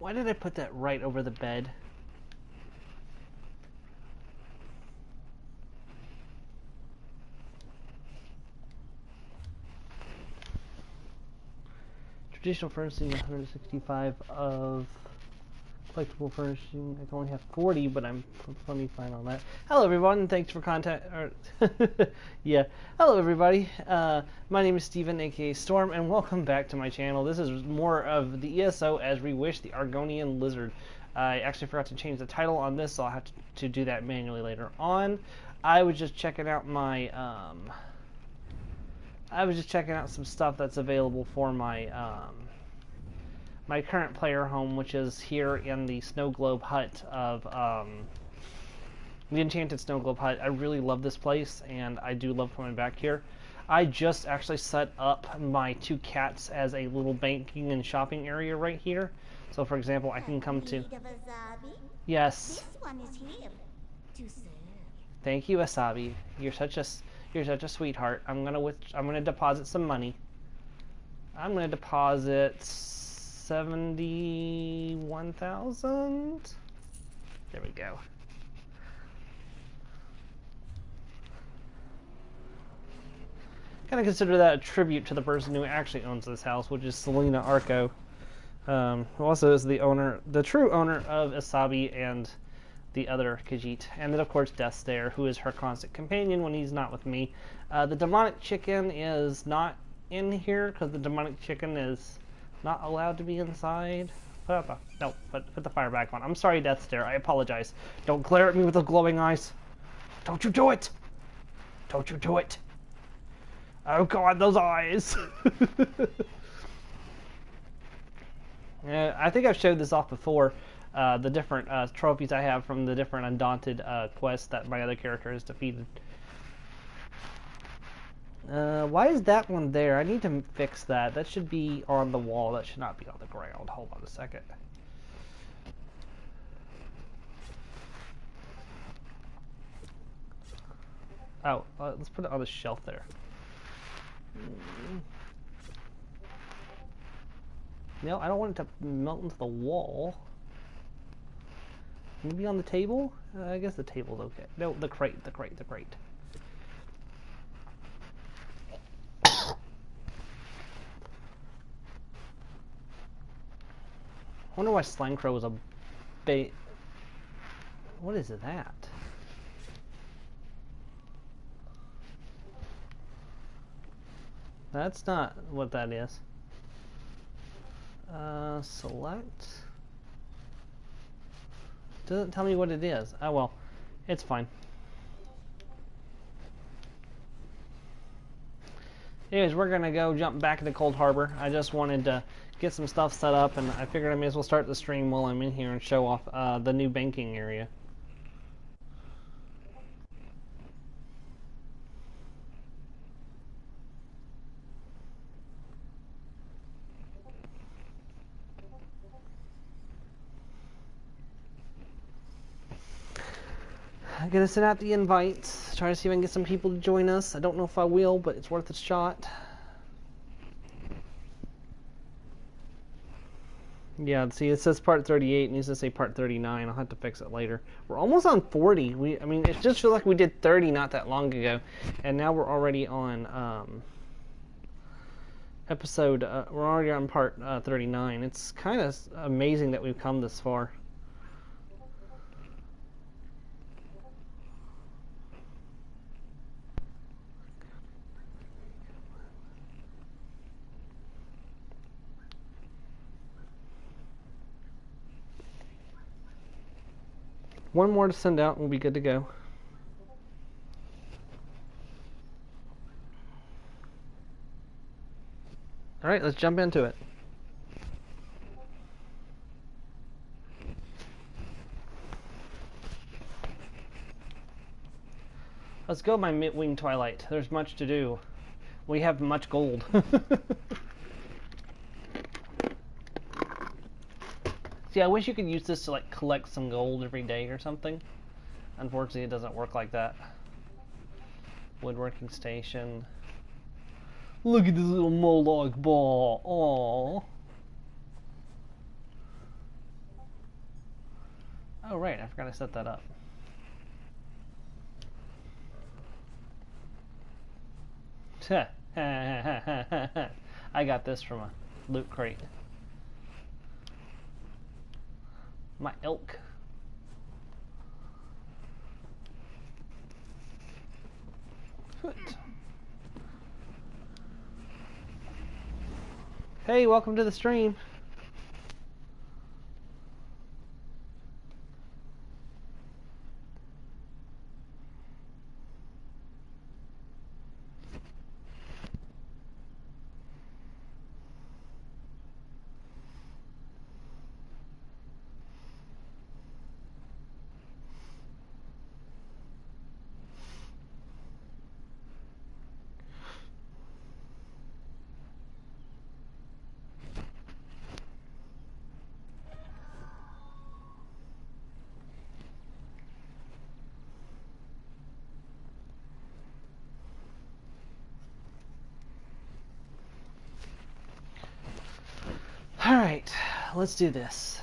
Why did I put that right over the bed? Traditional furnishing, 165 of collectible furnishing. I can only have 40, but I'm plenty fine on that. Hello, everyone. Thanks for yeah. Hello, everybody. My name is Steven, aka Storm, and welcome back to my channel. This is more of the ESO as Reewish, the Argonian Lizard. I actually forgot to change the title on this, so I'll have to do that manually later on. I was just checking out my some stuff that's available for my my current player home, which is here in the snow globe hut of the enchanted snow globe hut. I really love this place, and I do love coming back here. I just actually set up my 2 cats as a little banking and shopping area right here. So, for example, I can come to. Yes. This one is here to serve. Thank you, Asabi. You're such a sweetheart. I'm gonna deposit some money. I'm gonna deposit 71,000. There we go. Kind of consider that a tribute to the person who actually owns this house, which is Selena Arco, who also is the true owner of Asabi and the other Khajiit. And then, of course, Death's there, who is her constant companion when he's not with me. The demonic chicken is not in here because the demonic chicken is not allowed to be inside. Put the fire back on. I'm sorry, Death's there. I apologize. Don't glare at me with those glowing eyes. Don't you do it! Don't you do it! Oh God, those eyes! I think I've showed this off before. The different trophies I have from the different Undaunted quests that my other character has defeated. Why is that one there? I need to fix that. That should be on the wall. That should not be on the ground. Hold on a second. Oh, let's put it on the shelf there. No, I don't want it to melt into the wall. Maybe on the table? I guess the table's okay. No, the crate. I wonder why Slime Crow was a bait. What is that? That's not what that is. Select. Doesn't tell me what it is. Oh well, it's fine. Anyways, we're gonna go jump back into Cold Harbor. I just wanted to get some stuff set up, and I figured I may as well start the stream while I'm in here and show off the new banking area. I'm gonna send out the invites, try to see if I can get some people to join us. I don't know if I will, but it's worth a shot. Yeah, see, it says part 38. It needs to say part 39. I'll have to fix it later. We're almost on 40. I mean, it just feels like we did 30 not that long ago, and now we're already on we're already on part 39. It's kind of amazing that we've come this far. One more to send out and we'll be good to go. Alright, let's jump into it. Let's go, my mid-wing Twilight. There's much to do. We have much gold. See, I wish you could use this to, like, collect some gold every day or something. Unfortunately, it doesn't work like that. Woodworking station. Look at this little Moloch ball. Aww. Oh, right, I forgot to set that up. I got this from a loot crate. My elk. Hey, welcome to the stream. Alright, let's do this.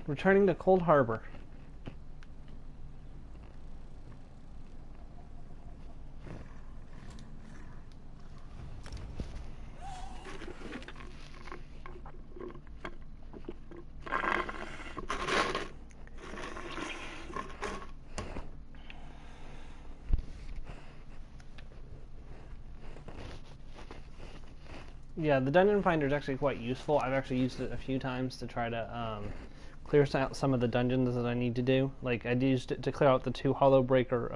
Returning to Cold Harbor. Yeah, the dungeon finder is actually quite useful. I've actually used it a few times to try to clear out some of the dungeons that I need to do. Like, I used it to clear out the 2 Hollow Breaker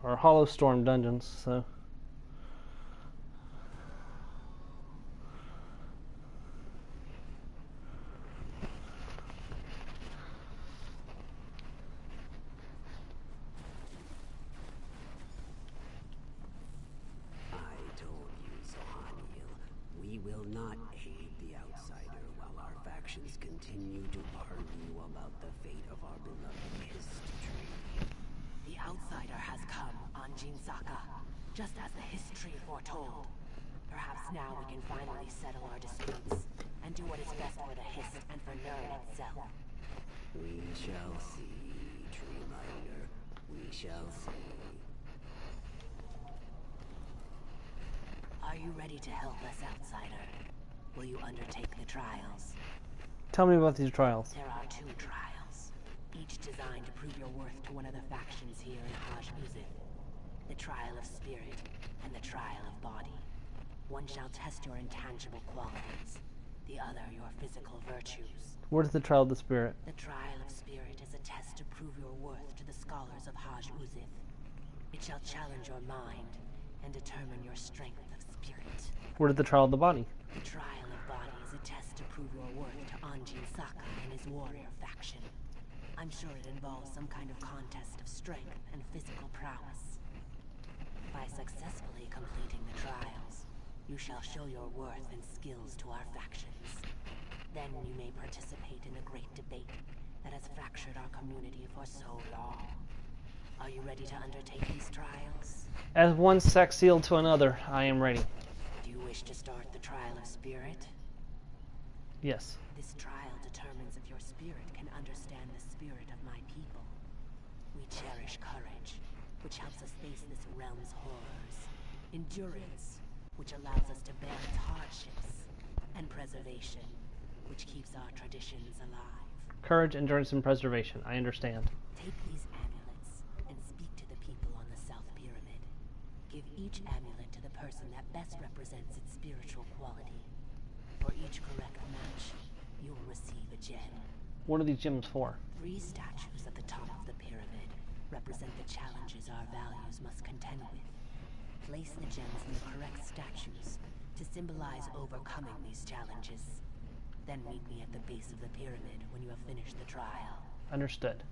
or Hollow Storm dungeons. So. Continue to argue about the fate of our beloved history. The outsider has come on Jinsaka, just as the history foretold. Perhaps now we can finally settle our disputes and do what is best for the Hist and for Nern itself. We shall see, Treeminder. We shall see. Are you ready to help us, outsider? Will you undertake the trials? Tell me about these trials. There are 2 trials, each designed to prove your worth to one of the factions here in Haj-Uzith. The trial of spirit and the trial of body. One shall test your intangible qualities, the other your physical virtues. What is the trial of the spirit? The trial of spirit is a test to prove your worth to the scholars of Haj-Uzith. It shall challenge your mind and determine your strength of spirit. What is the trial of the body? The trial of body is a test to prove your worth to Anjin Saka and his warrior faction. I'm sure it involves some kind of contest of strength and physical prowess. By successfully completing the trials, you shall show your worth and skills to our factions. Then you may participate in the great debate that has fractured our community for so long. Are you ready to undertake these trials? As one sex sealed to another, I am ready. Do you wish to start the trial of spirit? Yes. This trial determines if your spirit can understand the spirit of my people. We cherish courage, which helps us face this realm's horrors. Endurance, which allows us to bear its hardships. And preservation, which keeps our traditions alive. Courage, endurance, and preservation. I understand. Take these amulets and speak to the people on the South Pyramid. Give each amulet to the person that best represents its spiritual quality. For each correct match, you will receive a gem. What are these gems for? 3 statues at the top of the pyramid represent the challenges our values must contend with. Place the gems in the correct statues to symbolize overcoming these challenges. Then meet me at the base of the pyramid when you have finished the trial. Understood.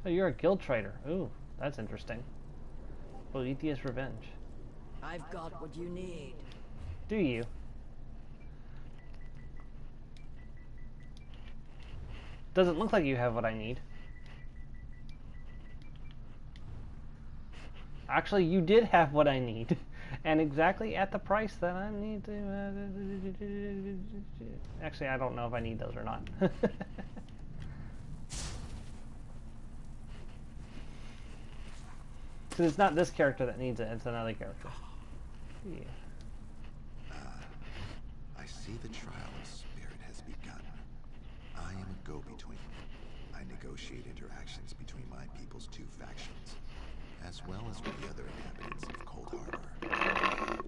Oh, you're a guild trader. Ooh, that's interesting. Boethius Revenge. I've got what you need. Do you? Doesn't look like you have what I need. Actually, you did have what I need. And exactly at the price that I need to... Actually, I don't know if I need those or not. Because it's not this character that needs it, it's another character. Yeah. I see the trial of spirit has begun. I am a go-between. I negotiate interactions between my people's two factions, as well as with the other inhabitants of Cold Harbor.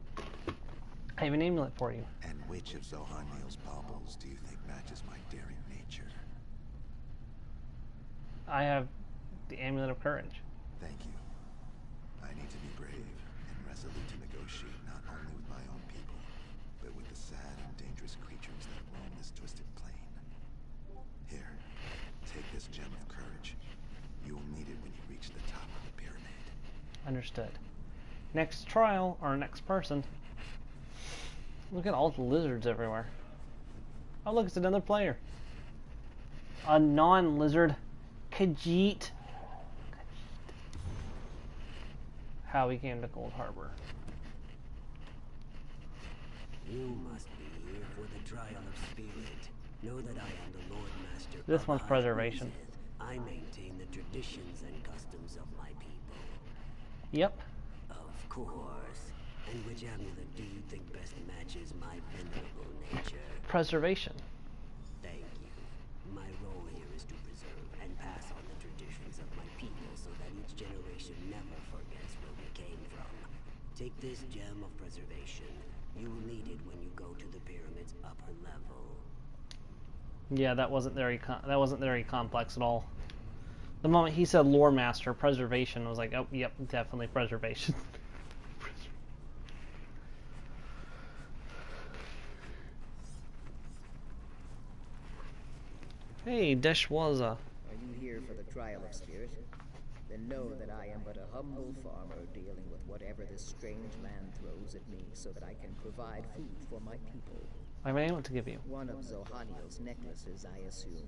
I have an amulet for you. And which of Zoharneel's baubles do you think matches my daring nature? I have the Amulet of Courage. Thank you. I need to be brave and resolute to negotiate not only with my own people, but with the sad and dangerous creatures that roam this twisted plane. Here, take this gem of courage. You will need it when you reach the top of the pyramid. Understood. Next trial, or next person. Look at all the lizards everywhere. Oh look, it's another player. A non-lizard. Khajiit. How we came to Cold Harbor. You must be here for the trial of spirit. Know that I am the Lord Master. This one's preservation. I maintain the traditions and customs of my people. Yep. Of course. And which amulet do you think best matches my venerable nature? Preservation. Thank you. My role here is to preserve and pass on the traditions of my people so that each generation never forgets where we came from. Take this gem of preservation. You will need it when you go to the pyramid's upper level. Yeah, that wasn't very complex at all. The moment he said lore master, preservation, I was like, oh, yep, definitely preservation. Hey, Deshwaza. Are you here for the trial of spirit? Then know that I am but a humble farmer dealing with whatever this strange land throws at me so that I can provide food for my people. I have an amulet to give you. One of Zoharneel's necklaces, I assume.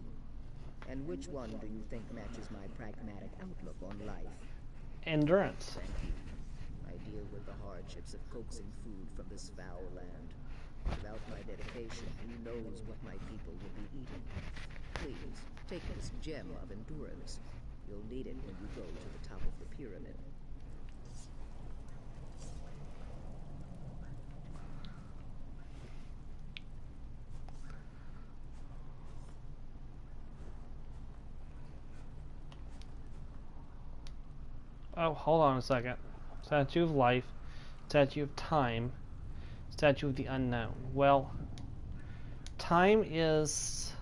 And which one do you think matches my pragmatic outlook on life? Endurance. Thank you. I deal with the hardships of coaxing food from this foul land. Without my dedication, who knows what my people will be eating? Please, take this gem of endurance. You'll need it when you go to the top of the pyramid. Oh, hold on a second. Statue of Life, Statue of Time, Statue of the Unknown. Well, time is...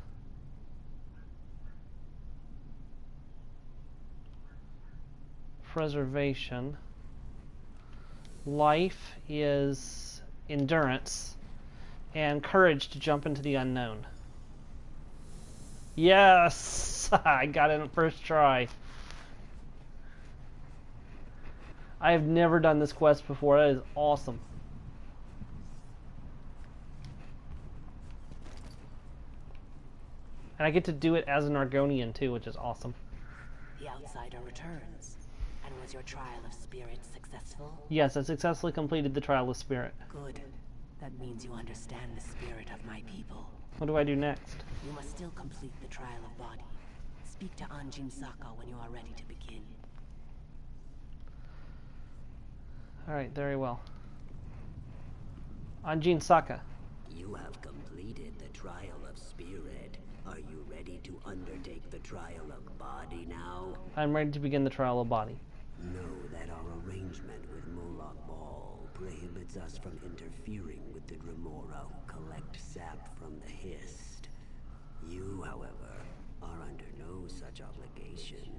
preservation. Life is endurance. And courage to jump into the unknown. Yes! I got it on first try. I have never done this quest before. That is awesome. And I get to do it as an Argonian too, which is awesome. The outsider returns. And was your trial of spirit successful? Yes, I successfully completed the trial of spirit. Good. That means you understand the spirit of my people. What do I do next? You must still complete the trial of body. Speak to Anjin Saka when you are ready to begin. Alright, very well. Anjin Saka. You have completed the trial of spirit. Are you ready to undertake the trial of body now? I'm ready to begin the trial of body. Know that our arrangement with Moloch Ball prohibits us from interfering with the Dremora who collect sap from the Hist. You, however, are under no such obligation.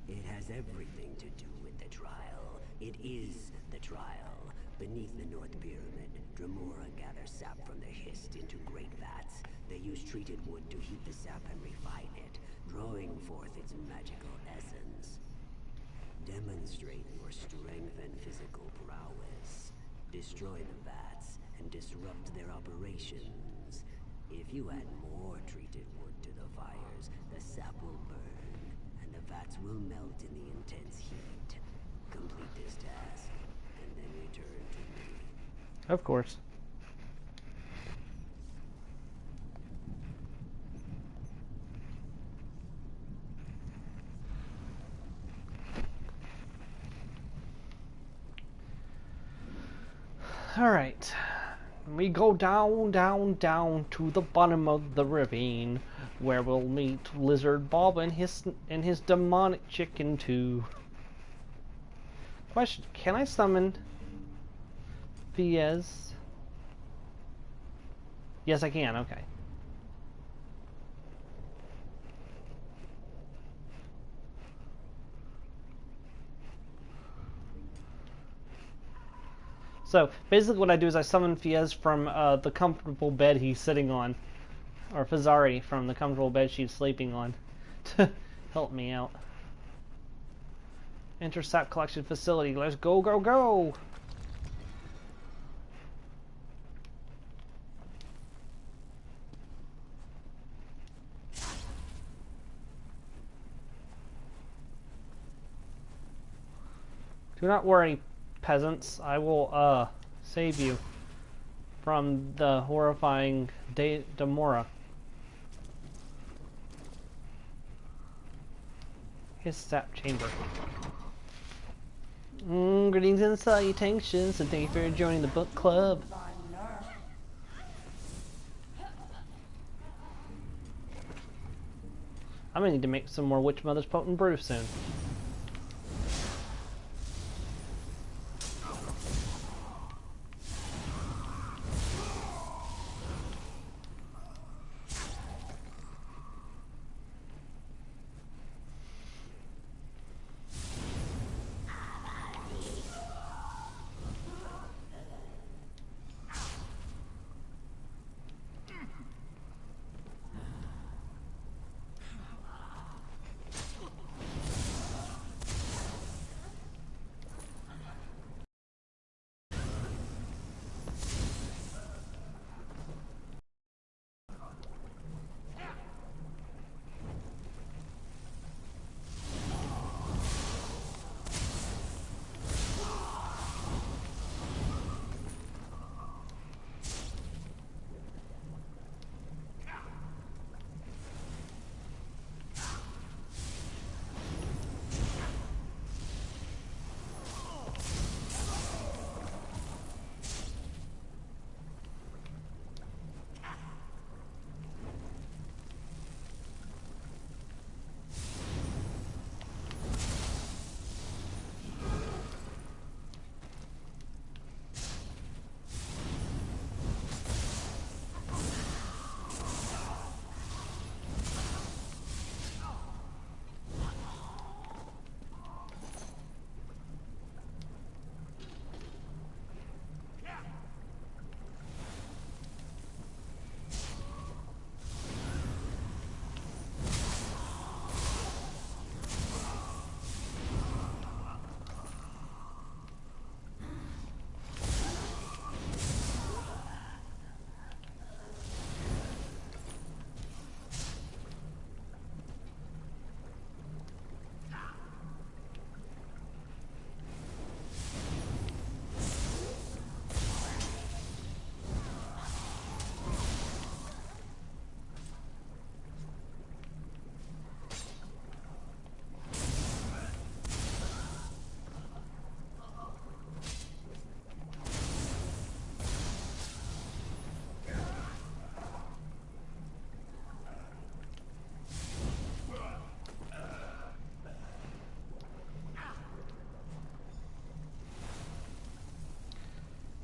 It has everything to do with the trial. It is the trial. Beneath the North Pyramid, Dremora gather sap from the Hist into great vats. They use treated wood to heat the sap and refine it, drawing forth its magical essence. Demonstrate your strength and physical prowess. Destroy the vats and disrupt their operations. If you add more treated wood to the fires, the sap will burn, and the vats will melt in the intense heat. Complete this task, and then return to me. Of course. Alright. We go down, down, down to the bottom of the ravine, where we'll meet Lizard Bob and his demonic chicken too. Question, can I summon Fiez? Yes, I can, okay. So, basically what I do is I summon Fiez from the comfortable bed he's sitting on. Or Fazari from the comfortable bed she's sleeping on. To help me out. Enter sap collection facility. Let's go, go, go! Do not worry, peasants. I will, save you from the horrifying Demora. His sap chamber. Greetings and salutations, and thank you for joining the book club. I'm gonna need to make some more Witch Mother's Potent Brew soon.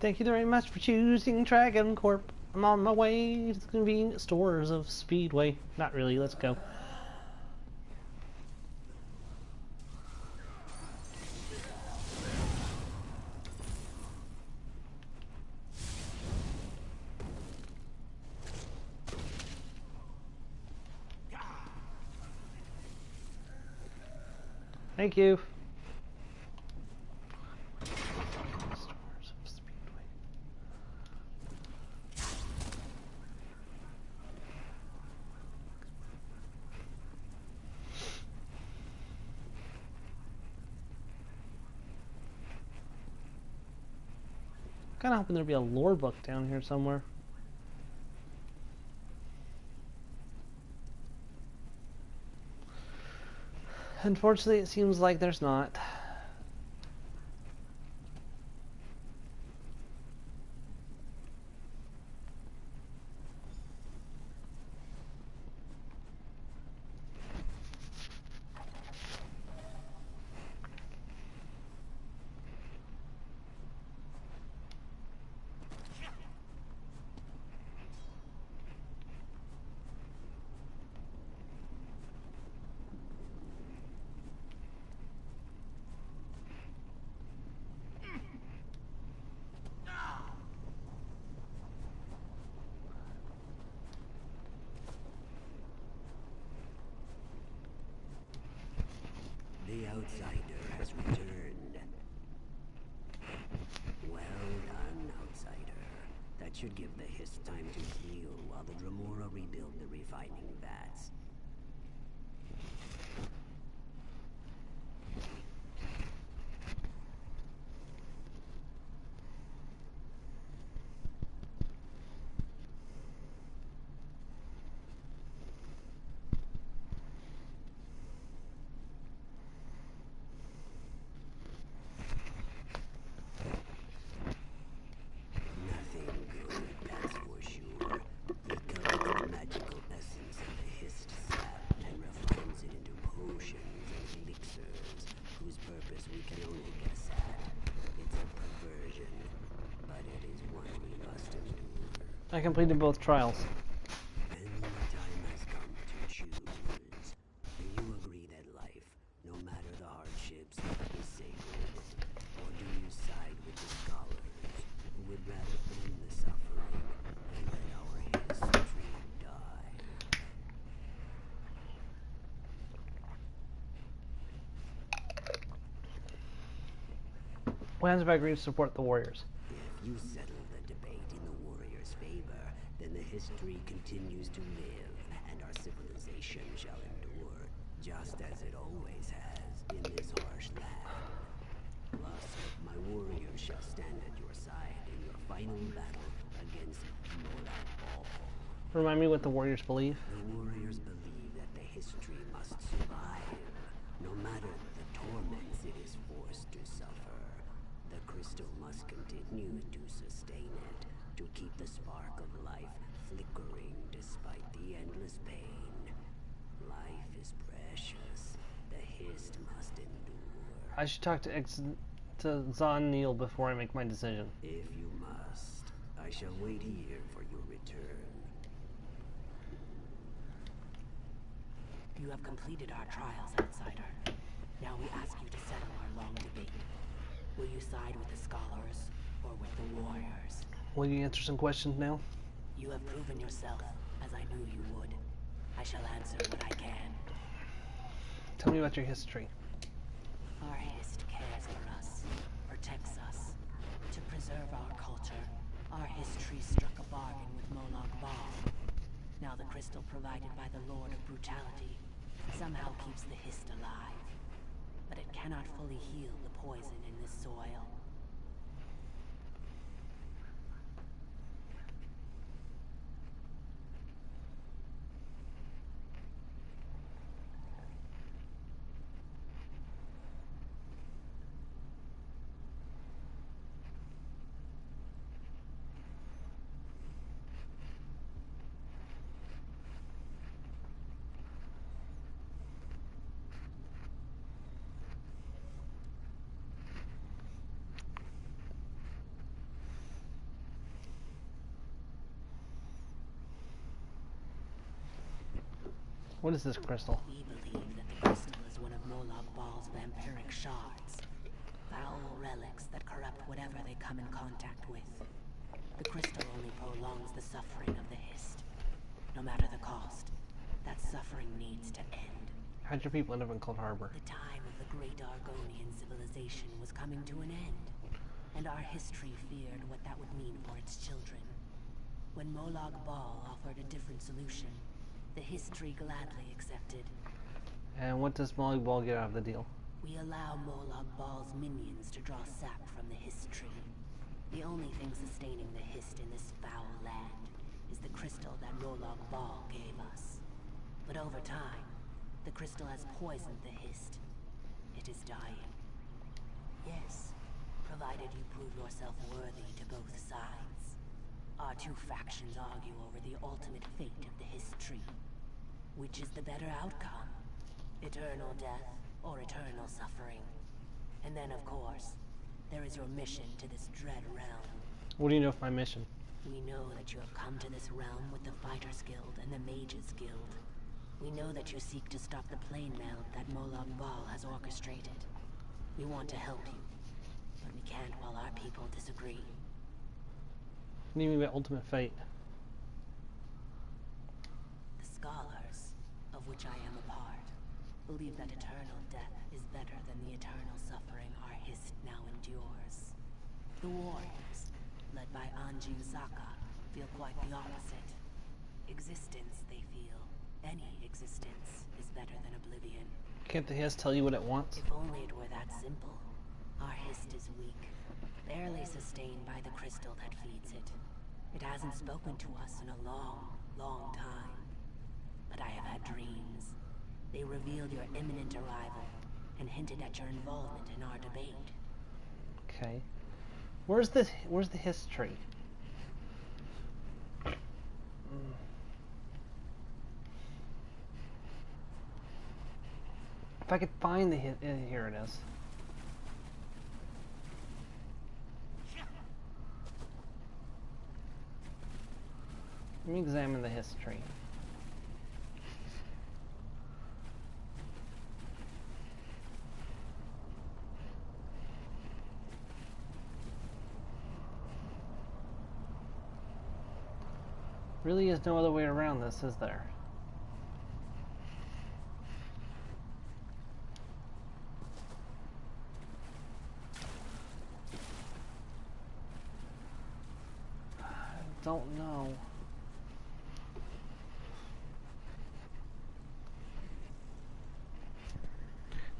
Thank you very much for choosing Dragon Corp. I'm on my way to the convenience stores of Speedway. Not really, let's go. Thank you. Kind of hoping there'd be a lore book down here somewhere. Unfortunately, it seems like there's not. The outsider has returned. Well done, outsider. That should give the Hiss time to heal while the Dremora rebuild the refining vats. I completed both trials. And the time has come to choose. Do you agree that life, no matter the hardships, is sacred? Or do you side with the scholars, who would rather end the suffering and let our history die? Plans if I agree to support the Warriors. If you settle the debate in the Warriors' favor, then the history continues to live, and our civilization shall endure, just as it always has in this harsh land. Plus, my warriors shall stand at your side in your final battle against Molag Bal. Remind me what the Warriors believe. The warriors believe that the history must survive, no matter the torments it is forced to suffer. The crystal must continue to sustain it, to keep the spark of life flickering despite the endless pain. Life is precious. The Hist must endure. I should talk to Zon Neil before I make my decision. If you must, I shall wait here for your return. You have completed our trials, outsider. Now we ask you to settle our long debate. Will you side with the scholars or with the warriors? Will you answer some questions now? You have proven yourself, as I knew you would. I shall answer what I can. Tell me about your history. Our Hist cares for us, protects us. To preserve our culture, our history struck a bargain with Molag Bal. Now the crystal provided by the Lord of Brutality somehow keeps the Hist alive. But it cannot fully heal the poison in this soil. What is this crystal? We believe that the crystal is one of Molag Bal's vampiric shards. Foul relics that corrupt whatever they come in contact with. The crystal only prolongs the suffering of the Hist. No matter the cost, that suffering needs to end. How'd your people end up in Cold Harbor? The time of the great Argonian civilization was coming to an end, and our history feared what that would mean for its children. When Molag Bal offered a different solution, the history gladly accepted. And what does Molag Bal get out of the deal? We allow Molag Bal's minions to draw sap from the history. The only thing sustaining the Hist in this foul land is the crystal that Rolog Ball gave us. But over time, the crystal has poisoned the Hist. It is dying. Yes, provided you prove yourself worthy to both sides. Our two factions argue over the ultimate fate of the Hist tree. Which is the better outcome? Eternal death or eternal suffering? And then, of course, there is your mission to this dread realm. What do you know of my mission? We know that you have come to this realm with the Fighters Guild and the Mages Guild. We know that you seek to stop the plane meld that Molag Bal has orchestrated. We want to help you, but we can't while our people disagree. What do you mean by ultimate fate? The Scholars, of which I am a part, believe that eternal death is better than the eternal suffering our Hist now endures. The Warriors, led by Anjin Saka, feel quite the opposite. Existence, they feel. Any existence is better than oblivion. Can't the Hist tell you what it wants? If only it were that simple. Our Hist is weak, barely sustained by the crystal that feeds it. It hasn't spoken to us in a long, long time. But I have had dreams. They revealed your imminent arrival and hinted at your involvement in our debate. Okay. Where's the history? If I could find the here it is. Let me examine the history. Really is no other way around this, is there? I don't know.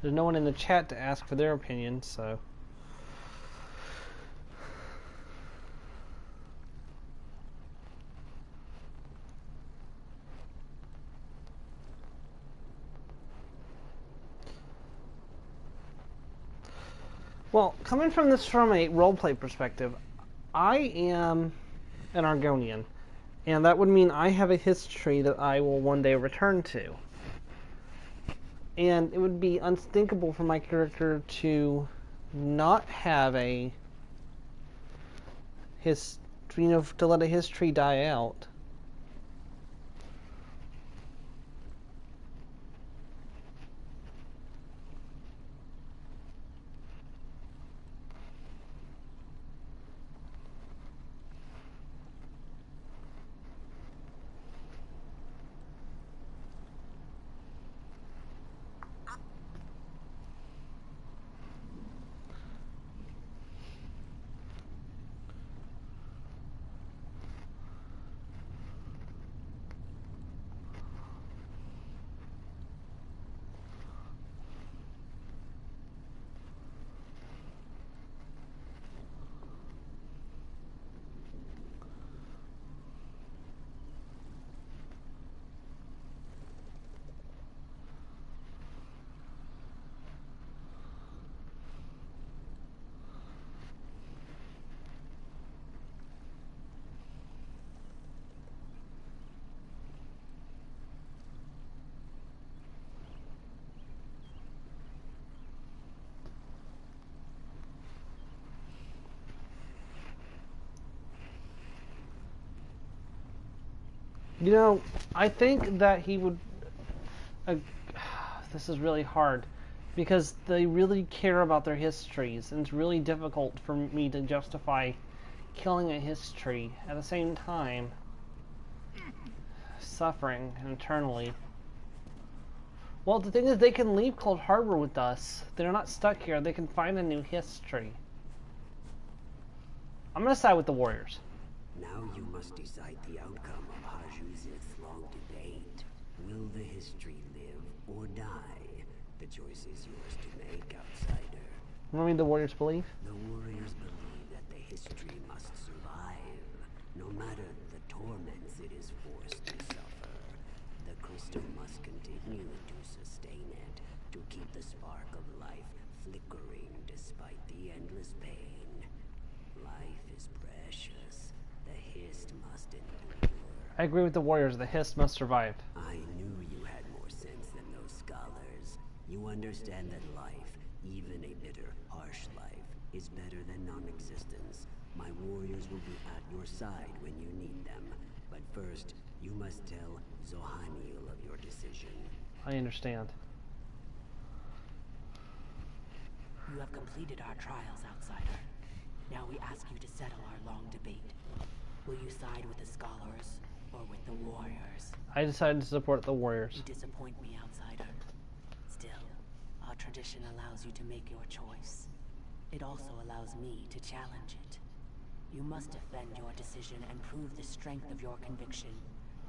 There's no one in the chat to ask for their opinion, so... Well, coming from a roleplay perspective, I am an Argonian, and that would mean I have a history that I will one day return to. And it would be unthinkable for my character to not have to let a history die out. You know, I think that he would... this is really hard, because they really care about their histories, and it's really difficult for me to justify killing a history at the same time suffering internally. Well, the thing is, they can leave Cold Harbor with us. They're not stuck here. They can find a new history. I'm going to side with the Warriors. Now you must decide the outcome of Hajuzith's long debate. Will the history live or die? The choice is yours to make, outsider. What do the Warriors believe? The Warriors believe that the history must survive, no matter the torments it is forced to suffer. The crystal must continue to sustain it, to keep the spark of life flickering despite the endless pain. Life is precious. The hist must endure. I agree with the warriors. The hist must survive. I knew you had more sense than those scholars. You understand that life, even a bitter, harsh life, is better than non-existence. My warriors will be at your side when you need them. But first, you must tell Zohaniel of your decision. I understand. You have completed our trials, outsider. Now we ask you to settle our long debate. Will you side with the scholars or with the warriors? I decided to support the warriors. You disappoint me, outsider. Still, our tradition allows you to make your choice. It also allows me to challenge it. You must defend your decision and prove the strength of your conviction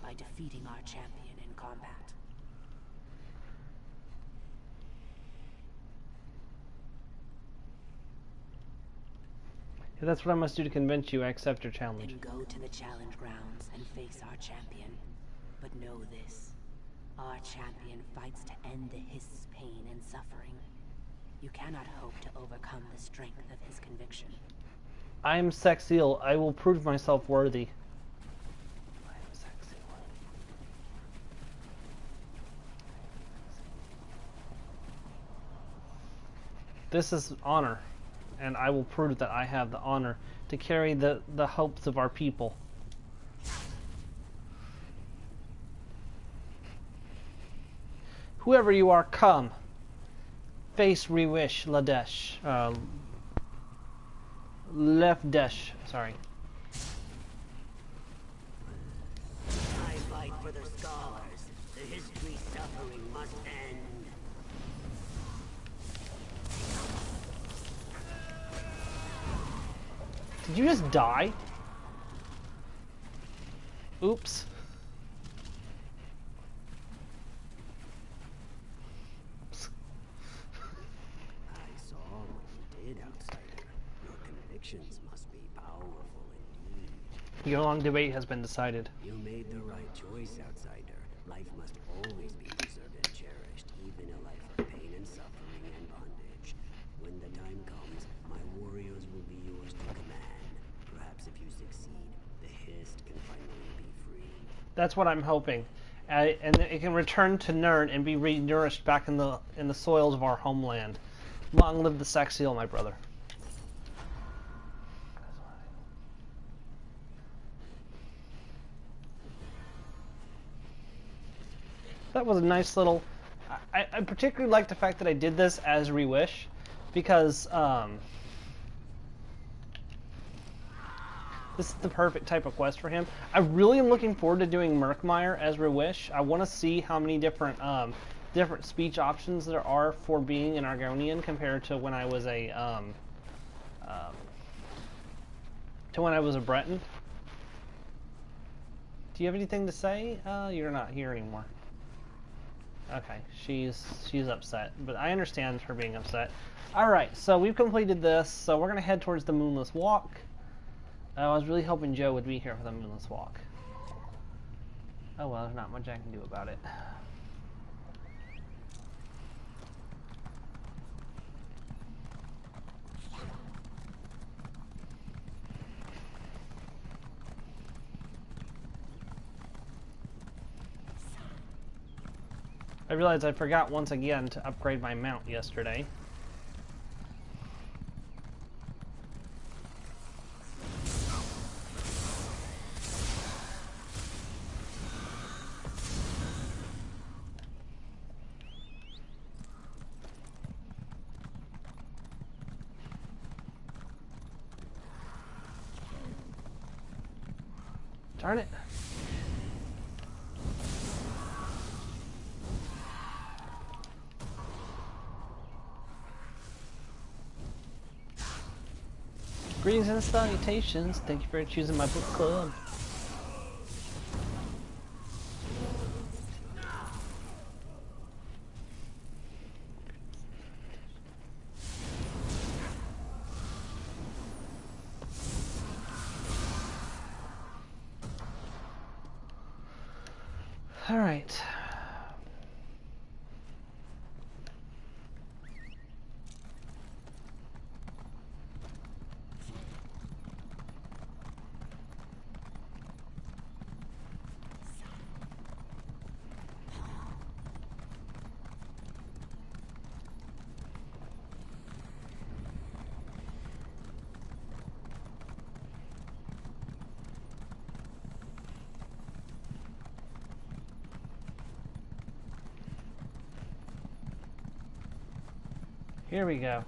by defeating our champion in combat. If that's what I must do to convince you, I accept your challenge. Then go to the challenge grounds and face our champion. But know this. Our champion fights to end the hist's pain and suffering. You cannot hope to overcome the strength of his conviction. I am Sexiel. I will prove myself worthy. I am Sexiel. This is honor, and I will prove that I have the honor to carry the hopes of our people. Whoever you are, come. Face Reewish Ladesh. Lefdesh, sorry. I fight for the scholars. The history suffering must end. Did you just die? Oops. I saw what you did, outsider. Your convictions must be powerful indeed. Your long debate has been decided. You made the right choice, outsider. Life must always be preserved and cherished, even a life of pain and suffering and bondage. When the time comes, my warriors will be yours to command. Perhaps if you succeed, the hist can finally be free. That's what I'm hoping. And it can return to Nern and be re-nourished back in the soils of our homeland. Long live the Sexiel, my brother. That was a nice little... I particularly like the fact that I did this as Reewish, because this is the perfect type of quest for him. I really am looking forward to doing Murkmire as Reewish. I want to see how many different different speech options there are for being an Argonian compared to when I was a Breton. Do you have anything to say? You're not here anymore. Okay, she's upset, but I understand her being upset. Alright, so we've completed this, so we're going to head towards the Moonless Walk. I was really hoping Joe would be here for the Moonless Walk. Oh well, there's not much I can do about it. I realized I forgot once again to upgrade my mount yesterday. Darn it. Greetings and salutations. Thank you for choosing my book club. All right. Here we go.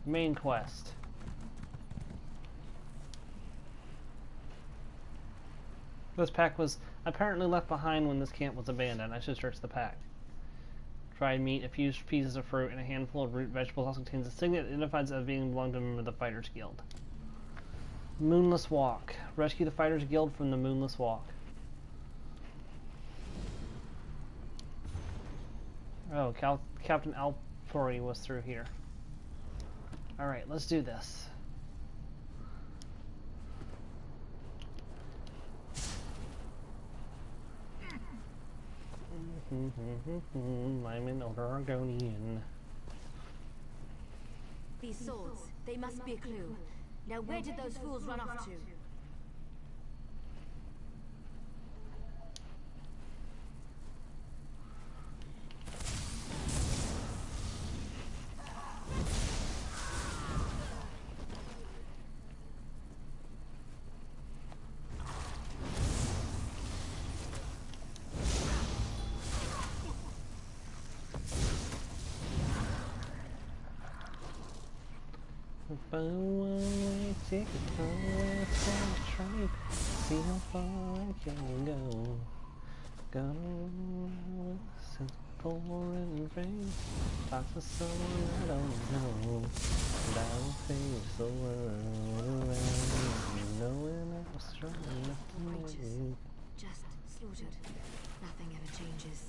Main quest. This pack was apparently left behind when this camp was abandoned. I should search the pack. Dried meat, a few pieces of fruit, and a handful of root vegetables also contains a signet that identifies as being belonging to a member of the Fighters Guild. Moonless Walk. Rescue the Fighters Guild from the Moonless Walk. Oh, Captain Alpori was through here. Alright, let's do this. I'm an Oregonian. These swords, they must be a clue. Now where did those fools run off to? Take a pass and try, see how far I can go. Gonna since pouring rain, talk to someone I don't know, and I will face the world around, knowing I was strong enough to make. Just slaughtered. Nothing ever changes.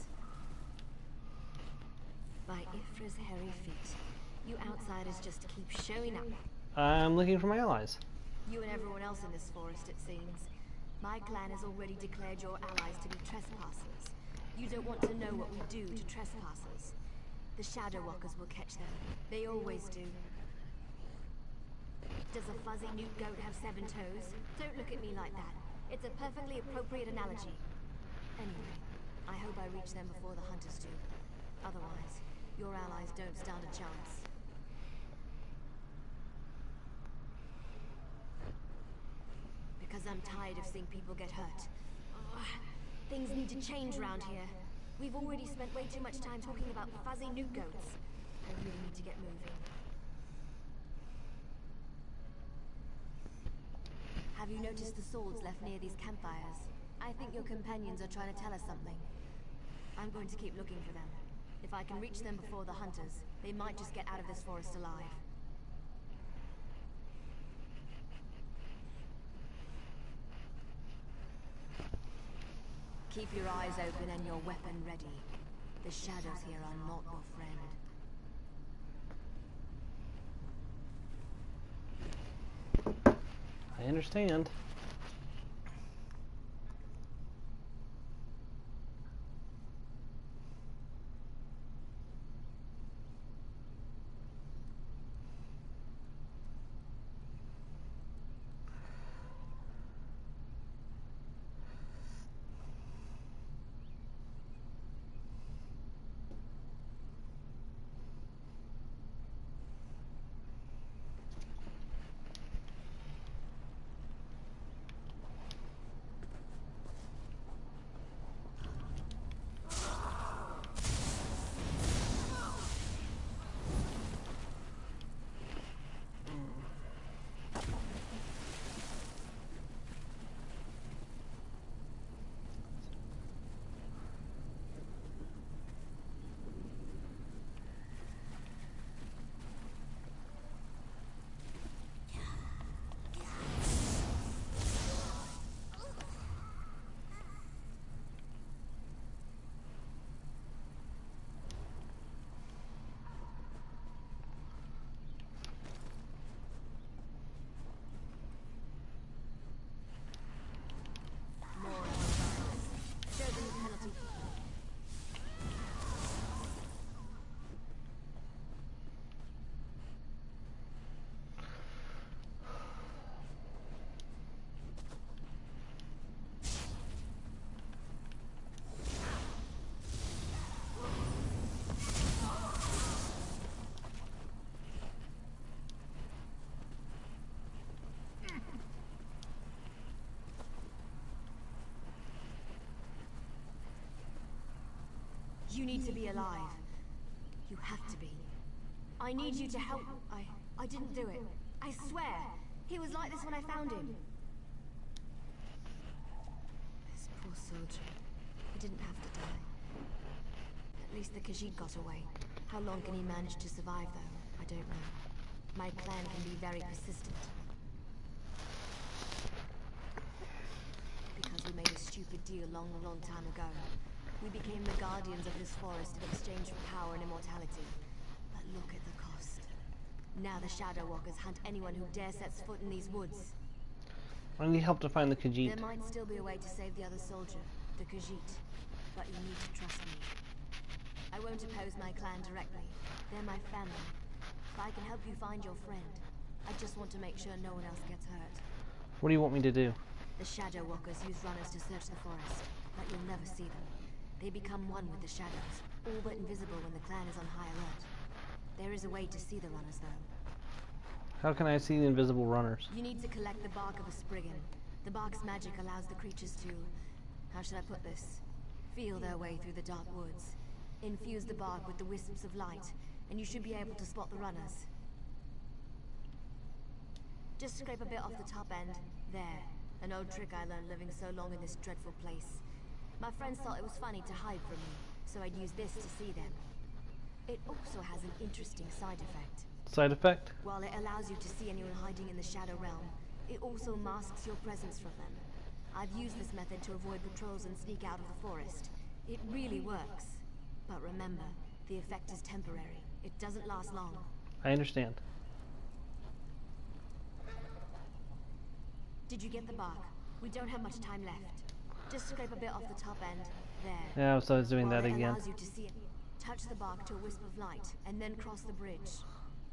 By Ifra's hairy feet, you outsiders just keep showing up. I'm looking for my allies. You and everyone else in this forest, it seems. My clan has already declared your allies to be trespassers. You don't want to know what we do to trespassers. The Shadow Walkers will catch them. They always do. Does a fuzzy newt goat have 7 toes? Don't look at me like that. It's a perfectly appropriate analogy. Anyway, I hope I reach them before the hunters do. Otherwise, your allies don't stand a chance. Because I'm tired of seeing people get hurt. Ugh. Things need to change around here. We've already spent way too much time talking about fuzzy newt goats. I really need to get moving. Have you noticed the swords left near these campfires? I think your companions are trying to tell us something. I'm going to keep looking for them. If I can reach them before the hunters, they might just get out of this forest alive. Keep your eyes open and your weapon ready. The shadows here are not your friend. I understand. need to be alive. You have to be. I need you to help. I didn't do it. I swear. He was like this when I found him. This poor soldier. He didn't have to die. At least the Khajiit got away. How long can he manage to survive, though? I don't know. My clan can be very persistent. Because we made a stupid deal long time ago. We became the guardians of this forest in exchange for power and immortality. But look at the cost. Now the Shadow Walkers hunt anyone who dare sets foot in these woods. I need help to find the Khajiit. There might still be a way to save the other soldier, the Khajiit. But you need to trust me. I won't oppose my clan directly. They're my family. If I can help you find your friend, I just want to make sure no one else gets hurt. What do you want me to do? The Shadow Walkers use runners to search the forest, but you'll never see them. They become one with the shadows, all but invisible when the clan is on high alert. There is a way to see the runners, though. How can I see the invisible runners? You need to collect the bark of a spriggan. The bark's magic allows the creatures to... how should I put this? Feel their way through the dark woods. Infuse the bark with the wisps of light, and you should be able to spot the runners. Just scrape a bit off the top end. There. An old trick I learned living so long in this dreadful place. My friends thought it was funny to hide from me, so I'd use this to see them. It also has an interesting side effect. Side effect? While it allows you to see anyone hiding in the Shadow Realm, it also masks your presence from them. I've used this method to avoid patrols and sneak out of the forest. It really works. But remember, the effect is temporary. It doesn't last long. I understand. Did you get the bark? We don't have much time left. Just scrape a bit off the top end. There. Yeah, so I was doing While that it again. allows you to see it. Touch the bark to a wisp of light, and then cross the bridge.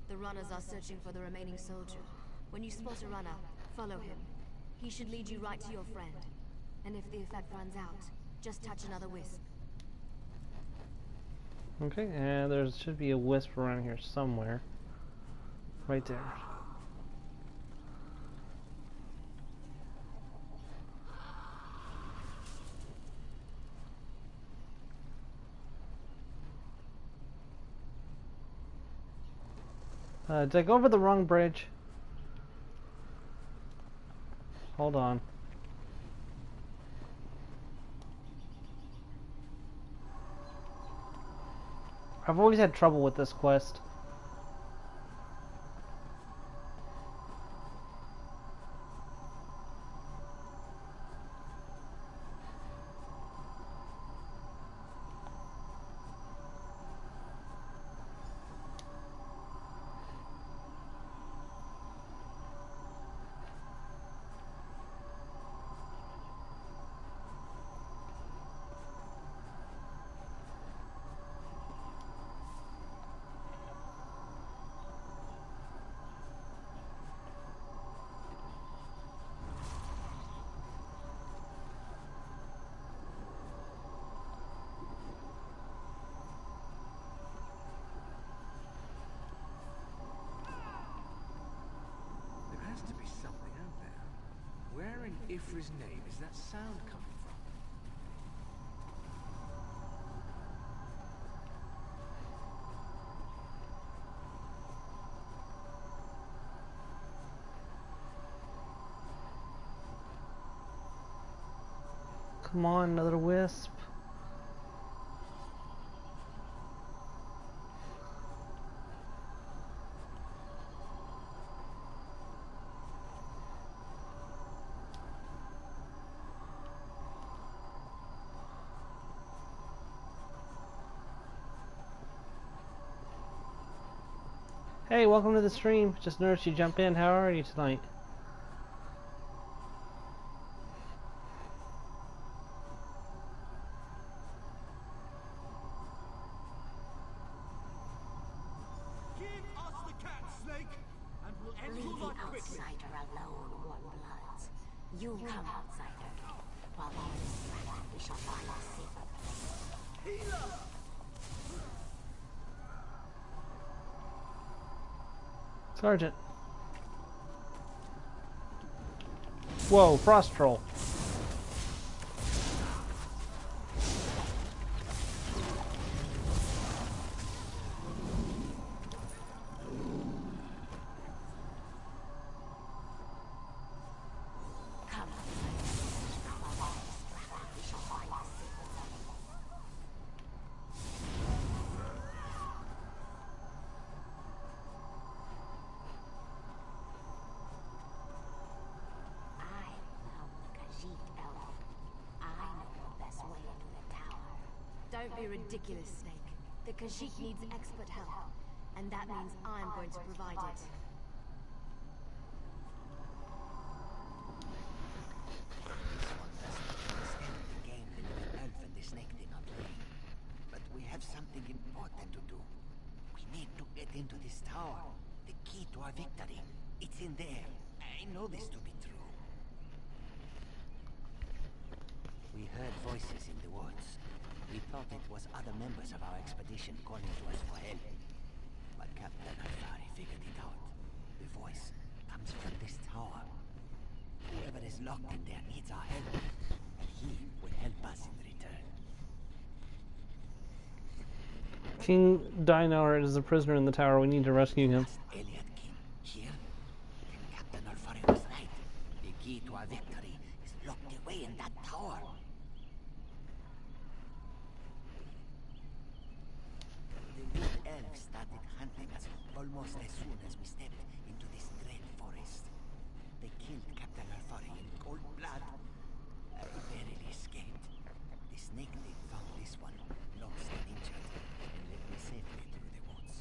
The runners are searching for the remaining soldier. When you spot a runner, follow him. He should lead you right to your friend. And if the effect runs out, just touch another wisp. Okay, and there should be a wisp around here somewhere. Right there. Did I go over the wrong bridge? Hold on. I've always had trouble with this quest. Where in Ifra's name is that sound coming from? Come on, another wisp. Hey, welcome to the stream. Just noticed you jump in. How are you tonight? Give us the cat, Snake, and we'll end Leave your the life quickly. outsider alone, Warmbloods. You come, outsider. While all is right, we shall find our secret. Healer! Sergeant. Whoa, frost troll. Don't be ridiculous, Snake. The Kashyyyk needs expert help, and that means I'm going to provide it. The game the little elf and the snake thing are playing. But we have something important to do. We need to get into this tower. The key to our victory. It's in there. I know this to be true. We heard voices in the woods. We thought it was other members of our expedition calling to us for help. But Captain Alfari figured it out. The voice comes from this tower. Whoever is locked in there needs our help. And he will help us in return. King Dinar is a prisoner in the tower. We need to rescue him. Elliot King here? Then Captain Alfari was right. The key to our victory is locked away in that tower. The wood elves started hunting us almost as soon as we stepped into this dread forest. They killed Captain Alfari in cold blood. I barely escaped. The snake thing found this one, lost and injured, and led me safely through the woods.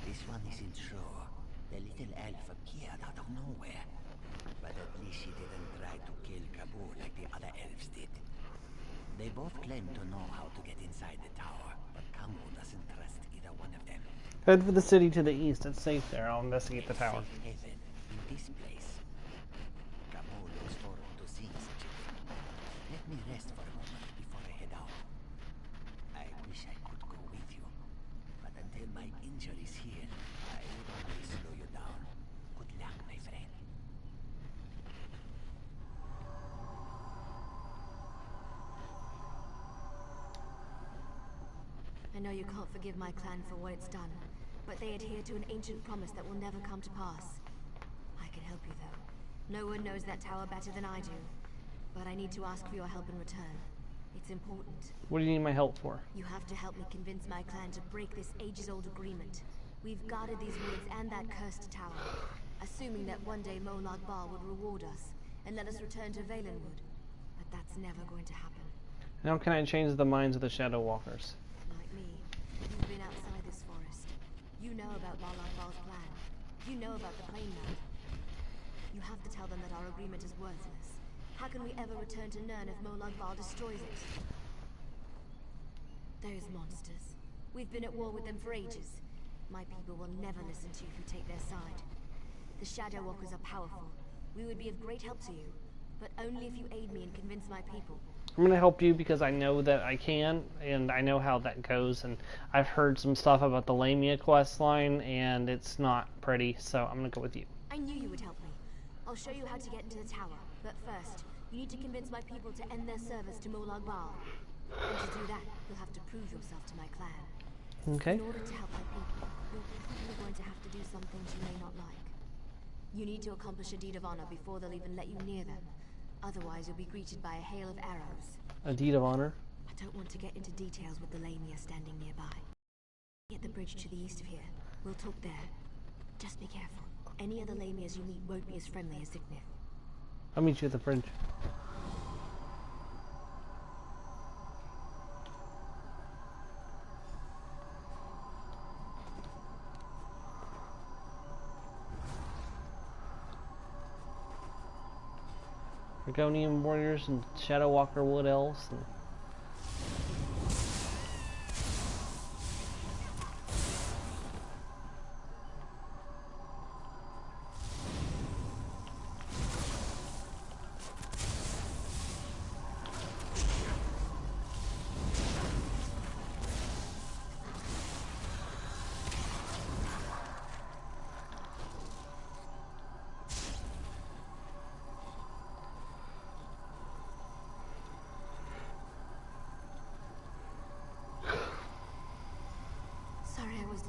This one isn't sure. The little elf appeared out of nowhere. But at least she didn't try to kill Kabul like the other elves did. They both claim to know how to get inside the tower, but Kamu doesn't trust either one of them. Head for the city to the east. It's safe there. I'll investigate the tower. Safe haven in this place. Kamu looks forward to seeing such a thing. Let me rest for a moment before I head out. I wish I could go with you, but until my injuries heal, I would only slow you down. Good luck, my friend. I know you can't forgive my clan for what it's done, but they adhere to an ancient promise that will never come to pass. I can help you, though. No one knows that tower better than I do, but I need to ask for your help in return. It's important. What do you need my help for? You have to help me convince my clan to break this ages-old agreement. We've guarded these woods and that cursed tower, assuming that one day Molag Bal would reward us and let us return to Valenwood. But that's never going to happen. How can I change the minds of the Shadow Walkers? Like me, you've been outside this forest. You know about Molag Bal's plan. You know about the Plainland. You have to tell them that our agreement is worthless. How can we ever return to Nirn if Molag Bal destroys it? Those monsters. We've been at war with them for ages. My people will never listen to you if you take their side. The Shadow Walkers are powerful. We would be of great help to you, but only if you aid me and convince my people. I'm going to help you because I know that I can, and I know how that goes, and I've heard some stuff about the Lamia quest line, and it's not pretty, so I'm going to go with you. I knew you would help me. I'll show you how to get into the tower, but first, you need to convince my people to end their service to Molag Bal. And to do that, you'll have to prove yourself to my clan. Okay. In order to help my people, you're probably going to have to do some things you may not like. You need to accomplish a deed of honor before they'll even let you near them. Otherwise, you'll be greeted by a hail of arrows. A deed of honor? I don't want to get into details with the Lamia standing nearby. At the bridge to the east of here. We'll talk there. Just be careful. Any other Lamias you meet won't be as friendly as Zignith. I'll meet you at the bridge. Argonian warriors and Shadow Walker wood elves. And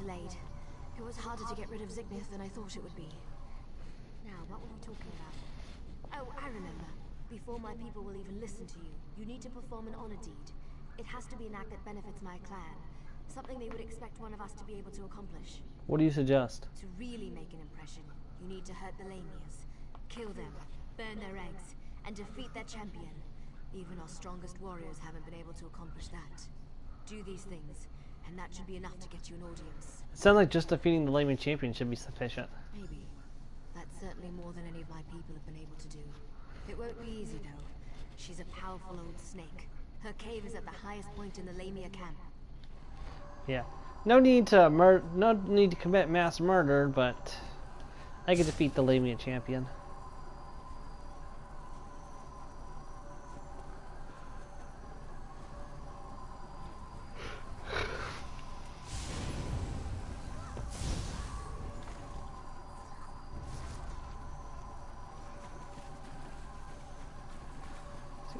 delayed. It was harder to get rid of Zignith than I thought it would be. Now, what were we talking about? Oh, I remember. Before my people will even listen to you, you need to perform an honor deed. It has to be an act that benefits my clan. Something they would expect one of us to be able to accomplish. what do you suggest? To really make an impression, you need to hurt the Lamias. Kill them, burn their eggs, and defeat their champion. Even our strongest warriors haven't been able to accomplish that. Do these things, and that should be enough to get you an audience. It sounds like just defeating the Layman champion should be sufficient. Maybe. That's certainly more than any of my people have been able to do. It won't be easy, though. She's a powerful old snake. Her cave is at the highest point in the Lamia camp. Yeah. No need to commit mass murder, but I could defeat the Lamia champion.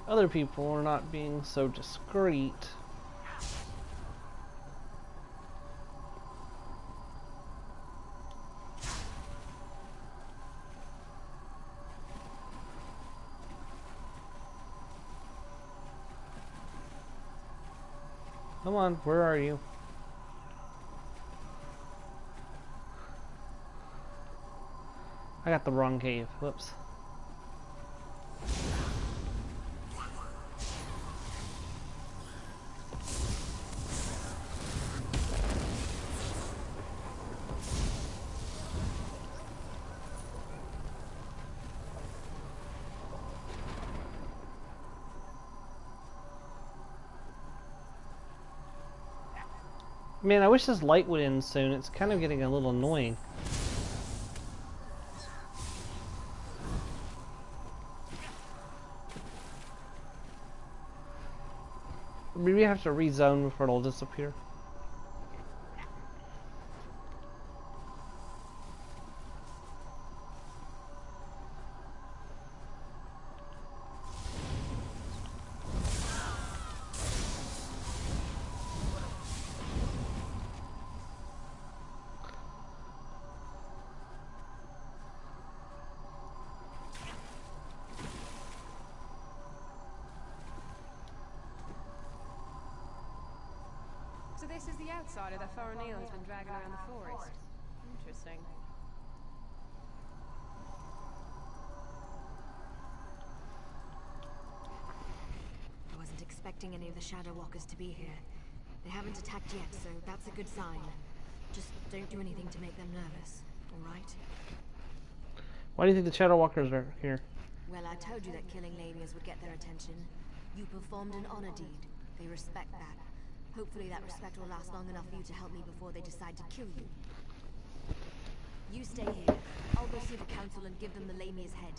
Other people are not being so discreet. Come on, where are you? I got the wrong cave. Whoops. Man, I wish this light would end soon. It's kind of getting a little annoying. Maybe we have to rezone before it'll disappear. So this is the outsider that Faranil has been dragging around the forest. Interesting. I wasn't expecting any of the Shadow Walkers to be here. They haven't attacked yet, so that's a good sign. Just don't do anything to make them nervous, alright? Why do you think the Shadow Walkers are here? Well, I told you that killing Lamias would get their attention. You performed an honor deed. They respect that. Hopefully that respect will last long enough for you to help me before they decide to kill you. You stay here. I'll go see the council and give them the Lamia's head.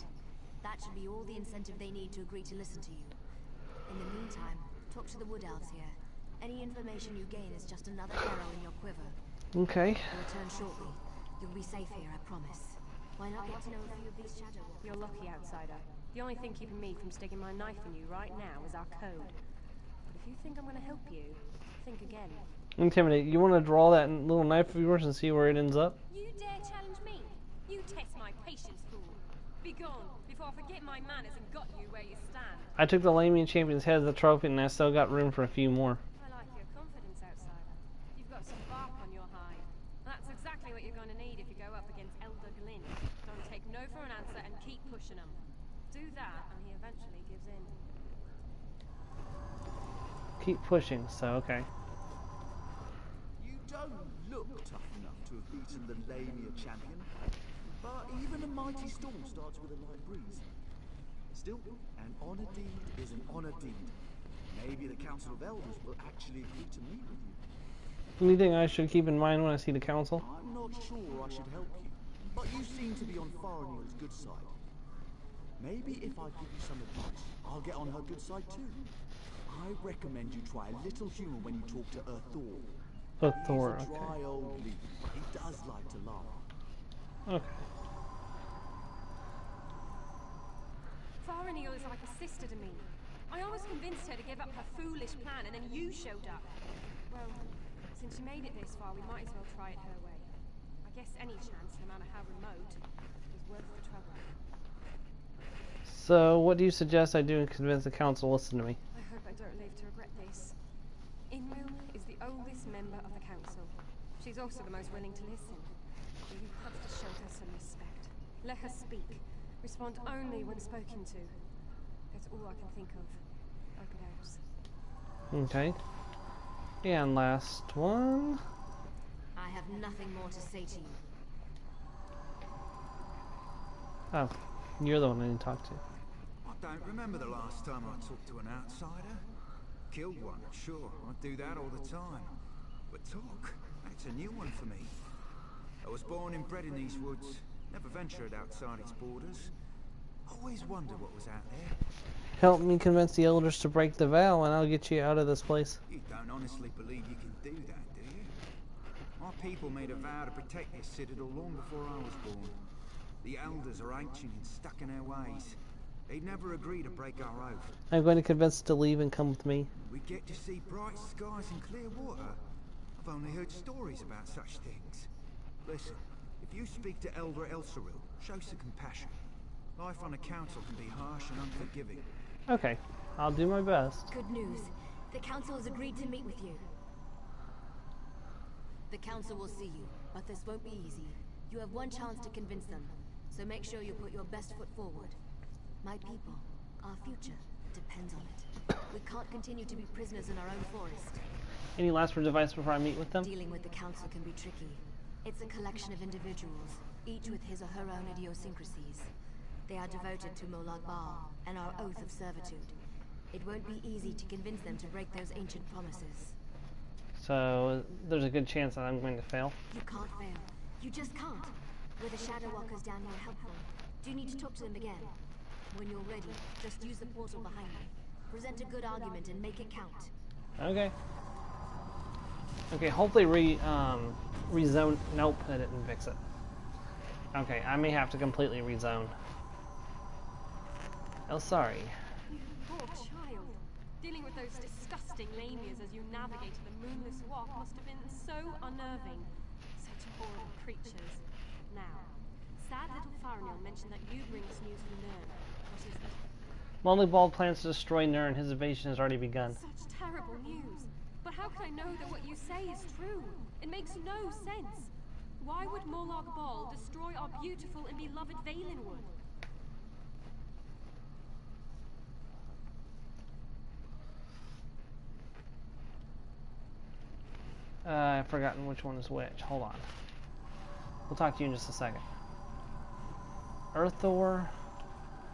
That should be all the incentive they need to agree to listen to you. In the meantime, talk to the Wood Elves here. Any information you gain is just another arrow in your quiver. Okay. I'll return shortly. You'll be safe here, I promise. Why not get to know a few of these Shadow Walkers? You're lucky, outsider. The only thing keeping me from sticking my knife in you right now is our code. But if you think I'm going to help you, think again. Intimidate. You want to draw that little knife of yours and see where it ends up? You dare challenge me? You test my patience, fool. Be gone, before I forget my manners and got you where you stand. I took the Lamian champion's head as the trophy and I still got room for a few more. I like your confidence, outsider. You've got some bark on your hide. That's exactly what you're going to need if you go up against Elder Glynn. Don't take no for an answer and keep pushing him. Do that and he eventually gives in. Keep pushing, so okay. You don't look tough enough to have beaten the Lamia champion, but even a mighty storm starts with a light breeze. Still, an honor deed is an honor deed. Maybe the Council of Elders will actually agree to meet with you. Anything I should keep in mind when I see the council? I'm not sure I should help you, but you seem to be on Faranil's good side. Maybe if I give you some advice, I'll get on her good side too. I recommend you try a little humor when you talk to Thor. Thor, He's a okay. dry old leaf. He does like to laugh. Okay. Faranil is like a sister to me. I almost convinced her to give up her foolish plan and then you showed up. Well, since she made it this far, we might as well try it her way. I guess any chance, no matter how remote, is worth the trouble. So, what do you suggest I do to convince the council to listen to me? I hope I don't live to regret this. Inmil is the oldest member of the council. She's also the most willing to listen. But you have to show her some respect. Let her speak. Respond only when spoken to. That's all I can think of. Open house. Okay. And last one. I have nothing more to say to you. Oh, you're the one I need to talk to. I don't remember the last time I talked to an outsider. Killed one, sure, I do that all the time. But talk, that's a new one for me. I was born and bred in these woods, never ventured outside its borders. Always wondered what was out there. Help me convince the elders to break the vow and I'll get you out of this place. You don't honestly believe you can do that, do you? My people made a vow to protect this citadel long before I was born. The elders are ancient and stuck in their ways. They'd never agree to break our oath. I'm going to convince to leave and come with me. We get to see bright skies and clear water. I've only heard stories about such things. Listen, if you speak to Elder Elsoril, show some compassion. Life on the council can be harsh and unforgiving. Okay, I'll do my best. Good news. The council has agreed to meet with you. The council will see you, but this won't be easy. You have one chance to convince them, so make sure you put your best foot forward. My people, our future, depends on it. We can't continue to be prisoners in our own forest. Any last word advice before I meet with them? Dealing with the council can be tricky. It's a collection of individuals, each with his or her own idiosyncrasies. They are devoted to Molag Bal and our oath of servitude. It won't be easy to convince them to break those ancient promises. So, there's a good chance that I'm going to fail? You can't fail. You just can't. Were the Shadow Walkers down here helpful? Do you need to talk to them again? When you're ready, just use the portal behind me. Present a good argument and make it count. Okay. Okay, hopefully rezone. Nope, I didn't fix it. Okay, I may have to completely rezone. Oh, sorry. You poor child. Dealing with those disgusting lamias as you navigated the moonless walk must have been so unnerving. Such horrible creatures. Now, sad little Farinil mentioned that you bring us news from Nern. What is it? Molag Bal plans to destroy Nern. His invasion has already begun. Such terrible news. But how can I know that what you say is true? It makes no sense. Why would Molag Bal destroy our beautiful and beloved Valenwood? I've forgotten which one is which. Hold on. We'll talk to you in just a second. Earthor,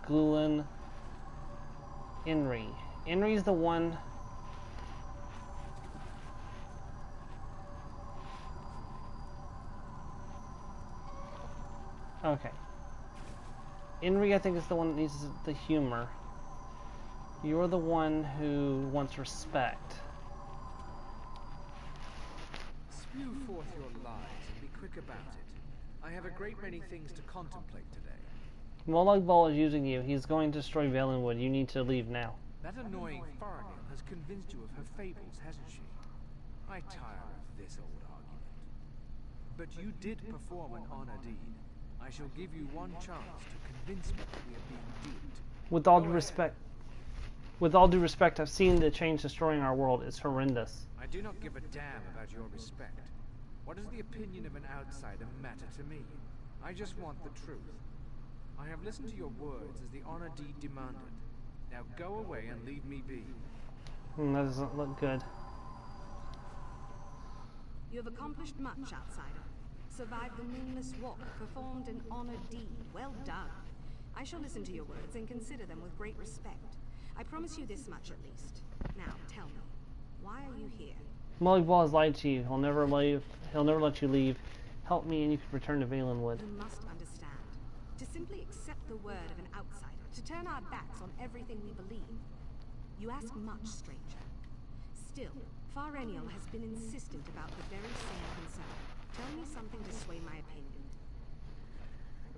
Gulen, Inri. Inri's the one... Okay. Inri, I think, is the one that needs the humor. You're the one who wants respect. Spew forth your lies and be quick about it. I have a great many things to contemplate today. Molag Bal is using you. He's going to destroy Valenwood. You need to leave now. That annoying Farinil has convinced you of her fables, hasn't she? I tire of this old argument. But you did perform an honor deed. I shall give you one chance to convince me that we are being duped. With all due respect, I've seen the change destroying our world. It's horrendous. I do not give a damn about your respect. What does the opinion of an outsider matter to me? I just want the truth. I have listened to your words as the honor deed demanded. Now go away and leave me be. That doesn't look good. You have accomplished much, outsider. Survived the moonless walk, performed an honored deed. Well done. I shall listen to your words and consider them with great respect. I promise you this much at least. Now, tell me, why are you here? Molag Bal has lied to you. He'll never leave. He'll never let you leave. Help me and you can return to Valenwood. You must understand. To simply accept the word of an outsider, to turn our backs on everything we believe. You ask much, stranger. Still, Farinil has been insistent about the very same concern. Tell me something to sway my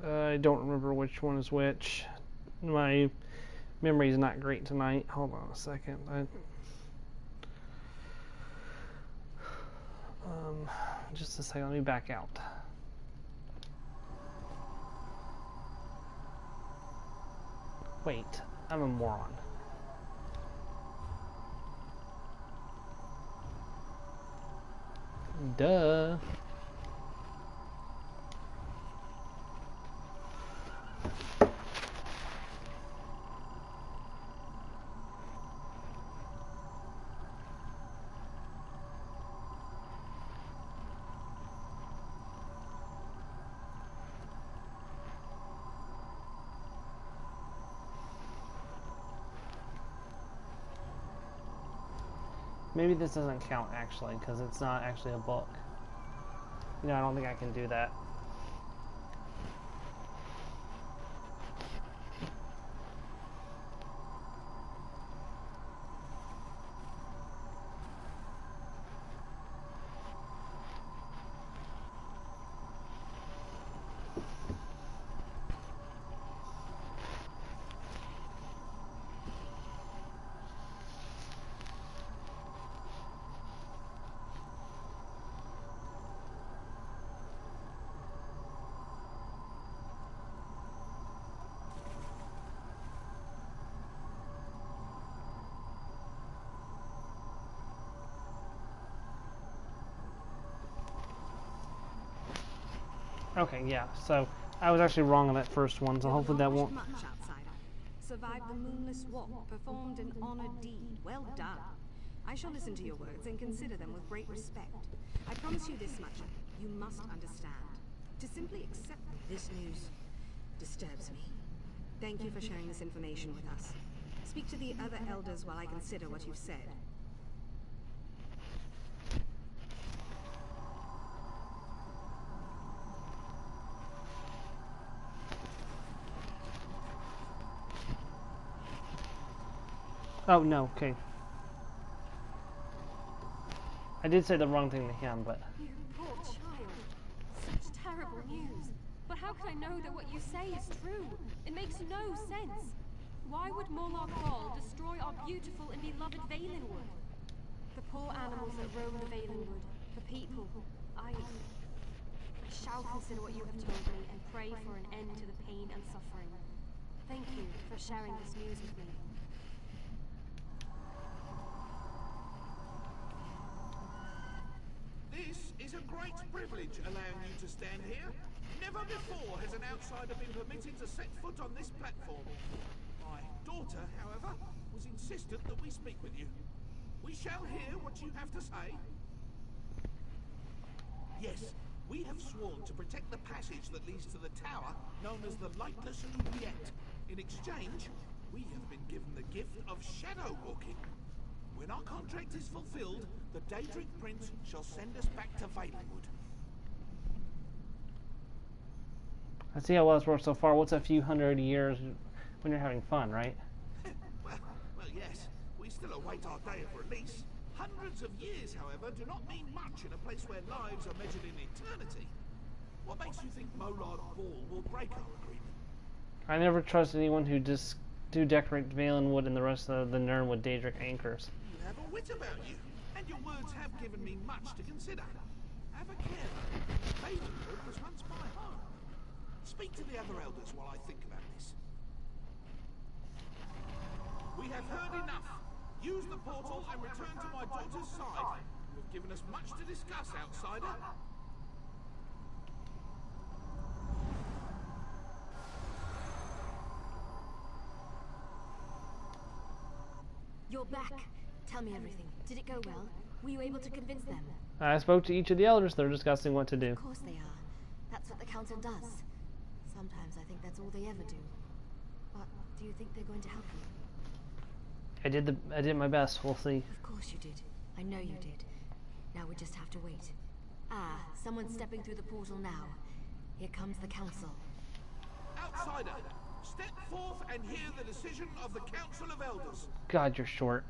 opinion. I don't remember which one is which. My memory is not great tonight. Hold on a second. Just a second. Let me back out. Wait, I'm a moron. Duh. Maybe this doesn't count actually, because it's not actually a book. No, I don't think I can do that. Okay, yeah, so I was actually wrong on that first one, so hopefully that won't... Much, outsider. Survived the moonless walk, performed an honored deed. Well done. I shall listen to your words and consider them with great respect. I promise you this much. You must understand. To simply accept this news disturbs me. Thank you for sharing this information with us. Speak to the other elders while I consider what you've said. Oh, no, okay. I did say the wrong thing to him, but... You poor child. Such terrible news. But how can I know that what you say is true? It makes no sense. Why would Morlock Ball destroy our beautiful and beloved Valenwood? The poor animals that roam the Valenwood, the people. I shall consider what you have told me and pray for an end to the pain and suffering. Thank you for sharing this news with me. This is a great privilege allowing you to stand here. Never before has an outsider been permitted to set foot on this platform. My daughter, however, was insistent that we speak with you. We shall hear what you have to say. Yes, we have sworn to protect the passage that leads to the tower known as the Lightless Oubliette. In exchange, we have been given the gift of shadow walking. When our contract is fulfilled, the Daedric Prince shall send us back to Valenwood. I see how well it's worked so far. What's a few hundred years when you're having fun, right? well, yes. We still await our day of release. Hundreds of years, however, do not mean much in a place where lives are measured in eternity. What makes you think Mollard Ball will break our agreement? I never trust anyone who just decorate Valenwood and the rest of the Nirnwood Daedric anchors. You have a wit about you, and your words have given me much to consider. Have a care, though. Valenwood was once my home. Speak to the other elders while I think about this. We have heard enough. Use the portal and return to my daughter's side. You have given us much to discuss, outsider. You're back. Tell me everything. Did it go well? Were you able to convince them? I spoke to each of the elders. They're discussing what to do. Of course they are. That's what the council does. Sometimes I think that's all they ever do. But do you think they're going to help you? I did my best. We'll see. Of course you did. I know you did. Now we just have to wait. Ah, someone's stepping through the portal now. Here comes the council. Outsider, step forth and hear the decision of the Council of Elders. God, you're short.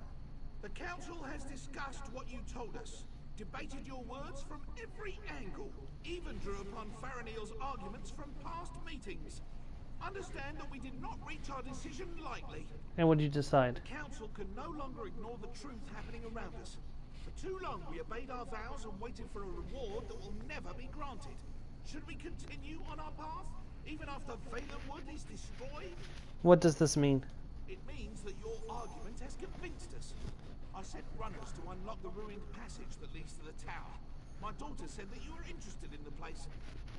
The Council has discussed what you told us, debated your words from every angle, even drew upon Faranil's arguments from past meetings. Understand that we did not reach our decision lightly. And what did you decide? The Council can no longer ignore the truth happening around us. For too long we obeyed our vows and waited for a reward that will never be granted. Should we continue on our path, even after Valenwood is destroyed? What does this mean? It means that your argument has convinced us. I sent runners to unlock the ruined passage that leads to the tower. My daughter said that you were interested in the place.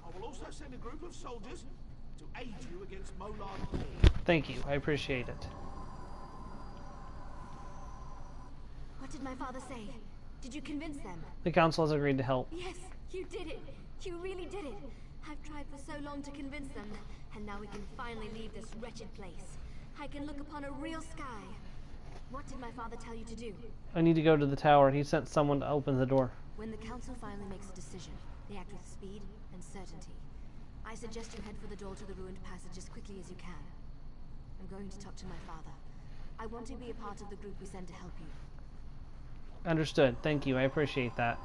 I will also send a group of soldiers to aid you against Mollard Ball. Thank you. I appreciate it. What did my father say? Did you convince them? The council has agreed to help. Yes, you did it. You really did it. I've tried for so long to convince them, and now we can finally leave this wretched place. I can look upon a real sky. What did my father tell you to do? I need to go to the tower. He sent someone to open the door. When the council finally makes a decision, they act with speed and certainty. I suggest you head for the door to the ruined passage as quickly as you can. I'm going to talk to my father. I want to be a part of the group we send to help you. Understood. Thank you. I appreciate that.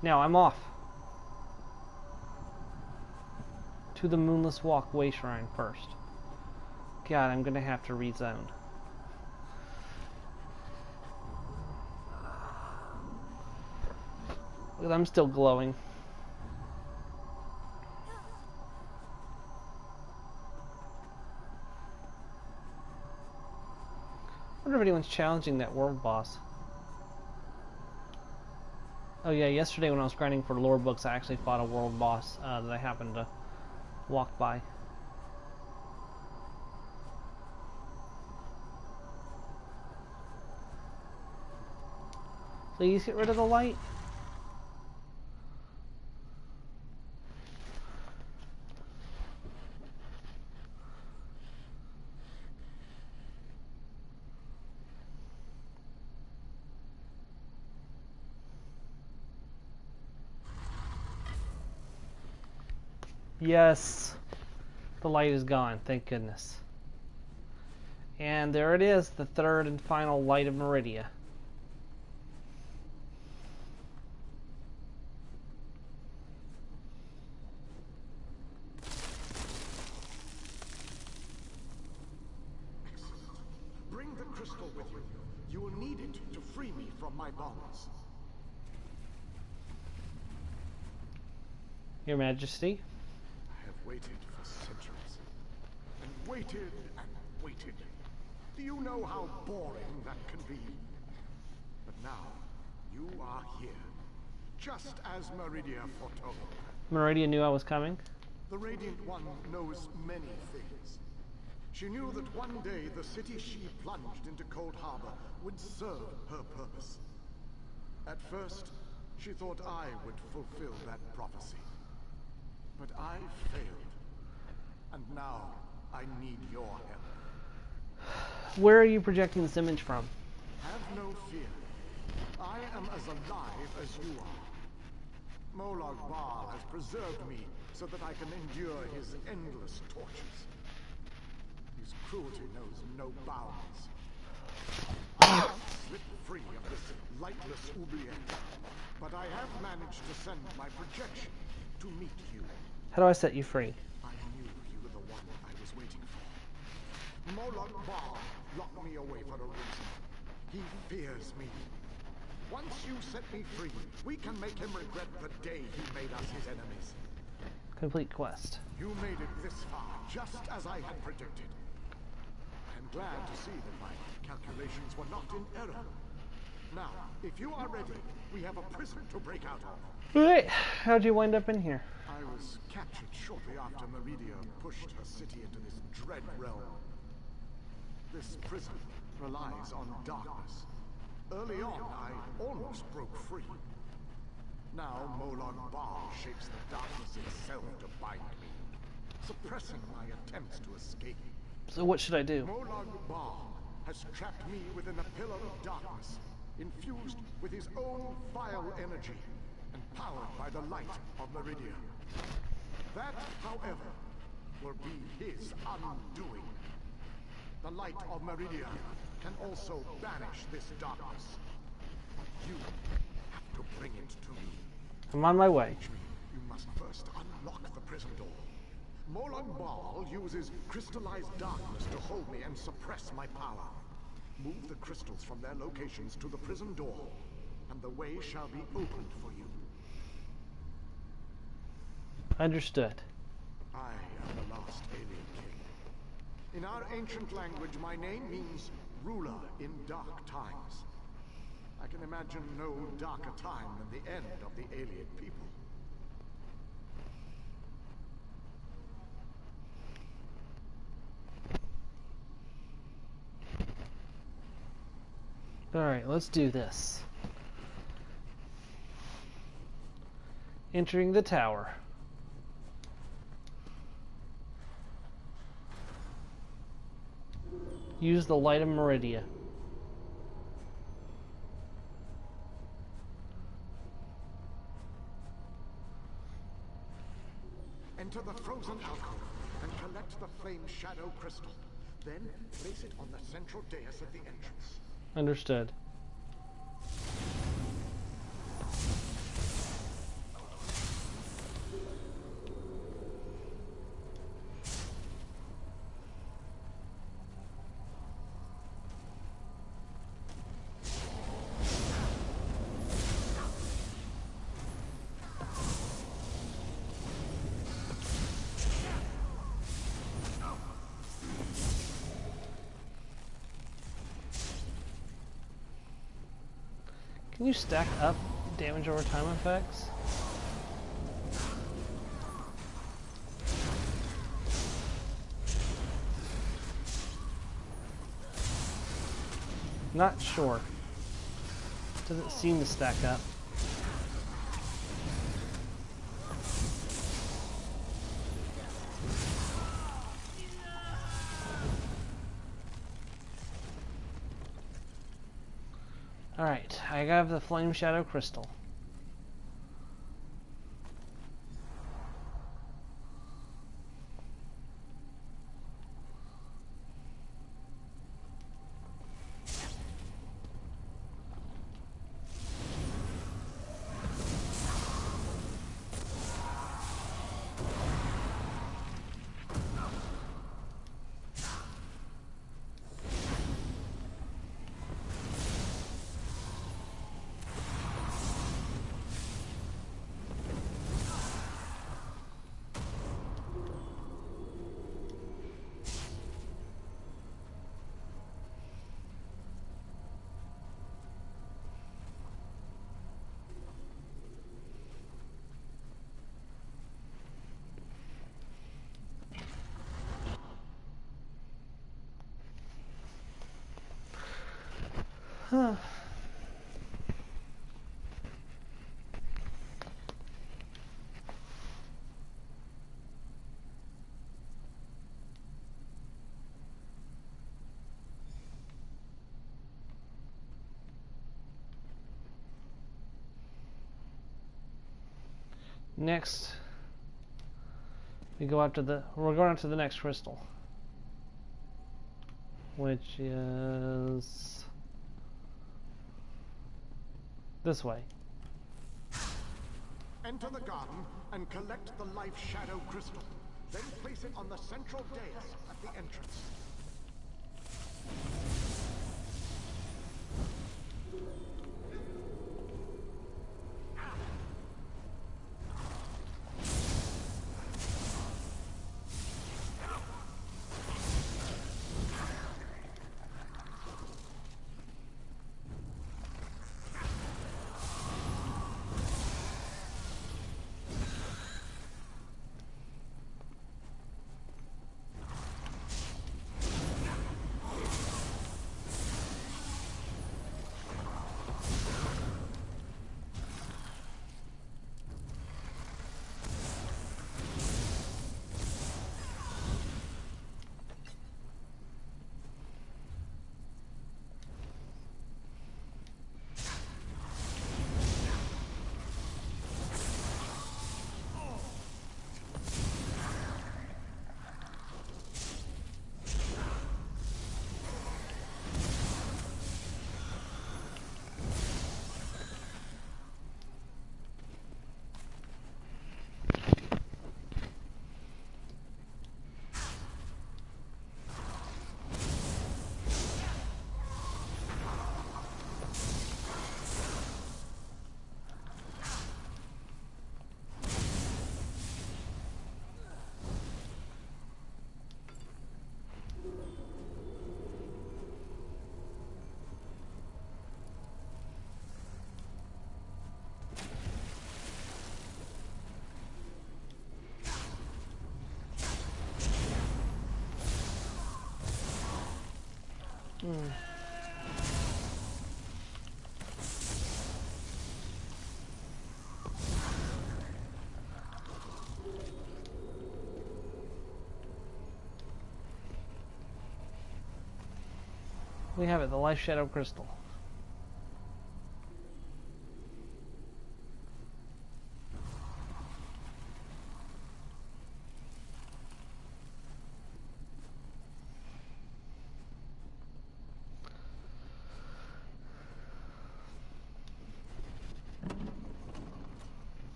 Now, I'm off. To the Moonless Walkway Shrine first. God, I'm gonna have to rezone. Look, I'm still glowing. I wonder if anyone's challenging that world boss. Oh yeah, yesterday when I was grinding for lore books, I actually fought a world boss that I happened to walk by. Please get rid of the light. Yes, the light is gone, thank goodness. And there it is, the third and final light of Meridia. Bring the crystal with you. You will need it to free me from my bonds. Your Majesty. I have waited for centuries. And waited and waited. Do you know how boring that can be? But now, you are here. Just as Meridia foretold. Meridia knew I was coming? The Radiant One knows many things. She knew that one day the city she plunged into Cold Harbor would serve her purpose. At first, she thought I would fulfill that prophecy. But I failed. And now, I need your help. Where are you projecting this image from? Have no fear. I am as alive as you are. Molag Bal has preserved me so that I can endure his endless tortures. His cruelty knows no bounds. Slip free of this lightless oubliette. But I have managed to send my projection to meet you. How do I set you free? I knew you were the one I was waiting for. Molag Bal locked me away for a reason. He fears me. Once you set me free, we can make him regret the day he made us his enemies. Complete quest. You made it this far, just as I had predicted. I'm glad to see that my calculations were not in error. Now, if you are ready, we have a prison to break out of. Wait, how'd you wind up in here? I was captured shortly after Meridia pushed her city into this dread realm. This prison relies on darkness. Early on, I almost broke free. Now, Molag Bal shapes the darkness itself to bind me, suppressing my attempts to escape. So what should I do? Molag Bal has trapped me within a pillar of darkness, infused with his own vile energy, and powered by the light of Meridia. That, however, will be his undoing. The light of Meridia can also banish this darkness. You have to bring it to me. I'm on my way. You must first unlock the prison door. Molag Bal uses crystallized darkness to hold me and suppress my power. Move the crystals from their locations to the prison door, and the way shall be opened for you. Understood. I am the last alien king. In our ancient language, my name means ruler in dark times. I can imagine no darker time than the end of the alien people. Alright, let's do this. Entering the tower. Use the light of Meridia. enter the frozen alcove and collect the flame shadow crystal. Then place it on the central dais at the entrance. Understood. Can you stack up damage over time effects? Not sure. Doesn't seem to stack up. Alright, I have the Flame Shadow Crystal. Huh. Next, we're going to the next crystal, which is this way. Enter the garden and collect the life shadow crystal. Then place it on the central dais at the entrance. We have it, the Life Shadow Crystal.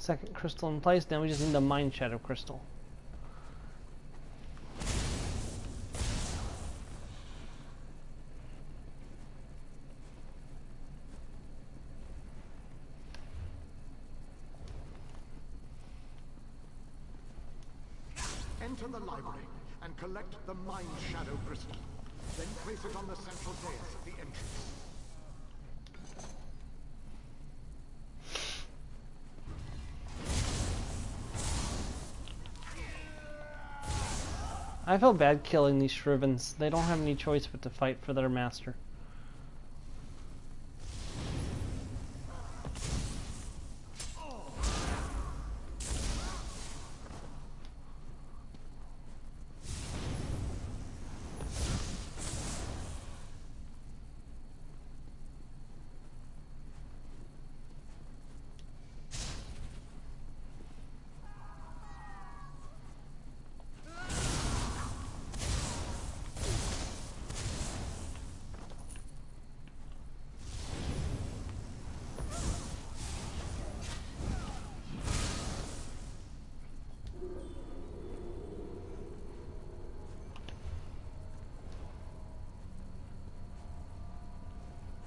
Second crystal in place. Now we just need the Mind Shadow crystal. Enter the library and collect the Mind Shadow crystal. Then place it on the central dais at the entrance. I feel bad killing these Shrivens. They don't have any choice but to fight for their master.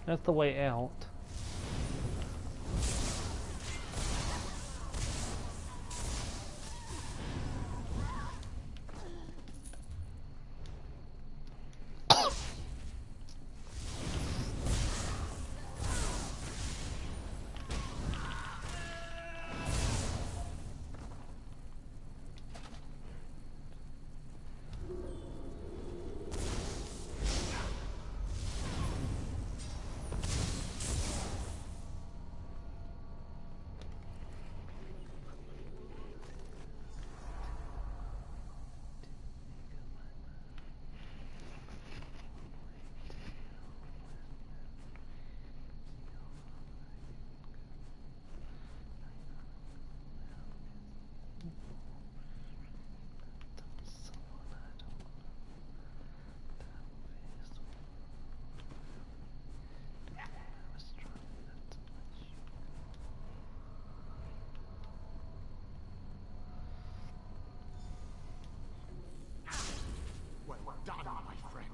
That's the way out. Done, my friend.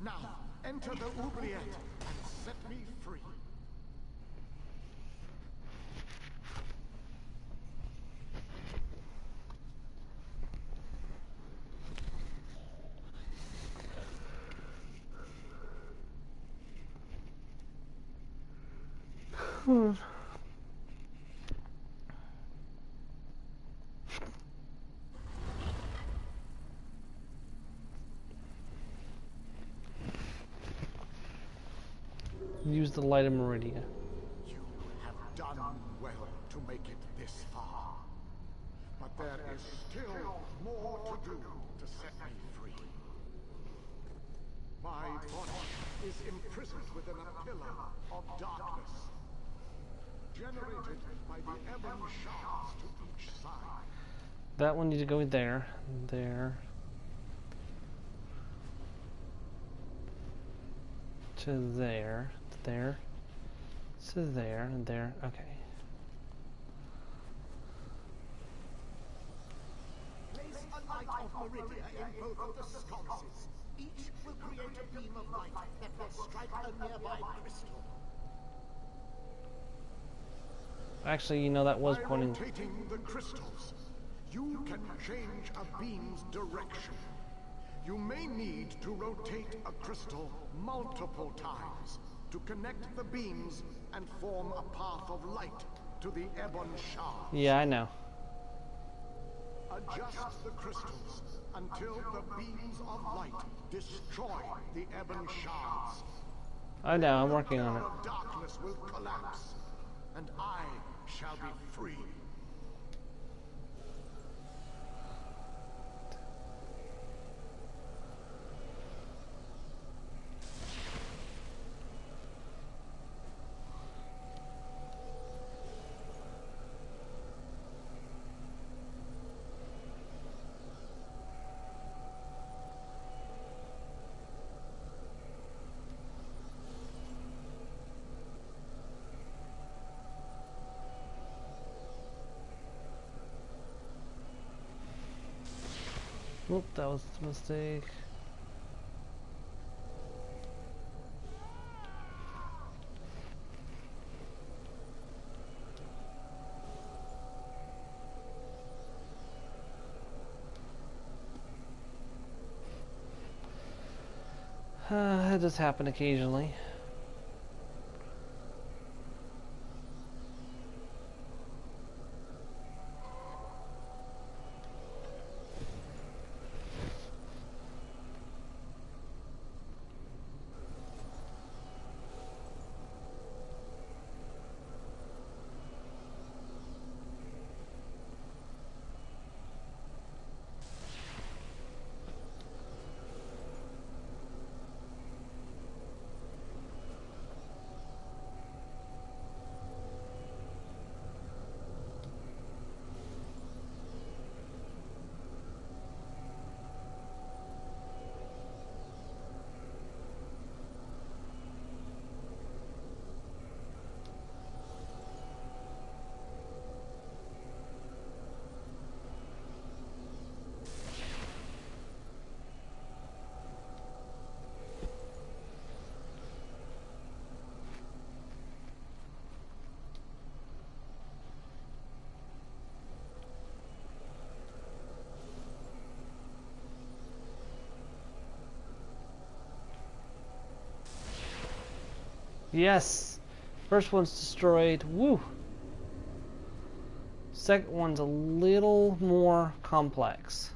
Now, enter the oubliette and set me free. Use the light of Meridia. You have done well to make it this far. But there is still more to do to set me free. My body is imprisoned within a pillar of darkness, generated by the ebon shards to each side. That one needs to go there, there, to there, there, to there, and there. Okay. Place a light of Meridia in both of the sconces. Each will create a beam of light that will strike a nearby crystal. Actually, you know, that was By pointing. rotating the crystals, you can change a beam's direction. You may need to rotate a crystal multiple times to connect the beams and form a path of light to the ebon shards. Yeah, I know. Adjust the crystals until the beams of light destroy the ebon shards. I know, I'm working on it. The pillar of darkness will collapse, and I shall be free. Oop, that was a mistake. It does happen occasionally. Yes! First one's destroyed. Woo! Second one's a little more complex.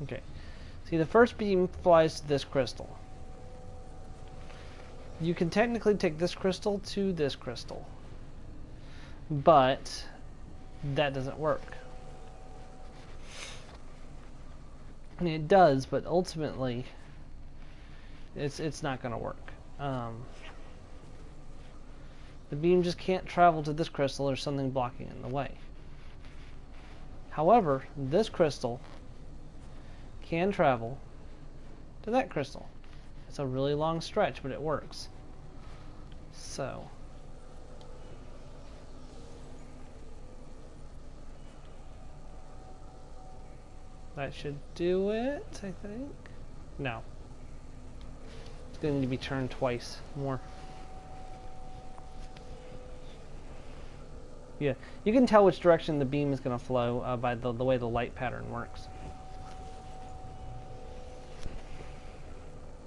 Okay. See, the first beam flies to this crystal. You can technically take this crystal to this crystal, but that doesn't work. I mean, it does, but ultimately, it's not going to work. The beam just can't travel to this crystal. There's something blocking it in the way. However, this crystal can travel to that crystal. It's a really long stretch, but it works. So that should do it, I think. No. It's going to be turned twice more. Yeah, you can tell which direction the beam is going to flow by the way the light pattern works.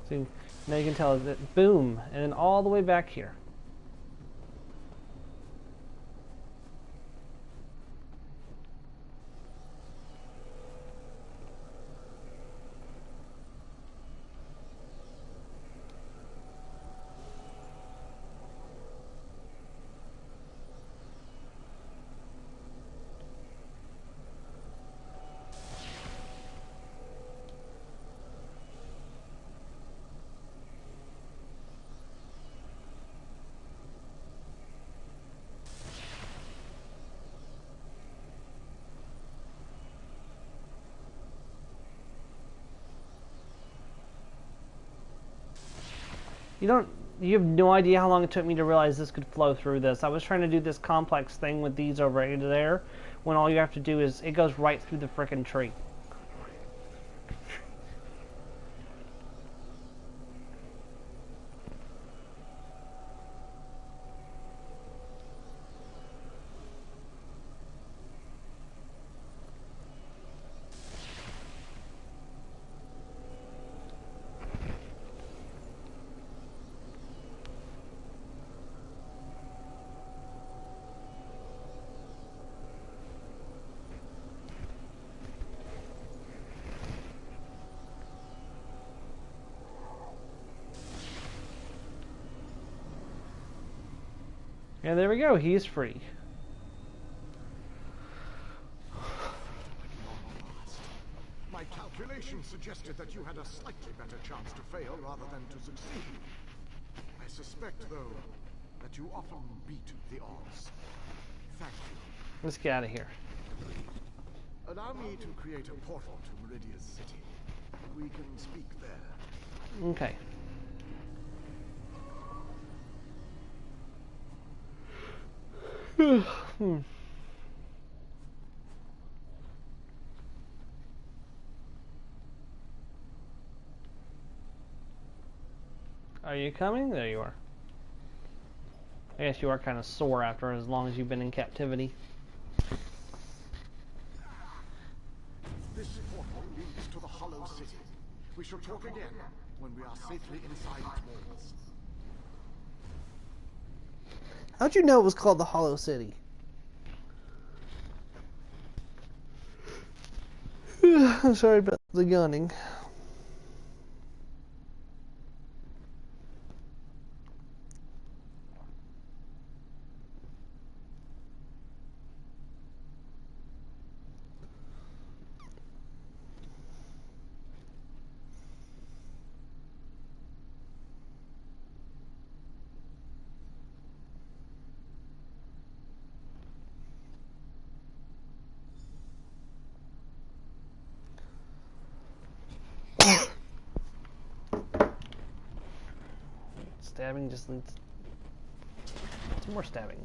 So now you can tell that boom, and then all the way back here. You have no idea how long it took me to realize this could flow through this. I was trying to do this complex thing with these over there, when all you have to do is, it goes right through the frickin' tree. And there we go, he's free. My calculations suggested that you had a slightly better chance to fail rather than to succeed. I suspect, though, that you often beat the odds. Thank you. Let's get out of here. Allow me to create a portal to Meridia's city. We can speak there. Okay. Are you coming? There you are. I guess you are kind of sore after as long as you've been in captivity. This portal leads to the Hollow City. We shall talk again when we are safely inside its walls. How'd you know it was called the Hollow City? I'm sorry about the yawning. Stabbing just leads to more stabbing.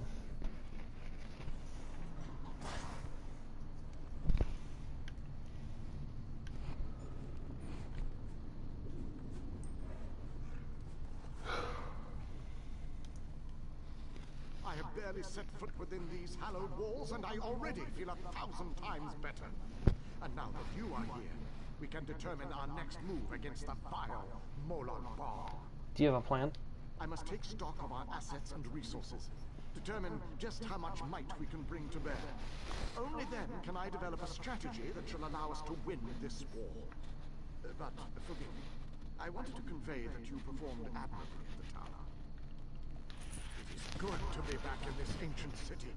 I have barely set foot within these hallowed walls, and I already feel 1,000 times better. And now that you are here, we can determine our next move against the vile Molag Bal. Do you have a plan? I must take stock of our assets and resources, determine just how much might we can bring to bear. Only then can I develop a strategy that shall allow us to win this war. But forgive me, I wanted to convey that you performed admirably at the tower. It is good to be back in this ancient city.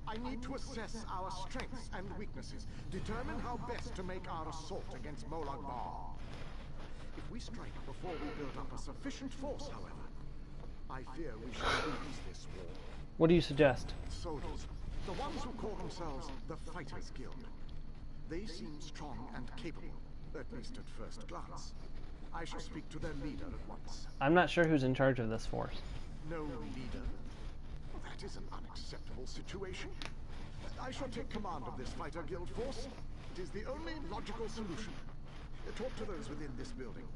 I need to assess our strengths and weaknesses, determine how best to make our assault against Molag Bal. If we strike before we build up a sufficient force, however, I fear we shall lose this war. What do you suggest? Soldiers, the ones who call themselves the Fighters Guild. They seem strong and capable, at least at first glance. I shall speak to their leader at once. I'm not sure who's in charge of this force. No leader? That is an unacceptable situation. I shall take command of this Fighter Guild force. It is the only logical solution. Talk to those within this building.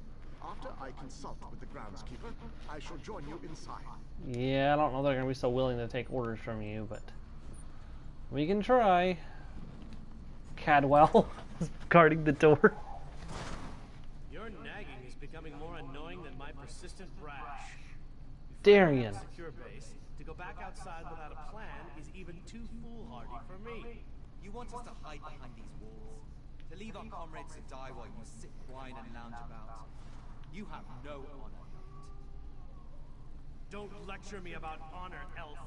After I consult with the groundskeeper, I shall join you inside. Yeah, I don't know they're going to be so willing to take orders from you, but we can try. Cadwell is guarding the door. Your nagging is becoming more annoying than my persistent brash. Darian. Secure base. To go back outside without a plan is even too foolhardy for me. You want us to hide behind these walls? To leave our comrades to die while you sit, whine, and lounge about? You have no honor. Don't lecture me about honor, elf.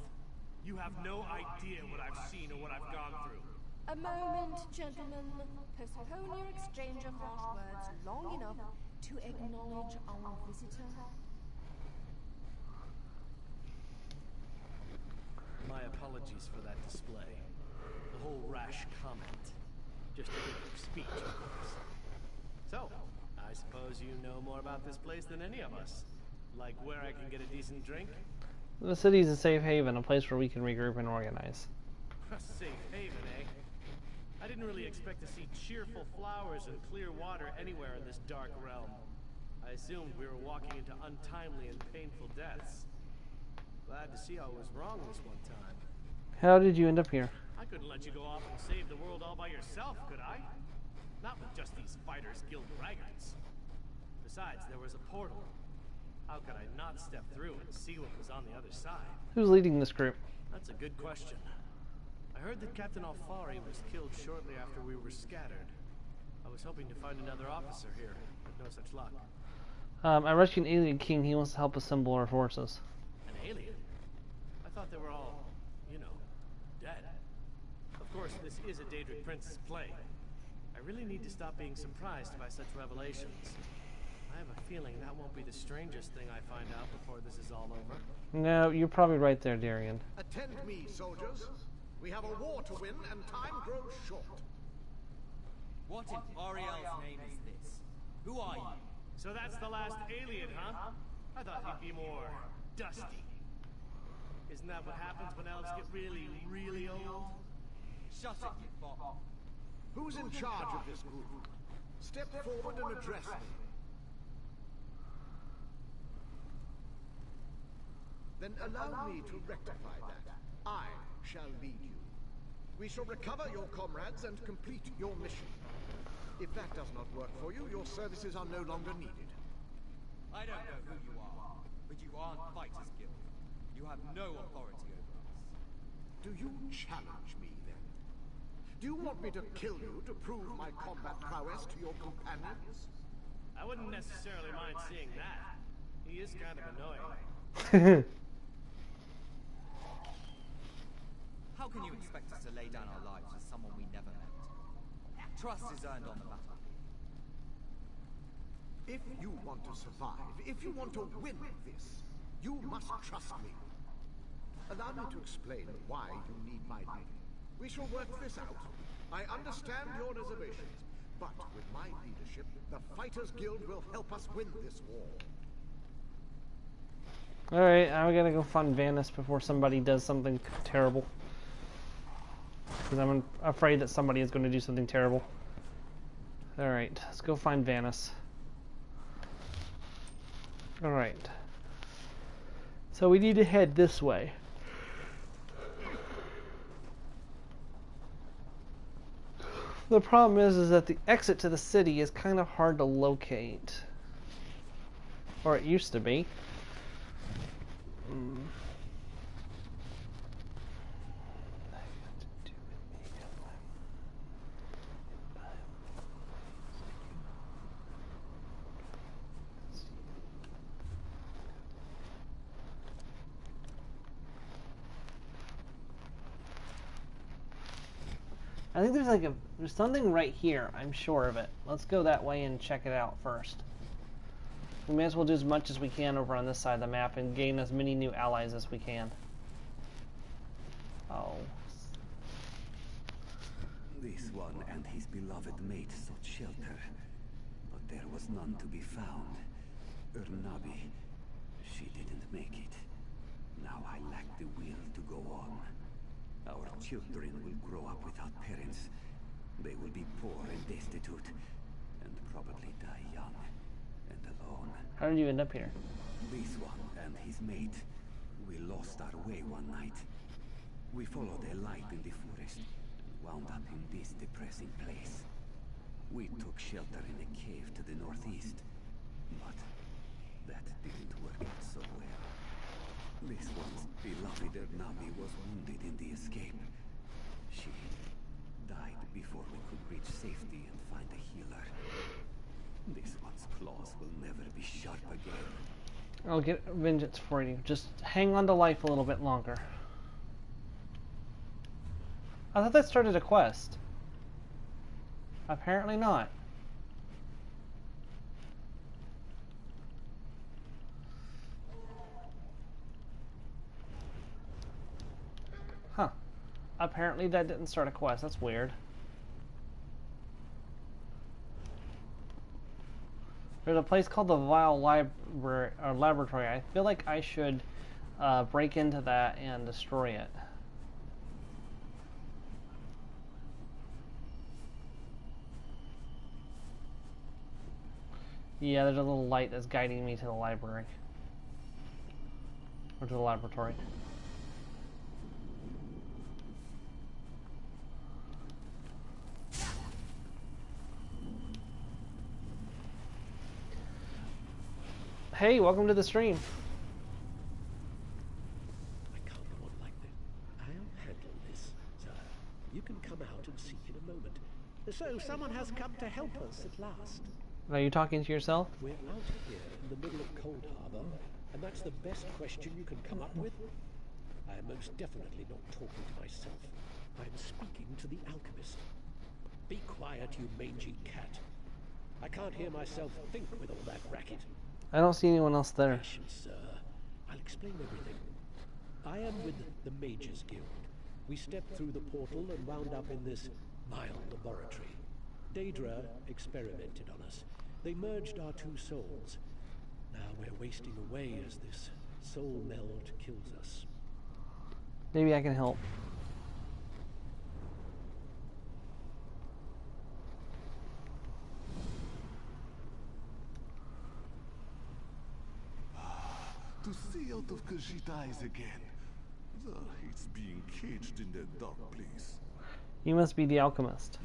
You have no idea what I've seen or what I've gone through. A moment, gentlemen. Postpone your exchange of harsh words long enough to acknowledge our visitor. My apologies for that display. The whole rash comment. Just a bit of speech, of course. So, I suppose you know more about this place than any of us. Like where I can get a decent drink? The city's a safe haven, a place where we can regroup and organize. A safe haven, eh? I didn't really expect to see cheerful flowers and clear water anywhere in this dark realm. I assumed we were walking into untimely and painful deaths. Glad to see I was wrong this one time. How did you end up here? I couldn't let you go off and save the world all by yourself, could I? Not with just these Fighters Guild braggarts. Besides, there was a portal. How could I not step through and see what was on the other side? Who's leading this group? That's a good question. I heard that Captain Alfari was killed shortly after we were scattered. I was hoping to find another officer here, but no such luck. I rescued an alien king. He wants to help assemble our forces. An alien? I thought they were all, you know, dead. Of course, this is a Daedric Prince's play. I really need to stop being surprised by such revelations. I have a feeling that won't be the strangest thing I find out before this is all over. No, you're probably right there, Darian. Attend me, soldiers. We have a war to win, and time grows short. What in Ariel's name is this? Who are you? So that's the last alien, huh? I thought he'd be more dusty. Isn't that what happens when elves get really, really old? Shut it, you bot. Who's in charge of this group? Step forward and address me. Then allow me to rectify that. I shall lead you. We shall recover your comrades and complete your mission. If that does not work for you, your services are no longer needed. I don't know who you are, but you aren't Fighters Guild. You have no authority over us. Do you challenge me, then? Do you want me to kill you to prove my combat prowess to your companions? I wouldn't necessarily mind seeing that. He is kind of annoying. How can you expect us to lay down our lives for someone we never met? Trust is earned on the battlefield. If you want to survive, if you want to win this, you must trust me. Allow me to explain why you need my help. We shall work this out. I understand your reservations, but with my leadership, the Fighters Guild will help us win this war. Alright, I'm gonna go find Vanis before somebody does something terrible. Because I'm afraid that somebody is going to do something terrible. Alright, let's go find Vanis. Alright. So we need to head this way. The problem is that the exit to the city is kind of hard to locate. Or it used to be. I think there's something right here. I'm sure of it. Let's go that way and check it out first. We may as well do as much as we can over on this side of the map and gain as many new allies as we can. Oh. This one and his beloved mate sought shelter, but there was none to be found. Urnabi, she didn't make it. Now I lack the will to go on. Our children will grow up without parents. They will be poor and destitute, and probably die young and alone. How did you end up here? This one and his mate. We lost our way one night. We followed a light in the forest and wound up in this depressing place. We took shelter in a cave to the northeast, but that didn't work out so well. This one's beloved Urnabi was wounded in the escape. She died before we could reach safety and find a healer. This one's claws will never be sharp again. I'll get vengeance for you. Just hang on to life a little bit longer. I thought that started a quest. Apparently not. Huh. Apparently that didn't start a quest. That's weird. There's a place called the Vile Laboratory. I feel like I should break into that and destroy it. Yeah, there's a little light that's guiding me to the library. Or to the laboratory. Hey, welcome to the stream. I can't go on like this. I'll handle this, sir. You can come out and see in a moment. So, someone has come to help us at last. Are you talking to yourself? We're out here in the middle of Cold Harbor, and that's the best question you can come up with? I am most definitely not talking to myself. I am speaking to the alchemist. Be quiet, you mangy cat. I can't hear myself think with all that racket. I don't see anyone else there. Patience, sir. I'll explain everything. I am with the Mages Guild. We stepped through the portal and wound up in this vile laboratory. Daedra experimented on us. They merged our two souls. Now we're wasting away as this soul meld kills us. Maybe I can help. To see out of Khajiit's eyes again. Zar hates being caged in that dark place. You must be the alchemist.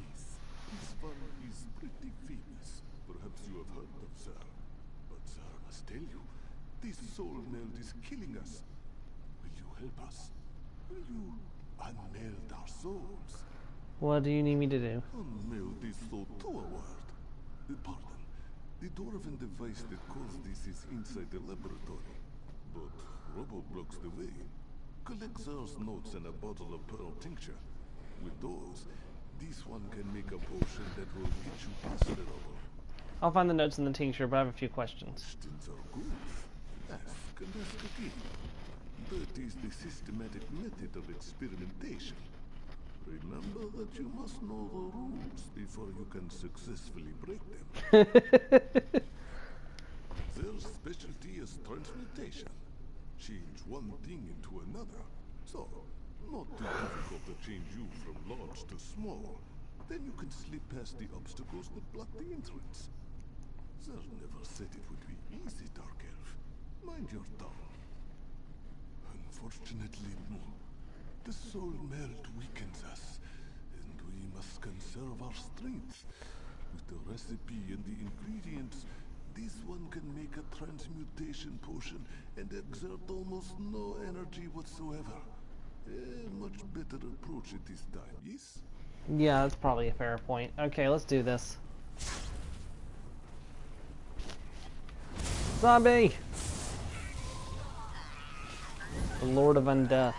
This one is pretty famous. Perhaps you have heard of Zar. But Zar must tell you, this soul meld is killing us. Will you help us? Will you unmeld our souls? What do you need me to do? Unmeld this soul to a word. Pardon. The dwarven device that caused this is inside the laboratory. But Robo blocks the way. Collect Zar's notes and a bottle of pearl tincture. With those, this one can make a potion that will get you past the Robo. I'll find the notes in the tincture, but I have a few questions. Questions are good. Ask and ask again. That is the systematic method of experimentation. Remember that you must know the rules before you can successfully break them. Their specialty is transmutation. Change one thing into another. So, not too difficult to change you from large to small. Then you can slip past the obstacles that block the entrance. Zar never said it would be easy, Dark Elf. Mind your tongue. Unfortunately, no. The soul meld weakens us, and we must conserve our strength. With the recipe and the ingredients, this one can make a transmutation potion and exert almost no energy whatsoever. A much better approach at this time, yes? Yeah, that's probably a fair point. Okay, let's do this. Zombie! The Lord of Undeath.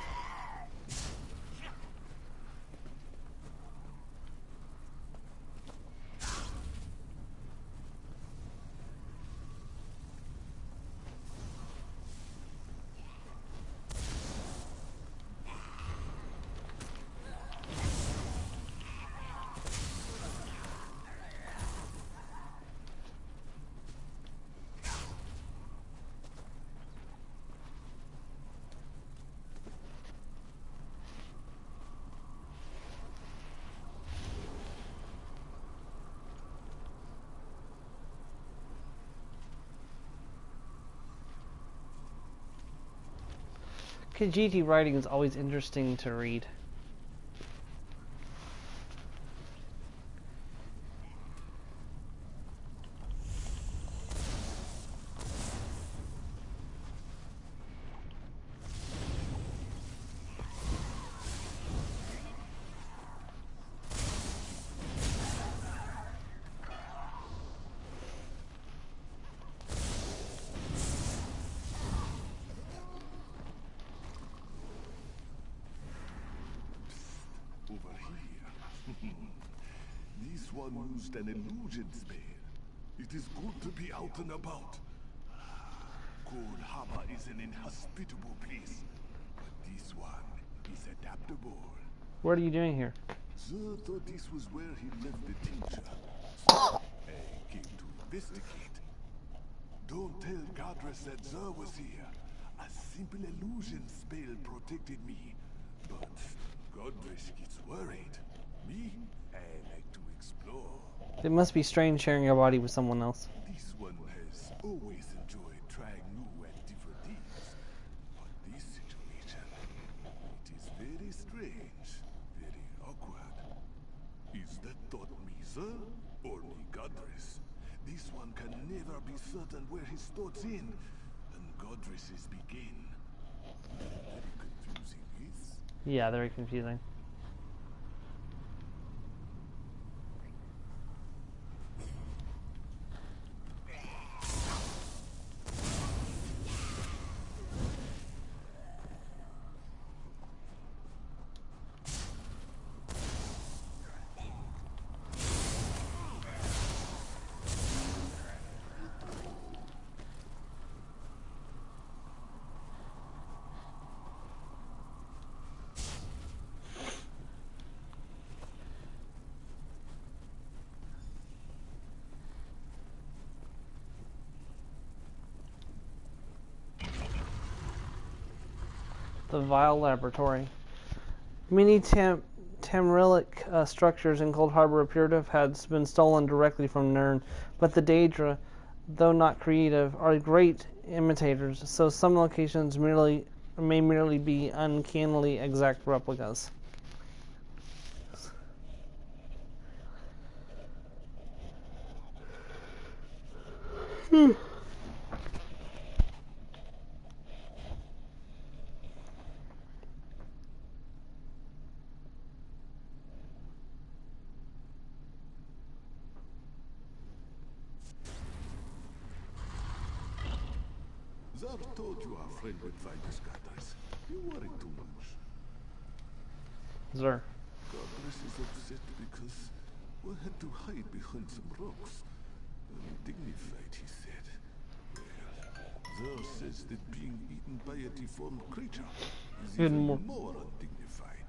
Khajiit writing is always interesting to read. Over here. This one used an illusion spell. It is good to be out and about. Cold Harbor is an inhospitable place, but this one is adaptable. What are you doing here? Zar thought this was where he left the tincture, so I came to investigate. Don't tell Godress that Zar was here. A simple illusion spell protected me, but Godress gets worried. Me? I like to explore. It must be strange sharing a body with someone else. This one has always enjoyed trying new and different things. But this situation, it is very strange, very awkward. Is that thought me, sir, or me, Godress? This one can never be certain where his thoughts end, and Godress's begin. Very confusing, yes? Yeah, very confusing. The Vile Laboratory. Many Tamrillic structures in Cold Harbor appear to have had been stolen directly from Nirn, but the Daedra, though not creative, are great imitators, so some locations may merely be uncannily exact replicas. Zar told you our friend would find us, Gadras. You worry too much. Zar. Gadras is upset because we had to hide behind some rocks. Undignified, he said. Well, Zar says that being eaten by a deformed creature is even more undignified.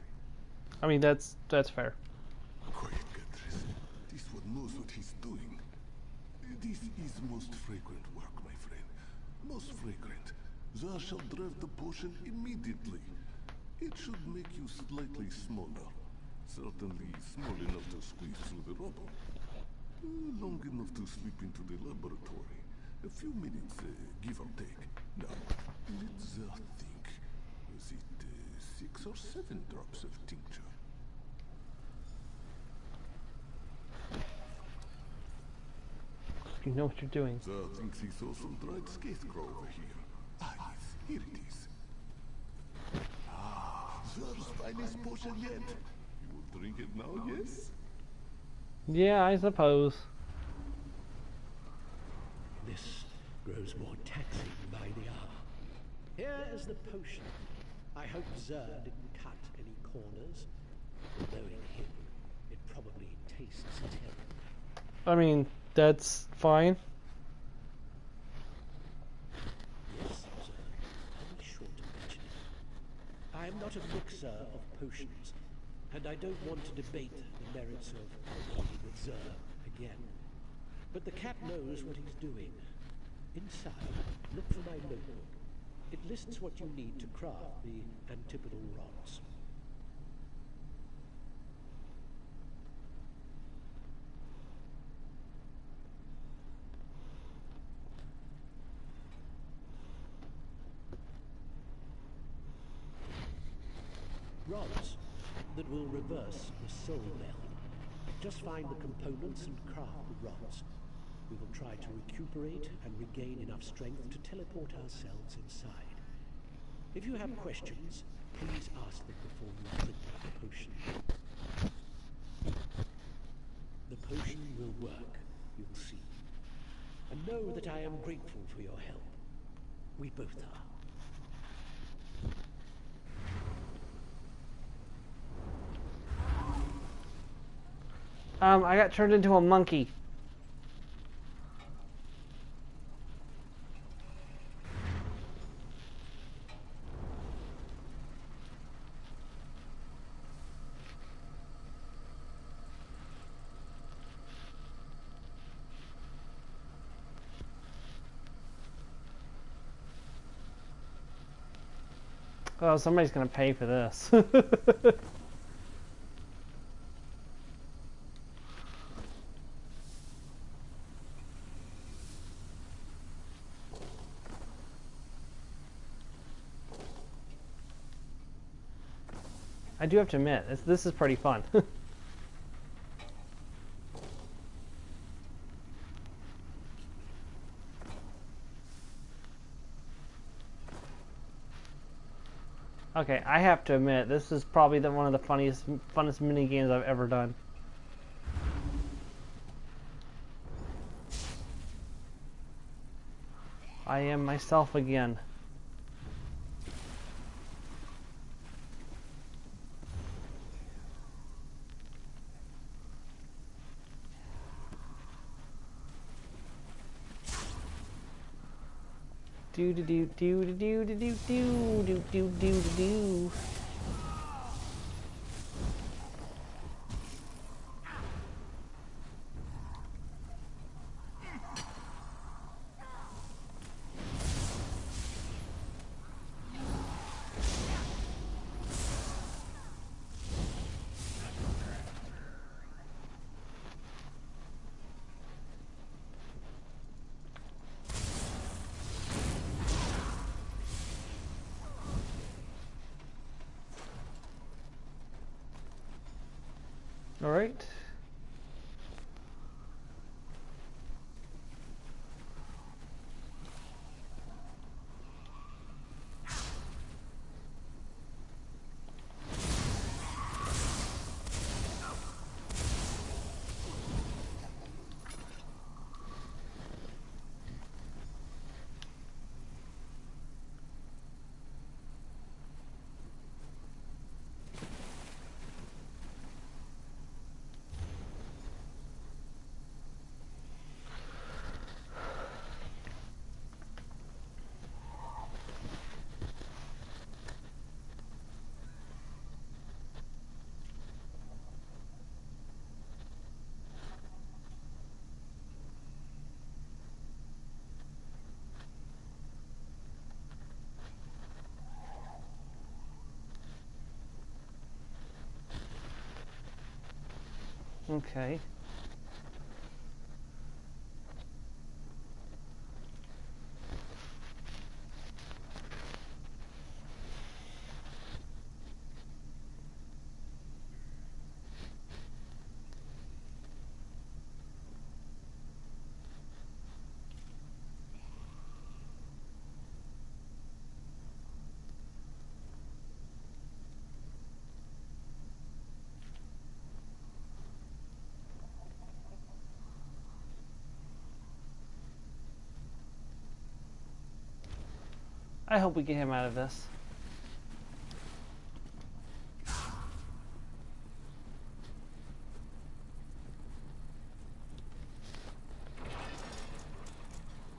I mean, that's fair. Quiet, Gadras. This one knows what he's doing. This is most fragrant work, my friend. Most fragrant. Zar shall drive the potion immediately. It should make you slightly smaller. Certainly small enough to squeeze through the rubble. Long enough to slip into the laboratory. A few minutes, give or take. Now, let Zar think. Was it 6 or 7 drops of tincture? You know what you're doing. Zar thinks he saw some dried scarecrow over here. Ah, yes, here it is. Ah, Zar's finest potion yet. You will drink it now, yes? Yeah, I suppose. This grows more taxing by the hour. Here is the potion. I hope Zer didn't cut any corners. Knowing him, it probably tastes terrible. I mean, that's fine. Yes, Zer. I'll be sure to mention it. I am not a mixer of potions, and I don't want to debate the merits of working with Zer again. But the cat knows what he's doing. Inside, look for my notebook. It lists what you need to craft the antipodal rods. Rods that will reverse the soul meld. Just find the components and craft the rods. We will try to recuperate and regain enough strength to teleport ourselves inside. If you have questions, please ask them before you drink the potion. The potion will work, you'll see. And know that I am grateful for your help. We both are. I got turned into a monkey. Oh, somebody's gonna pay for this. I do have to admit, this is pretty fun. Okay, I have to admit, this is probably one of the funnest mini games I've ever done. I am myself again. Do do do do do do do do do do do do. All right. Okay. I hope we get him out of this.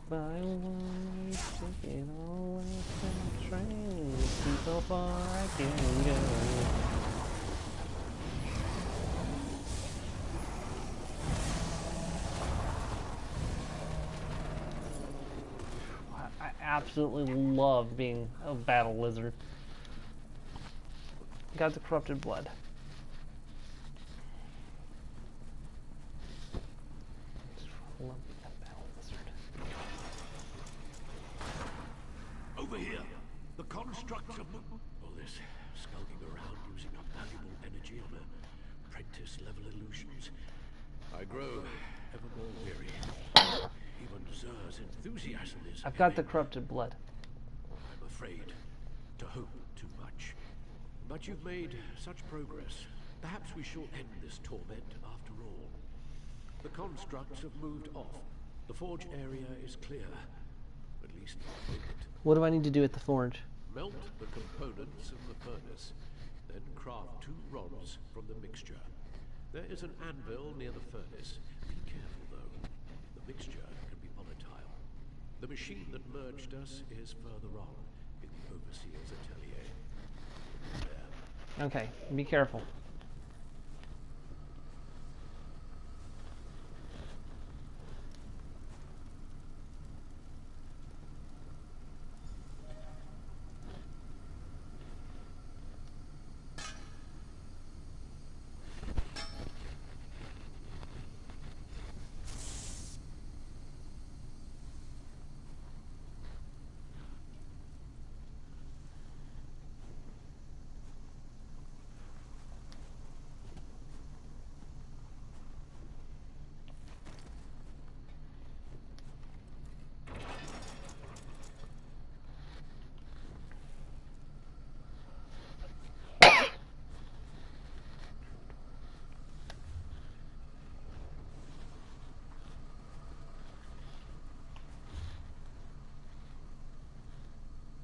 By one ticket away from the train, see so far I can go. I absolutely love being a battle lizard. Got the corrupted blood. Love being a battle lizard. Over here, the constructs of all this skulking around using up valuable energy on apprentice-level illusions. I grow ever more weary. Even Zer's enthusiasm is... I've got the corrupted blood. I'm afraid to hope too much. But you've made such progress. Perhaps we shall end this torment after all. The constructs have moved off. The forge area is clear. At least for a moment. What do I need to do at the forge? Melt the components of the furnace, then craft 2 rods from the mixture. There is an anvil near the furnace. Be careful, though. The mixture can be volatile. The machine that merged us is further on, in the overseer's atelier. There. Okay, be careful.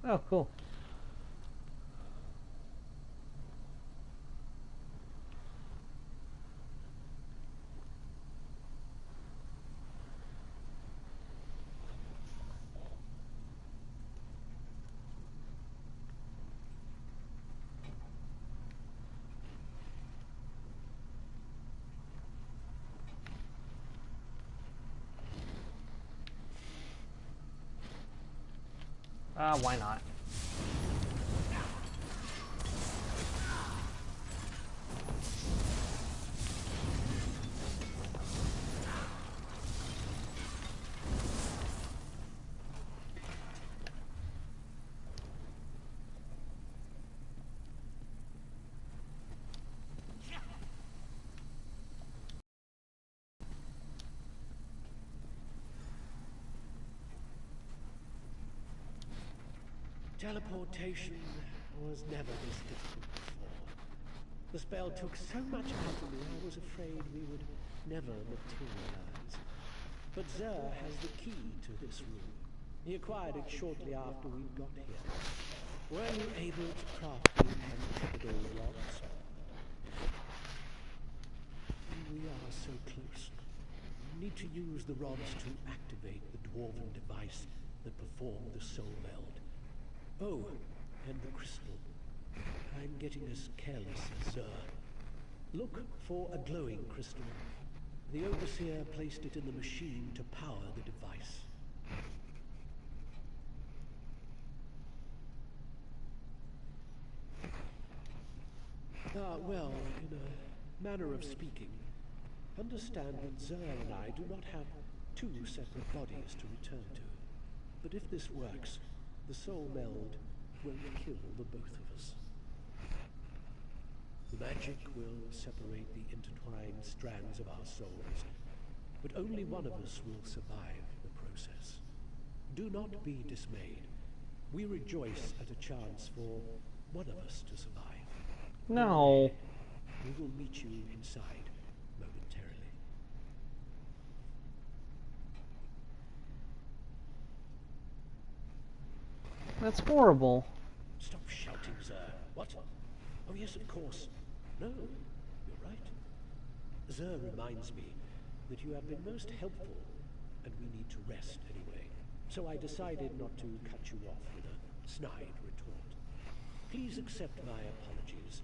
Oh, cool. Why not? Teleportation was never this difficult before. The spell took so much out of me, I was afraid we would never materialize. But Zer has the key to this room. He acquired it shortly after we got here. Were you able to craft the Permadeath rods? We are so close. You need to use the rods to activate the dwarven device that performed the soul meld. Oh, and the crystal. I'm getting as careless as Zer. Look for a glowing crystal. The Overseer placed it in the machine to power the device. Well, in a manner of speaking, understand that Zer and I do not have two separate bodies to return to. But if this works, the soul meld won't kill the both of us. The magic will separate the intertwined strands of our souls, but only one of us will survive the process. Do not be dismayed. We rejoice at a chance for one of us to survive. No. We will meet you inside momentarily. That's horrible. Stop shouting, sir. What? Oh, yes, of course. No, you're right. Zer reminds me that you have been most helpful, and we need to rest anyway. So I decided not to cut you off with a snide retort. Please accept my apologies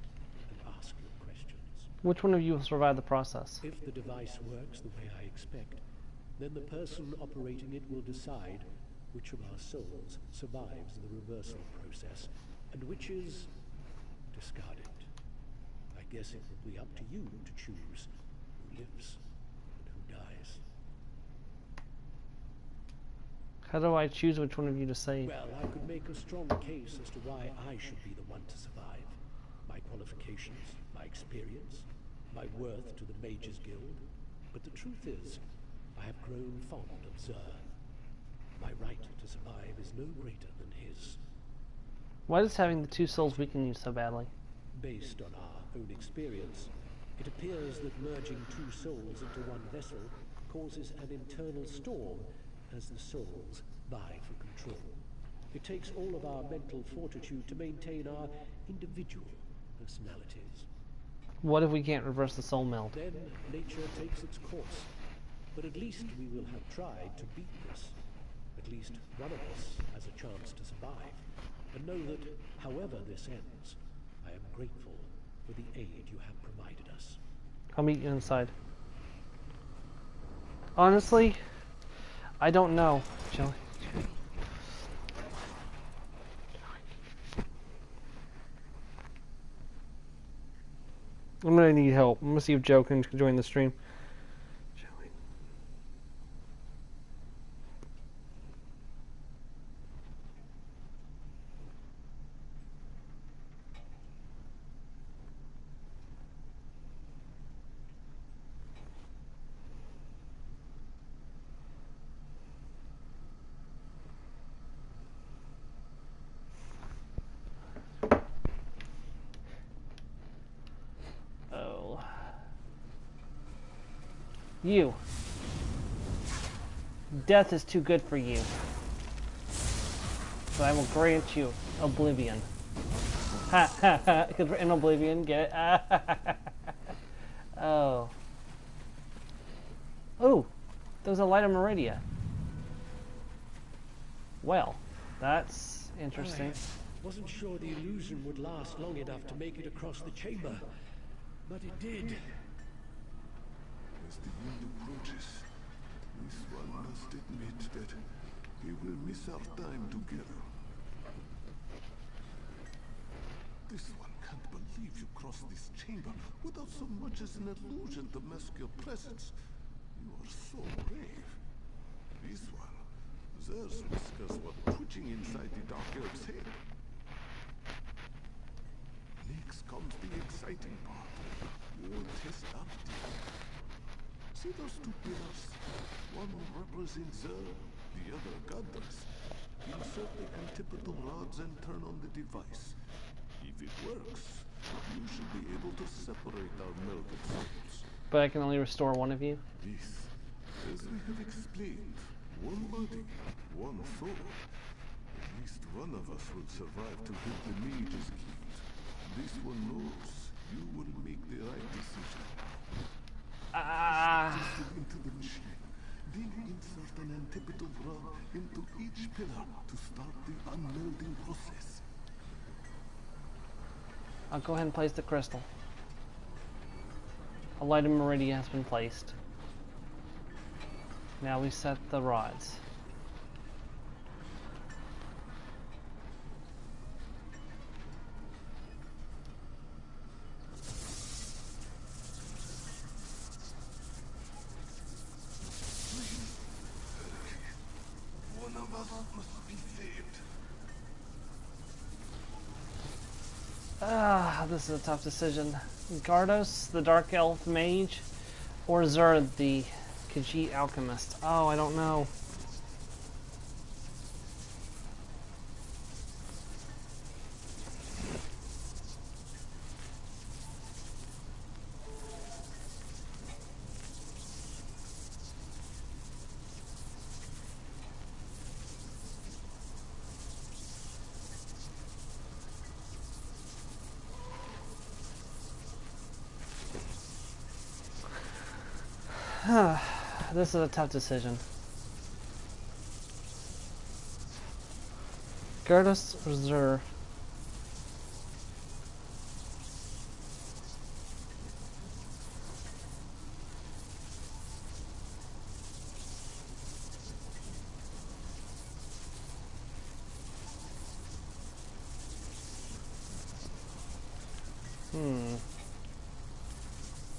and ask your questions. Which one of you will survive the process? If the device works the way I expect, then the person operating it will decide which of our souls survives the reversal process, and which is discarded. I guess it will be up to you to choose who lives and who dies. How do I choose which one of you to save? Well, I could make a strong case as to why I should be the one to survive. My qualifications, my experience, my worth to the Mages Guild. But the truth is, I have grown fond of Zer. My right to survive is no greater than his. Why does having the two souls weaken you so badly? Based on our own experience, it appears that merging two souls into one vessel causes an internal storm as the souls vie for control. It takes all of our mental fortitude to maintain our individual personalities. What if we can't reverse the soul meld? Then nature takes its course. But at least we will have tried to beat this. At least one of us has a chance to survive. And know that, however this ends, I am grateful for the aid you have provided us. I'll meet you inside. Honestly, I don't know, Jelly. I'm gonna need help. I'm gonna see if Joe can join the stream. You. Death is too good for you. So I will grant you oblivion. Ha ha ha, because we're in oblivion, get it? Oh. Ooh, there's a light of Meridia. Well, that's interesting. I wasn't sure the illusion would last long enough to make it across the chamber, but it did. As the end approaches, this one must admit that we will miss our time together. This one can't believe you crossed this chamber without so much as an illusion to mask your presence. You are so brave. This one, Zer's whiskers were twitching inside the Dark Elf's head. Next comes the exciting part. You'll test our depth. See those two pillars? One represents Zer, the other Goddess. Insert the antipodal rods and turn on the device. If it works, you should be able to separate our melted souls. But I can only restore one of you? This, as we have explained, one body, one soul. At least one of us will survive to hit the mage's key. This one knows you will make the right decision. Into the machine. Then insert an antipodal rod into each pillar to start the unmelding process. I'll go ahead and place the crystal. A light meridian has been placed. Now we set the rods. One of us must be saved. This is a tough decision. Gardos, the Dark Elf Mage, or Zur, the Khajiit Alchemist. Oh, I don't know. This is a tough decision. Gardos or Zur?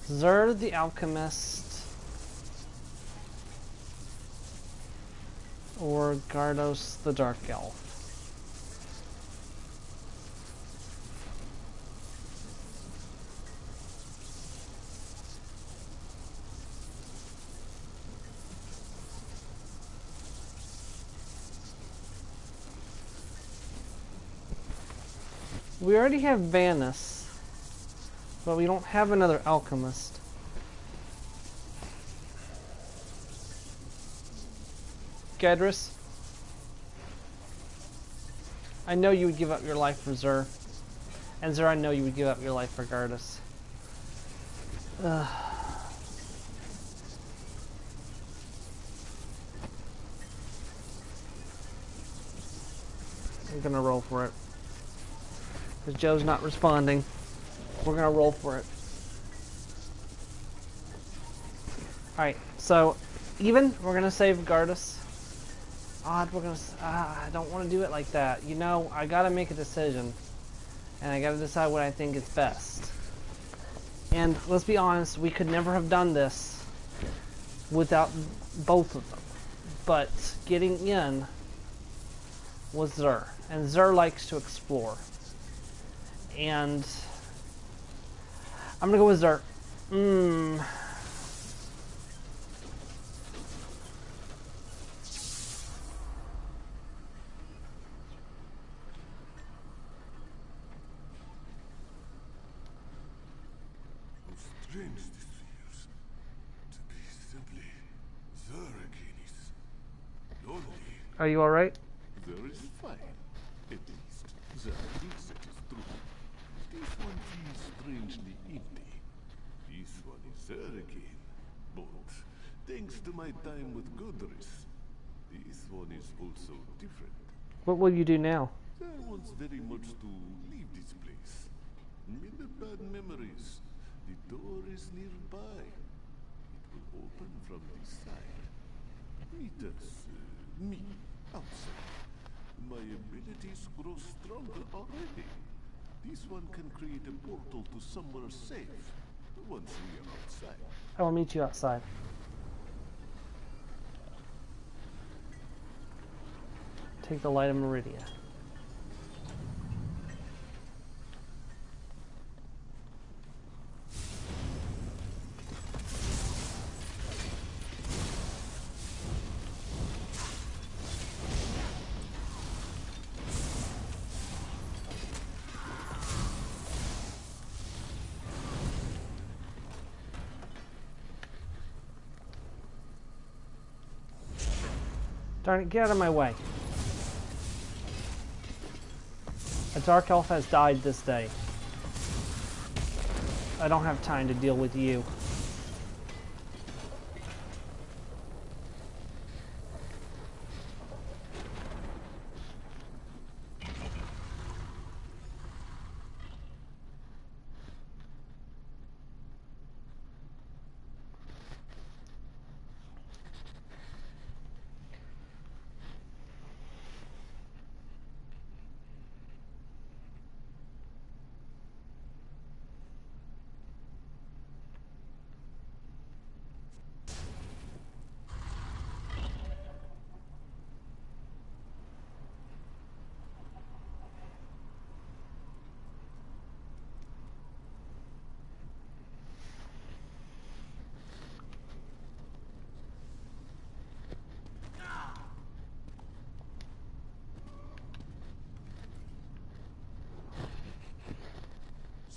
Zur the Alchemist or Gardos the Dark Elf? We already have Vanus, but we don't have another alchemist. Gedris, I know you would give up your life for Zur. And Zur, I know you would give up your life for Gardos. I'm gonna roll for it. Because Joe's not responding. We're gonna roll for it. Alright, so even, we're gonna save Gardos. Odd, we're gonna, I don't want to do it like that. You know, I gotta make a decision. And I gotta decide what I think is best. And let's be honest, we could never have done this without both of them. But getting in was Zur. And Zur likes to explore. And I'm gonna go with Zur. Strange this feels. To be simply Zur again is lonely. Are you alright? Zur is fine. At least Zur thinks it is true. This one feels strangely empty. This one is Zur again. But thanks to my time with Godris, this one is also different. What will you do now? Zur wants very much to leave this place. Many bad memories. The door is nearby. It will open from this side. Meet us, me, outside. My abilities grow stronger already. This one can create a portal to somewhere safe once we are outside. I will meet you outside. Take the light of Meridia. Darn it, get out of my way. A dark elf has died this day. I don't have time to deal with you.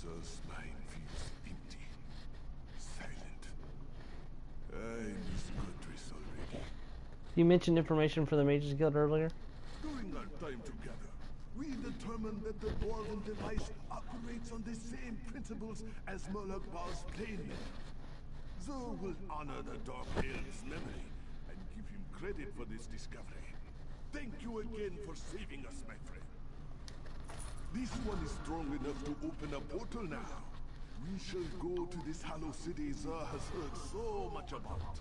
Zer's mind feels empty, silent. I miss Godress already. You mentioned information for the Mages Guild earlier. During our time together, we determined that the dwarven device operates on the same principles as Moloch Baal's plane. Zer will honor the Dark Elf's memory and give him credit for this discovery. Thank you again for saving us, my friend. This one is strong enough to open a portal now. We shall go to this hollow city Zer has heard so much about.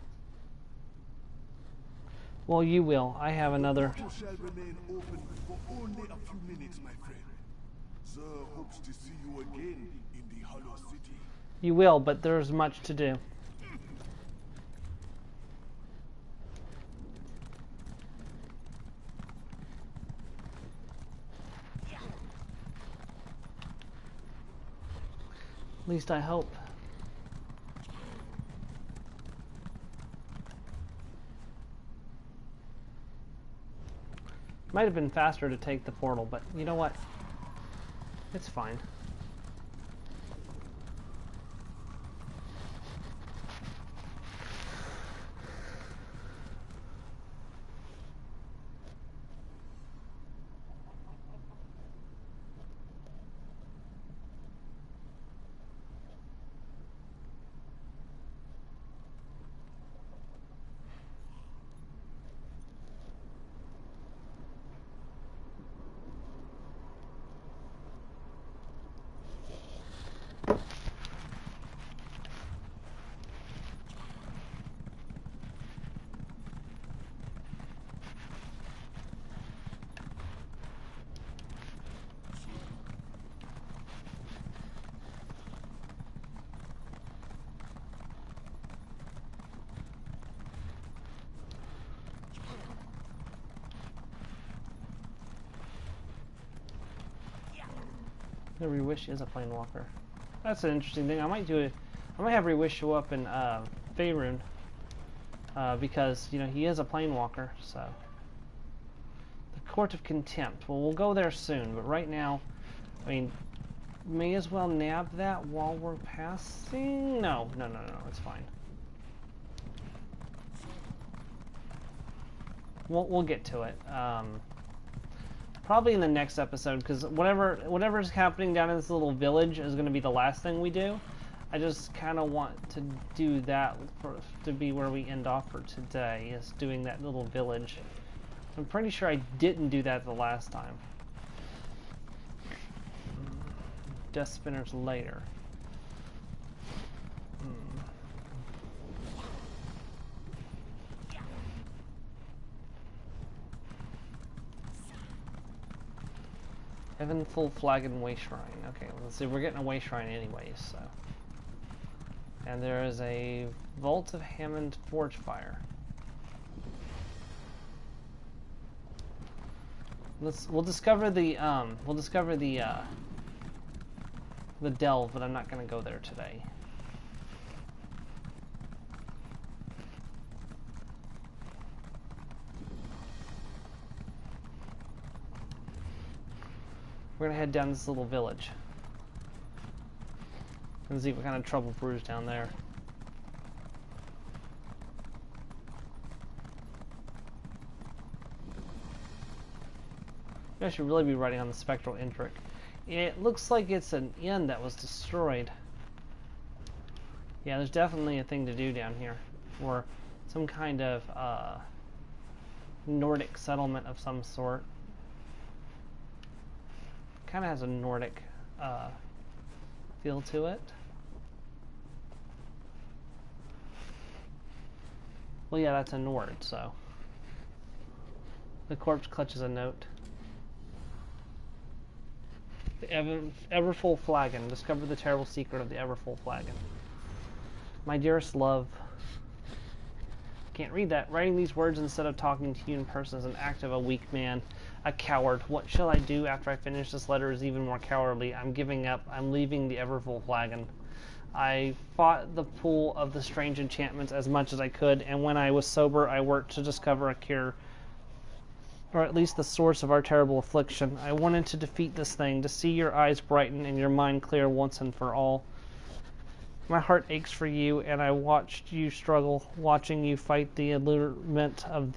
Well, you will. I have another. The portal shall remain open for only a few minutes, my friend. Zer hopes to see you again in the hollow city. You will, but there's much to do. At least I hope. Might have been faster to take the portal, but you know what? It's fine. The Reewish is a planewalker. That's an interesting thing. I might do it. I might have Reewish show up in Faerun because you know he is a planewalker. So the Court of Contempt. Well, we'll go there soon. But right now, I mean, may as well nab that while we're passing. No. It's fine. We'll get to it. Probably in the next episode, because whatever's happening down in this little village is going to be the last thing we do. I just kind of want to do that to be where we end off for today, is doing that little village. I'm pretty sure I didn't do that the last time. Death Spinners later. Heavenful Flagon Way Shrine. Okay, let's see. We're getting a Way Shrine anyways, so. And there is a Vault of Hammond Forge Fire. We'll discover the delve, but I'm not going to go there today. We're gonna head down this little village and see what kind of trouble brews down there. I should really be writing on the spectral enteric. It looks like it's an inn that was destroyed. Yeah, there's definitely a thing to do down here, or some kind of Nordic settlement of some sort. Kind of has a Nordic feel to it. Well, yeah, that's a Nord, so. The corpse clutches a note. The Everfull Flagon. Discover the terrible secret of the Everfull Flagon. My dearest love. Can't read that. Writing these words instead of talking to you in person is an act of a weak man. A coward. What shall I do after I finish this letter is even more cowardly. I'm giving up. I'm leaving the Everfull Flagon. I fought the pull of the strange enchantments as much as I could, and when I was sober, I worked to discover a cure, or at least the source of our terrible affliction. I wanted to defeat this thing, to see your eyes brighten and your mind clear once and for all. My heart aches for you, and I watched you struggle, watching you fight the allure of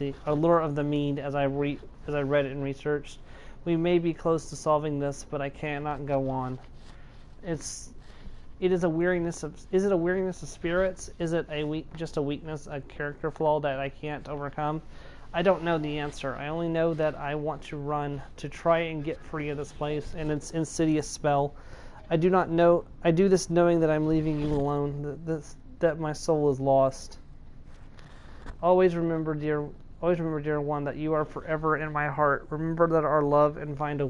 the mead as I read it and researched. We may be close to solving this, but I cannot go on. Is it a weariness of spirits? Is it just a weakness, a character flaw that I can't overcome? I don't know the answer. I only know that I want to run, to try and get free of this place and its insidious spell. I do this knowing that I'm leaving you alone, that my soul is lost. Always remember, dear one, that you are forever in my heart. Remember our love and find a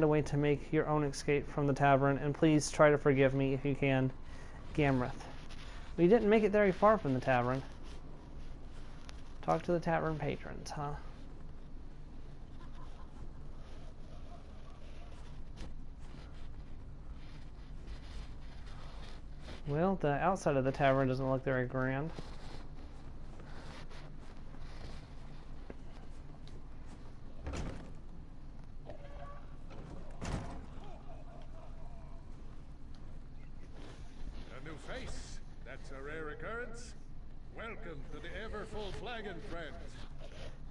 way to make your own escape from the tavern, and please try to forgive me if you can. Gamreth. We didn't make it very far from the tavern. Talk to the tavern patrons, huh? Well, the outside of the tavern doesn't look very grand.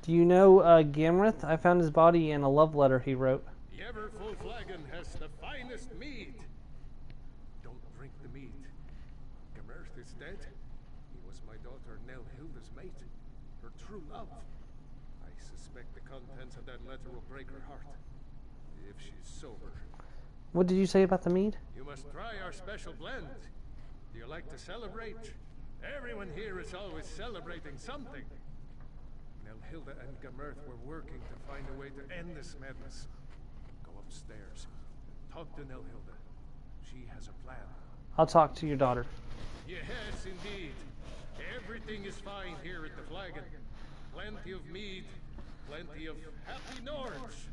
Do you know Gamreth? I found his body in a love letter he wrote. The Everfull Flagon has the finest mead. Don't drink the mead. Gamreth is dead. He was my daughter Nelhilda's mate, her true love. I suspect the contents of that letter will break her heart, if she's sober. What did you say about the mead? You must try our special blend. Do you like to celebrate? Everyone here is always celebrating something. Nelhilda and Gamreth were working to find a way to end this madness. Go upstairs. Talk to Nelhilda. She has a plan. I'll talk to your daughter. Yes, indeed. Everything is fine here at the Flagon. Plenty of mead. Plenty of happy Nords.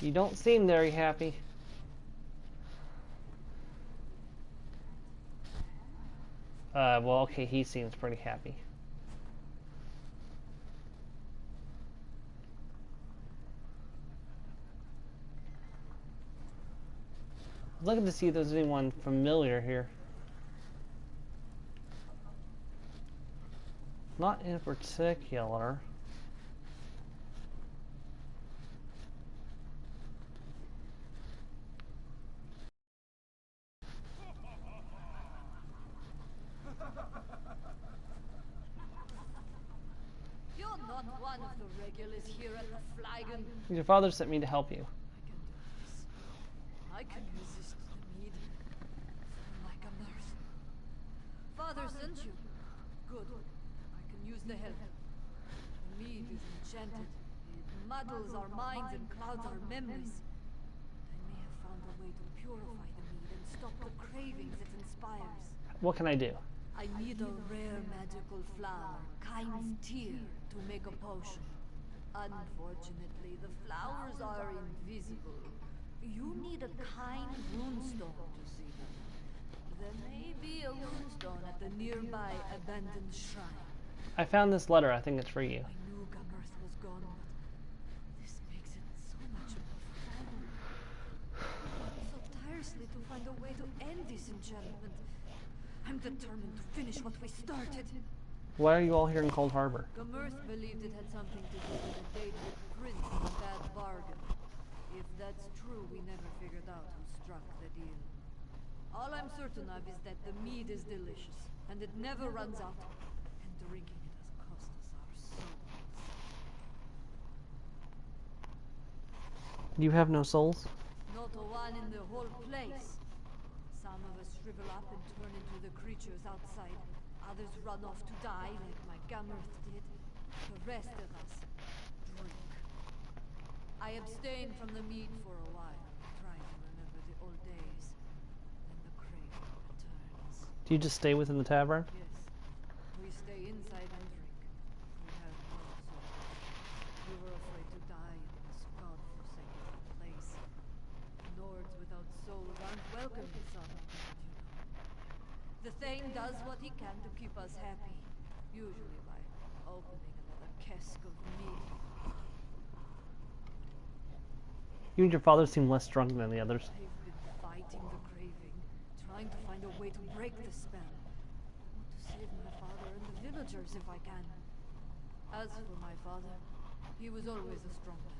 You don't seem very happy. Well, okay, he seems pretty happy. I'm looking to see if there's anyone familiar here. Not in particular. You're not one of the regulars here at the Flagon. Your father sent me to help you. I can resist the mead. Like a nurse. Father sent you. Good. I can use the help. The mead is enchanted. It muddles our minds and clouds our memories. I may have found a way to purify the mead and stop the cravings it inspires. What can I do? I need a rare magical flower, Kind's Tear, to make a potion. Unfortunately, the flowers are invisible. You need a kind runestone to see them. There may be a runestone at the nearby abandoned shrine. I found this letter. I think it's for you. I knew Gamreth was gone, but this makes it so much more fun. I worked so tirelessly to find a way to end this enchantment. I'm determined to finish what we started. Why are you all here in Cold Harbor? Gamurth believed it had something to do with the Daedric prince and a bad bargain. If that's true, we never figured out who struck the deal. All I'm certain of is that the mead is delicious, and it never runs out. And drinking it has cost us our souls. You have no souls? Not a one in the whole place. Some of us shrivel up and turn into the creatures outside. Others run off to die, like my Gamurth did. The rest of us drink. I abstained from the mead for a while, trying to remember the old days. Then the craving returns. Do you just stay within the tavern? Yes. We stay inside and drink. We have no souls. We were afraid to die in this god-forsaken place. Nords without souls aren't welcome in Southern, you know. The Thane does what he can to keep us happy, usually by opening another cask of mead. You and your father seem less drunk than the others. I've been fighting the craving, trying to find a way to break the spell. I want to save my father and the villagers if I can. As for my father, he was always a strong man.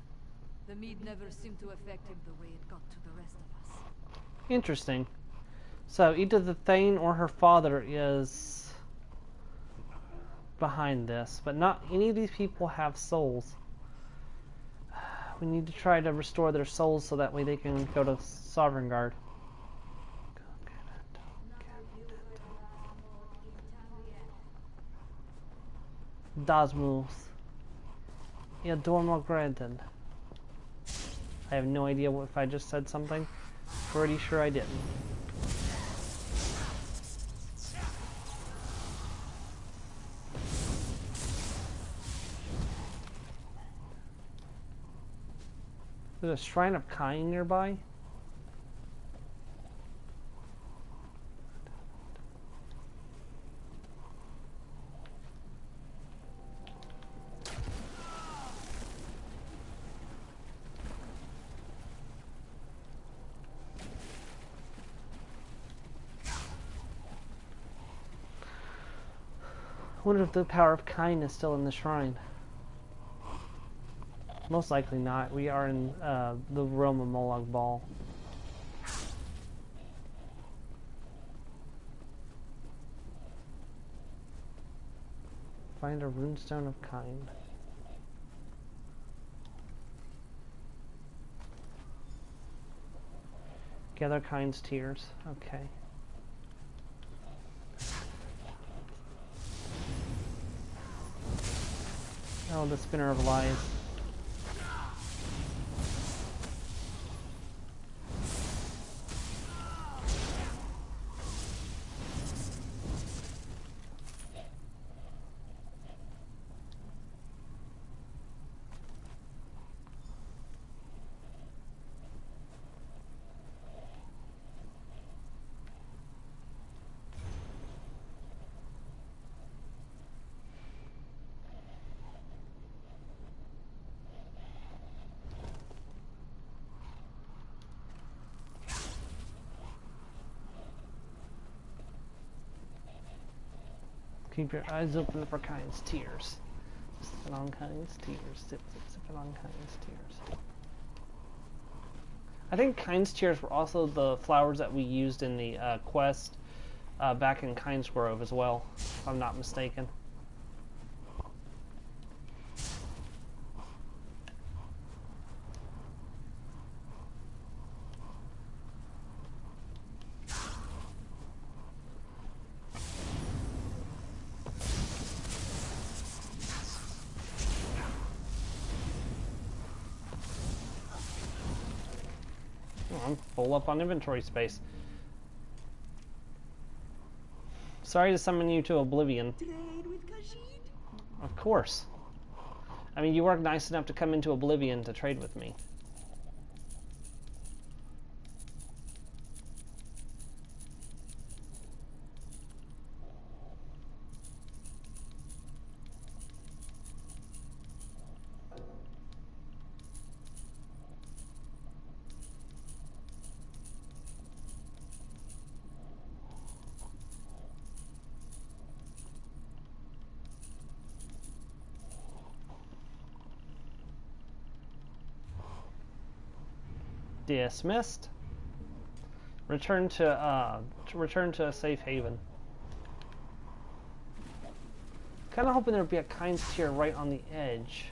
The mead never seemed to affect him the way it got to the rest of us. Interesting. So either the Thane or her father is behind this, but not any of these people have souls. We need to try to restore their souls so that way they can go to Sovereign Guard. Dasmus. Dormogreden. I have no idea if I just said something. Pretty sure I didn't. There's a Shrine of Kind nearby. I wonder if the power of kind is still in the shrine. Most likely not. We are in the realm of Molag Bal. Find a runestone of kind. Gather kind's tears. Okay. Oh, the Spinner of Lies. Keep your eyes open for kind's tears. Sipping on kind's tears. Sip, sip, sipping on kind's tears. I think kind's tears were also the flowers that we used in the quest back in Kind's Grove as well, if I'm not mistaken. I'm full up on inventory space. Sorry to summon you to oblivion. Trade with Khajiit? Of course. I mean, you were nice enough to come into oblivion to trade with me. Dismissed. Return to a safe haven. Kind of hoping there'd be a kinds tier right on the edge.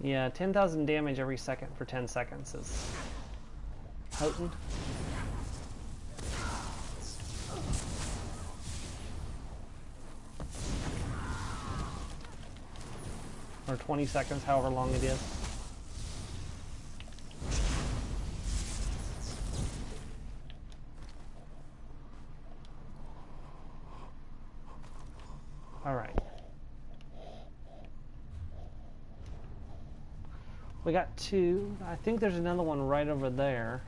Yeah, 10,000 damage every second for 10 seconds is potent. Or 20 seconds, however long it is. All right. We got two. I think there's another one right over there.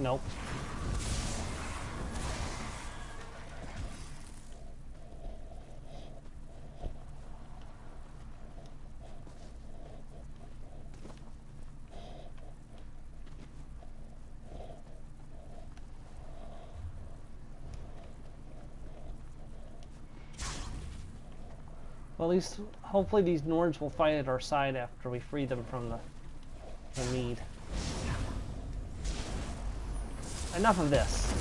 Nope. Well, at least, hopefully these Nords will fight at our side after we free them from the need. Enough of this.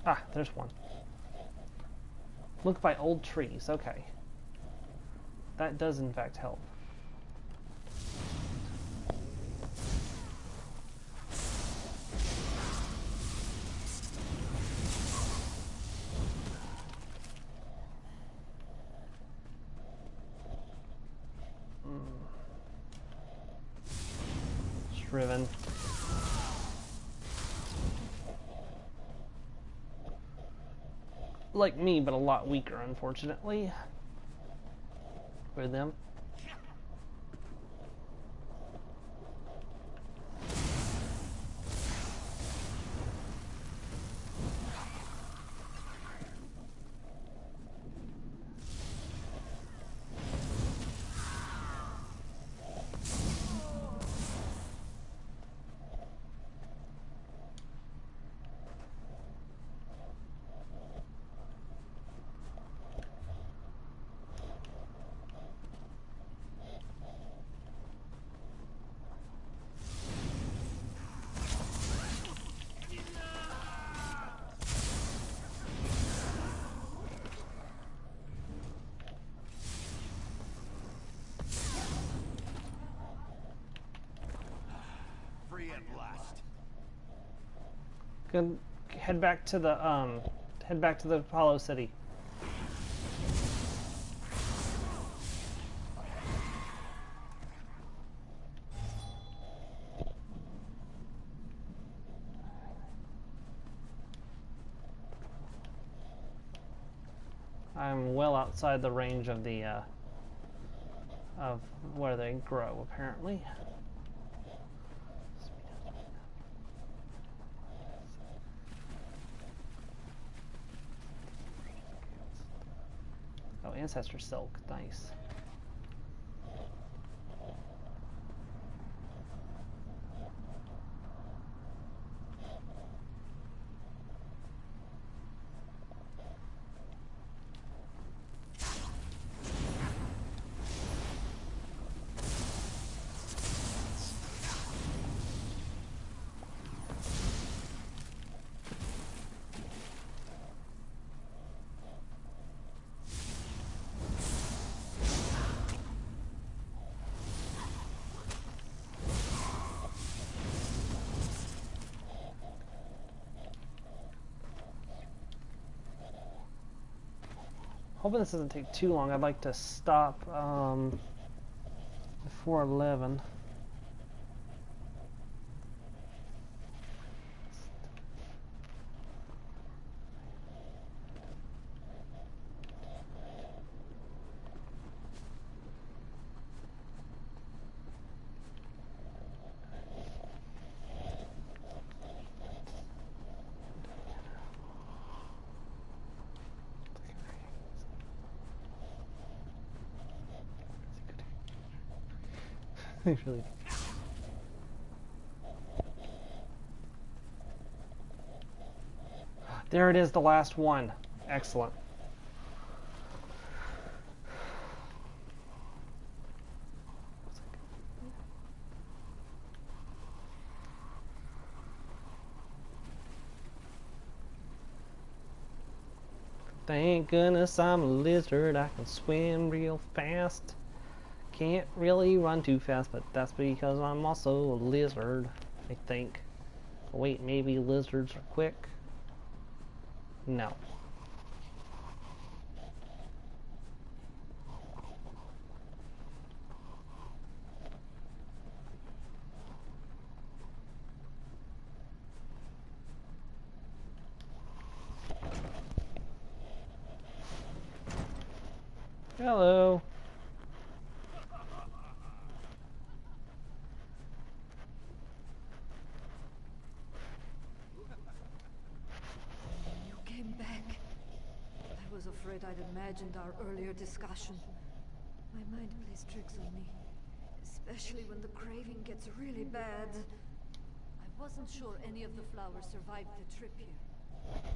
Ah, there's one. Look by old trees. Okay. That does in fact help. Shriven. Like me, but a lot weaker, unfortunately, for them. Good. Head back to the Apollo City. I'm well outside the range of the of where they grow, apparently. Oh, Ancestor Silk, nice. Hoping this doesn't take too long. I'd like to stop before 11. Really. There it is, the last one. Excellent. Thank goodness I'm a lizard. I can swim real fast. Can't really run too fast, but that's because I'm also a lizard, I think. Wait, maybe lizards are quick? No. Hello. You came back. I was afraid I'd imagined our earlier discussion. My mind plays tricks on me, especially when the craving gets really bad. I wasn't sure any of the flowers survived the trip here.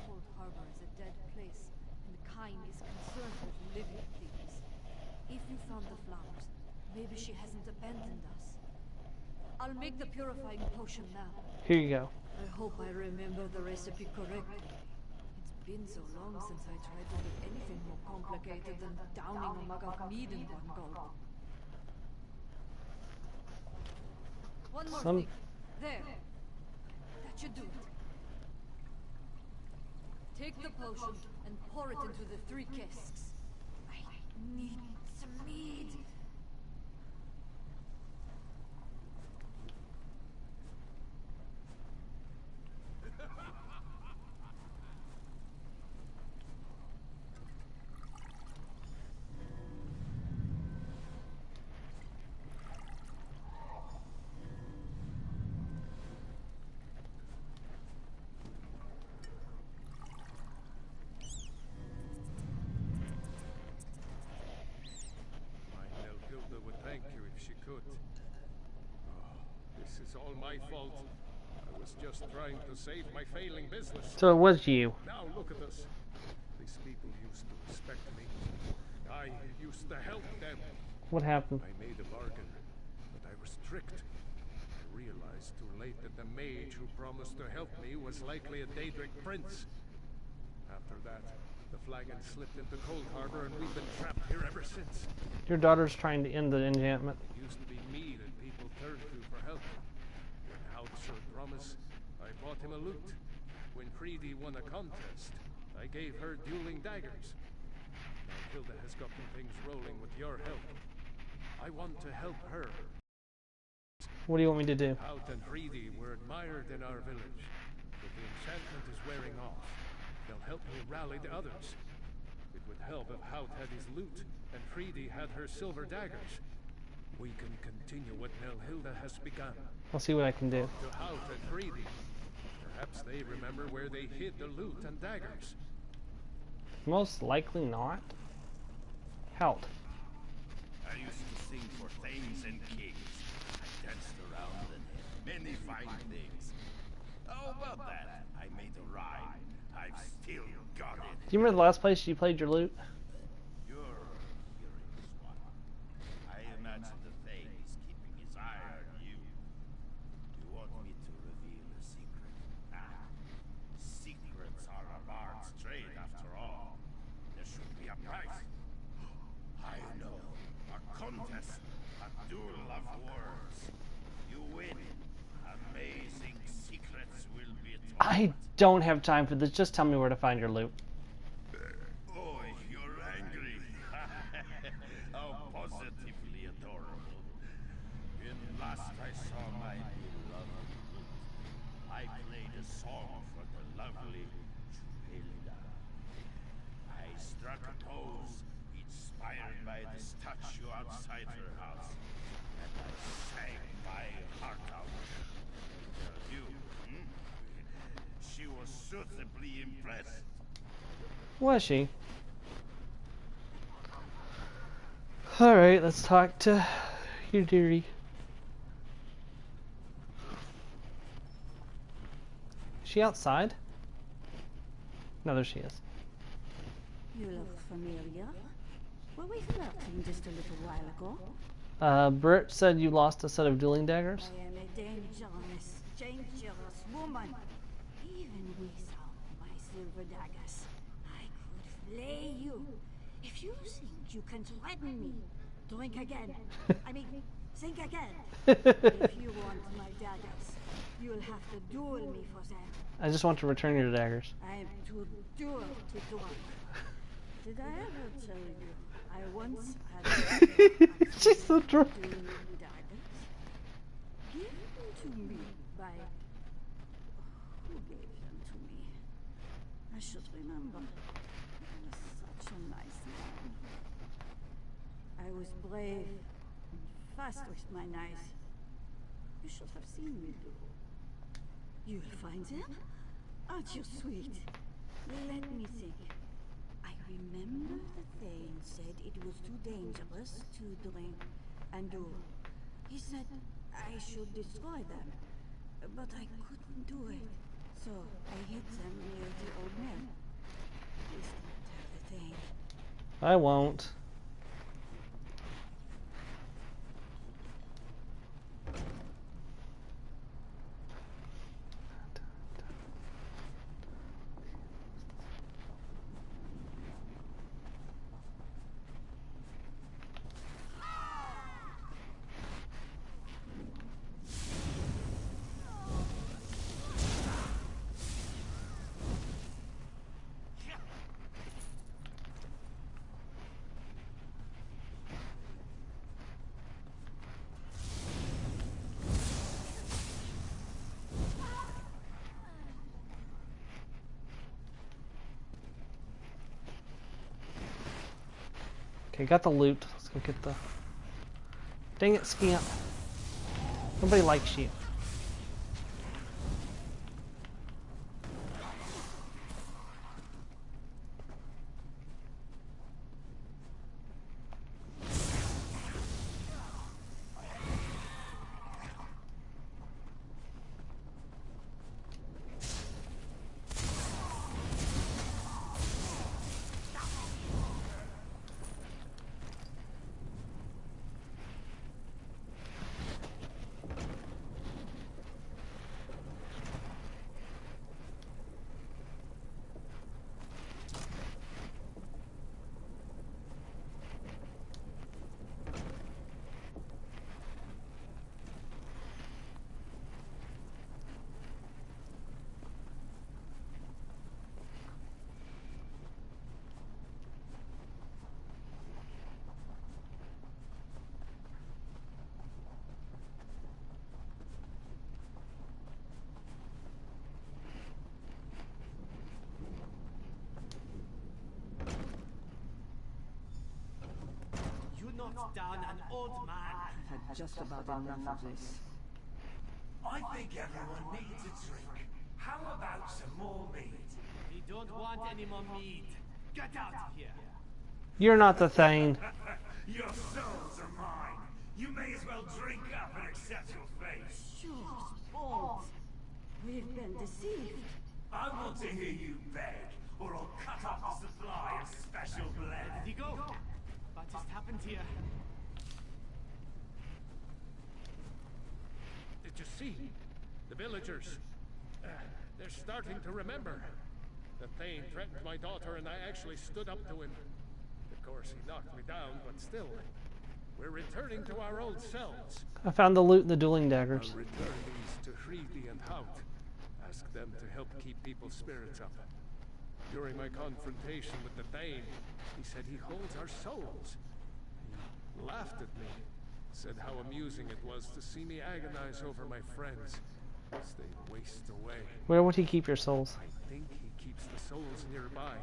Cold Harbor is a dead place, and the kind is concerned with living things. If you found the flowers, maybe she hasn't abandoned us. I'll make the purifying potion now. Here you go. I hope I remember the recipe correctly. It's been so long since I tried to do anything more complicated than downing a mug of mead in one gulp. One more thing. There. That should do it. Take the potion and pour it into the 3 casks. I need some mead. All my fault. I was just trying to save my failing business. So it was you. Now look at us. These people used to respect me. I used to help them. What happened? I made a bargain, but I was tricked. I realized too late that the mage who promised to help me was likely a Daedric prince. After that, the flagon slipped into Cold Harbor and we've been trapped here ever since. Your daughter's trying to end the enchantment. It used to be me that people turned to for help. Short promise, I bought him a lute. When Creedy won a contest, I gave her dueling daggers. Now Hilda has gotten things rolling with your help. I want to help her. What do you want me to do? Hout and Creedy were admired in our village, but the enchantment is wearing off. They'll help me rally the others. It would help if Hout had his lute and Creedy had her silver daggers. We can continue what Nelhilda has begun. I'll see what I can do. To Hout and Creedy. Perhaps they remember where they hid the loot and daggers. Most likely not. Hout. I used to sing for thanes and kings. I danced around and had many fine things. How about that? I made a rhyme. I've still got it. Do you remember the last place you played your lute? You're hearing this one. I imagine the Thane is keeping his eye on you. You want me to reveal a secret? Ah, secrets are a bard's trade after all. There should be a prize. I know. A contest. A duel of words. You win. Amazing secrets will be told. I don't have time for this. Just tell me where to find your loot. Oh, if you're angry, when last I saw my beloved, I played a song for the lovely Hilda. I struck a pose inspired by the statue outside her house, and I sang my heart out. You, she was suitably impressed. Was she? Alright, let's talk to your dearie. Is she outside? No, there she is. You look familiar. Were we flirting just a little while ago? Britt said you lost a set of dueling daggers. I am a dangerous woman. Even without my silver daggers, I could flay you. If you think you can threaten me, drink again. I mean, think again. If you want my daggers, you'll have to duel me for them. I just want to return your daggers. I'm too duel to drunk. Did I ever tell you I once had She's so drunk. dueling daggers? Given to me by... Who gave them to me? I should remember. He was such a nice man. I was brave and fast with my knives. You should have seen me do. You'll find them? Aren't you sweet? Let me think. I remember the Thane said it was too dangerous to drink and do. He said I should destroy them, but I couldn't do it. So I hid them near the old mill. Please don't tell the Thane. I won't. Okay, got the loot. Let's go get the... Dang it, scamp. Nobody likes you. Knocked down an old man. I've had just about enough of this. I think everyone needs a drink. How about some more mead? We don't want any more mead. Get out of here. You're not the Thane. Your souls are mine. You may as well drink up and accept your fate. Sure, balls. We've been deceived. I want to hear you beg, or I'll cut off the supply of special blend. Did he go? What just happened here? Did you see? The villagers. They're starting to remember. The Thane threatened my daughter and I actually stood up to him. Of course, he knocked me down, but still. We're returning to our old selves. I found the loot and the dueling daggers. I'll return these to Reewish and Hout. Ask them to help keep people's spirits up. During my confrontation with the Thane, he said he holds our souls. He laughed at me, Said how amusing it was to see me agonize over my friends as they waste away. Where would he keep your souls? I think he keeps the souls nearby.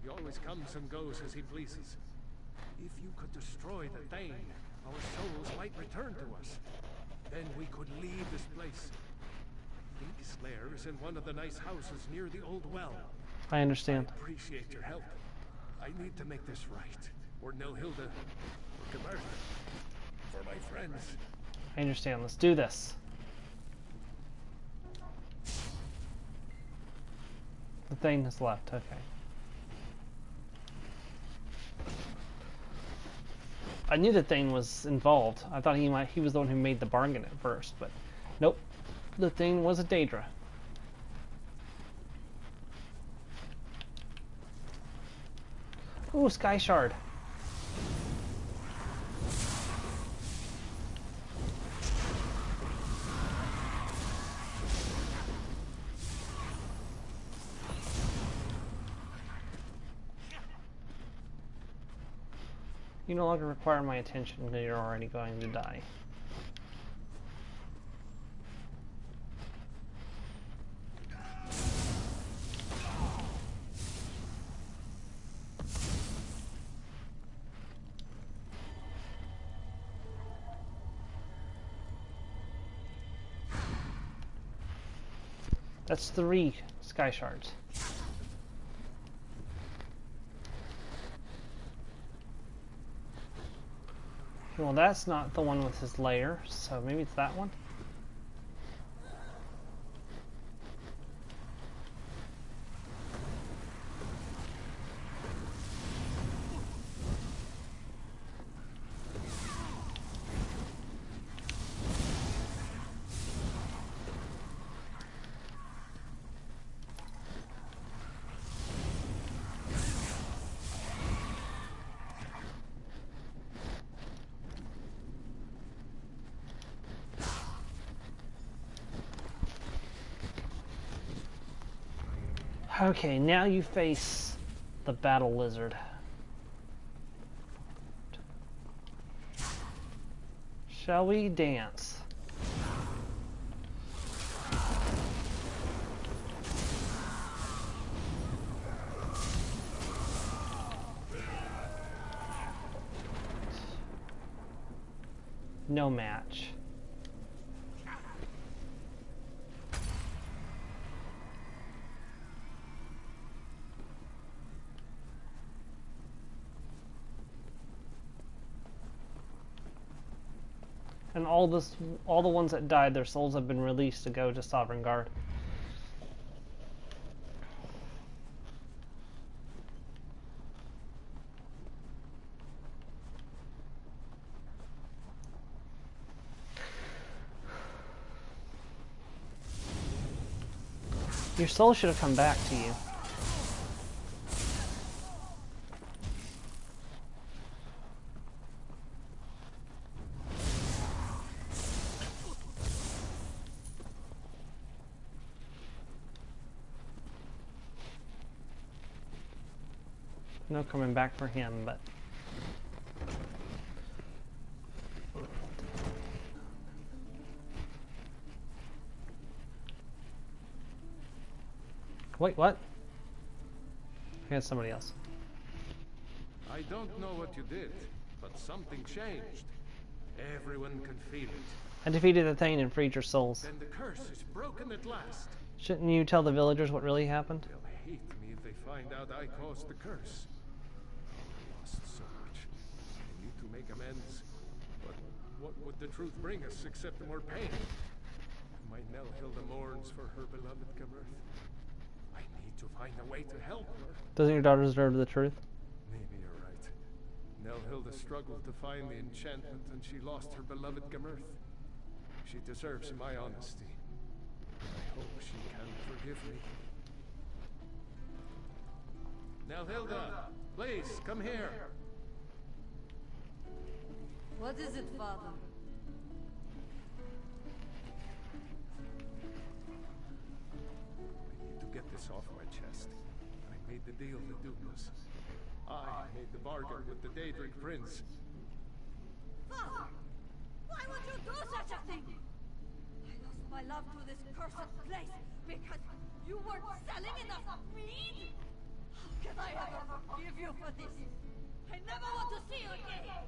He always comes and goes as he pleases. If you could destroy the Thane, our souls might return to us. Then we could leave this place. I think his lair is in one of the nice houses near the old well. I understand. I appreciate your help. I need to make this right. Or Nilhilda, or Gemerth. For my friends. I understand. Let's do this. The thing has left. Okay. I knew the thing was involved. I thought he was the one who made the bargain at first, but nope. The thing was a Daedra. Ooh, Sky Shard. You no longer require my attention because you're already going to die. That's 3 Sky Shards. Well, that's not the one with his lair, so maybe it's that one. Okay, now you face the battle lizard. Shall we dance? No match. And all the ones that died, their souls have been released to go to Sovereign Guard. Your soul should have come back to you. No coming back for him, but wait, what? I got somebody else. I don't know what you did, but something changed. Everyone can feel it. I defeated the Thane and freed your souls. Then the curse is broken at last. Shouldn't you tell the villagers what really happened? They'll hate me if they find out I caused the curse. I lost so much. I need to make amends. But what would the truth bring us except more pain? My Nilhilda mourns for her beloved Gemerth. I need to find a way to help her. Doesn't your daughter deserve the truth? Maybe you're right. Nilhilda struggled to find the enchantment and she lost her beloved Gemerth. She deserves my honesty. I hope she can forgive me. Nilhilda, please, come here. What is it, Father? I need to get this off my chest. I made the deal with Douglas. I made the bargain with the Daedric Prince. Father, my love to this cursed place because you weren't selling enough mead? How can I ever forgive you for this? I never want to see you again!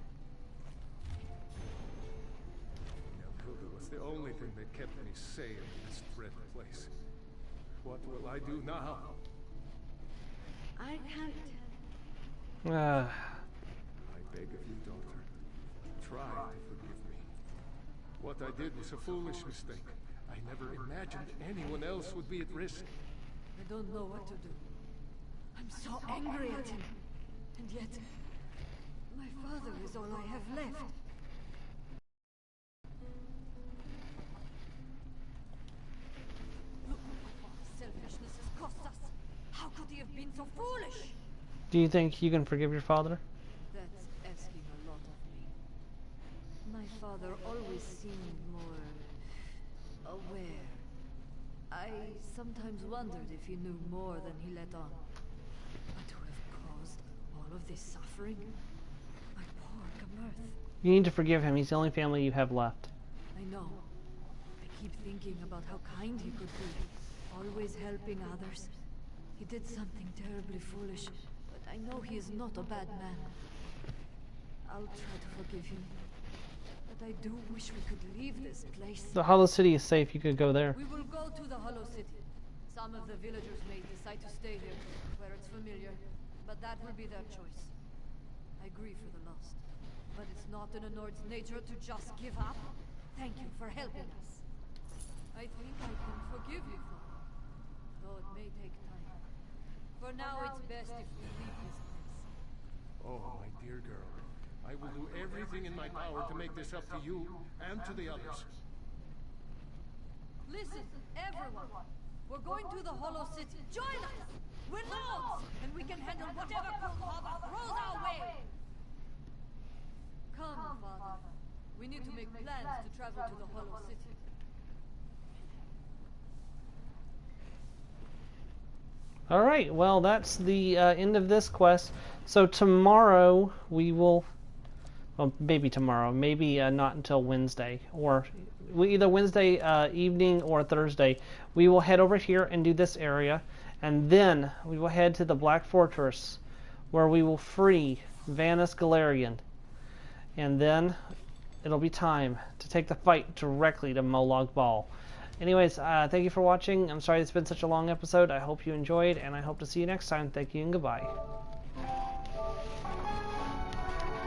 Hilda was the only thing that kept me sane in this dreaded place. What will I do now? I can't tell. I beg of you, daughter. Try to forgive me. What I did was a foolish mistake. I never imagined anyone else would be at risk. I don't know what to do. I'm so angry at him. And yet, my father is all I have left. Look what selfishness has cost us. How could he have been so foolish? Do you think you can forgive your father? That's asking a lot of me. My father always seemed more aware. I sometimes wondered if he knew more than he let on. But to have caused all of this suffering? My poor Gamerth. You need to forgive him. He's the only family you have left. I know. I keep thinking about how kind he could be. Always helping others. He did something terribly foolish, but I know he is not a bad man. I'll try to forgive him. But I do wish we could leave this place. The Hollow City is safe. You could go there. We will go to the Hollow City. Some of the villagers may decide to stay here, where it's familiar, but that will be their choice. I grieve for the lost, but it's not in a Nord's nature to just give up. Thank you for helping us. I think I can forgive you, Father, though it may take time. For now, it's best if we leave this place. Oh, my dear girl. I will do everything in my power to make this up to you and to the others. Listen, everyone. We're going to the Hollow City. Join us! We're lords, and we can handle whatever Cold throws our way. Come, Father. We need to make plans to travel to the Hollow City. Alright, well, that's the end of this quest. So tomorrow we will... Well, maybe tomorrow. Maybe not until Wednesday. Or either Wednesday evening or Thursday. We will head over here and do this area. And then we will head to the Black Fortress, where we will free Vanus Galarian. And then it'll be time to take the fight directly to Molag Bal. Anyways, thank you for watching. I'm sorry it's been such a long episode. I hope you enjoyed, and I hope to see you next time. Thank you and goodbye.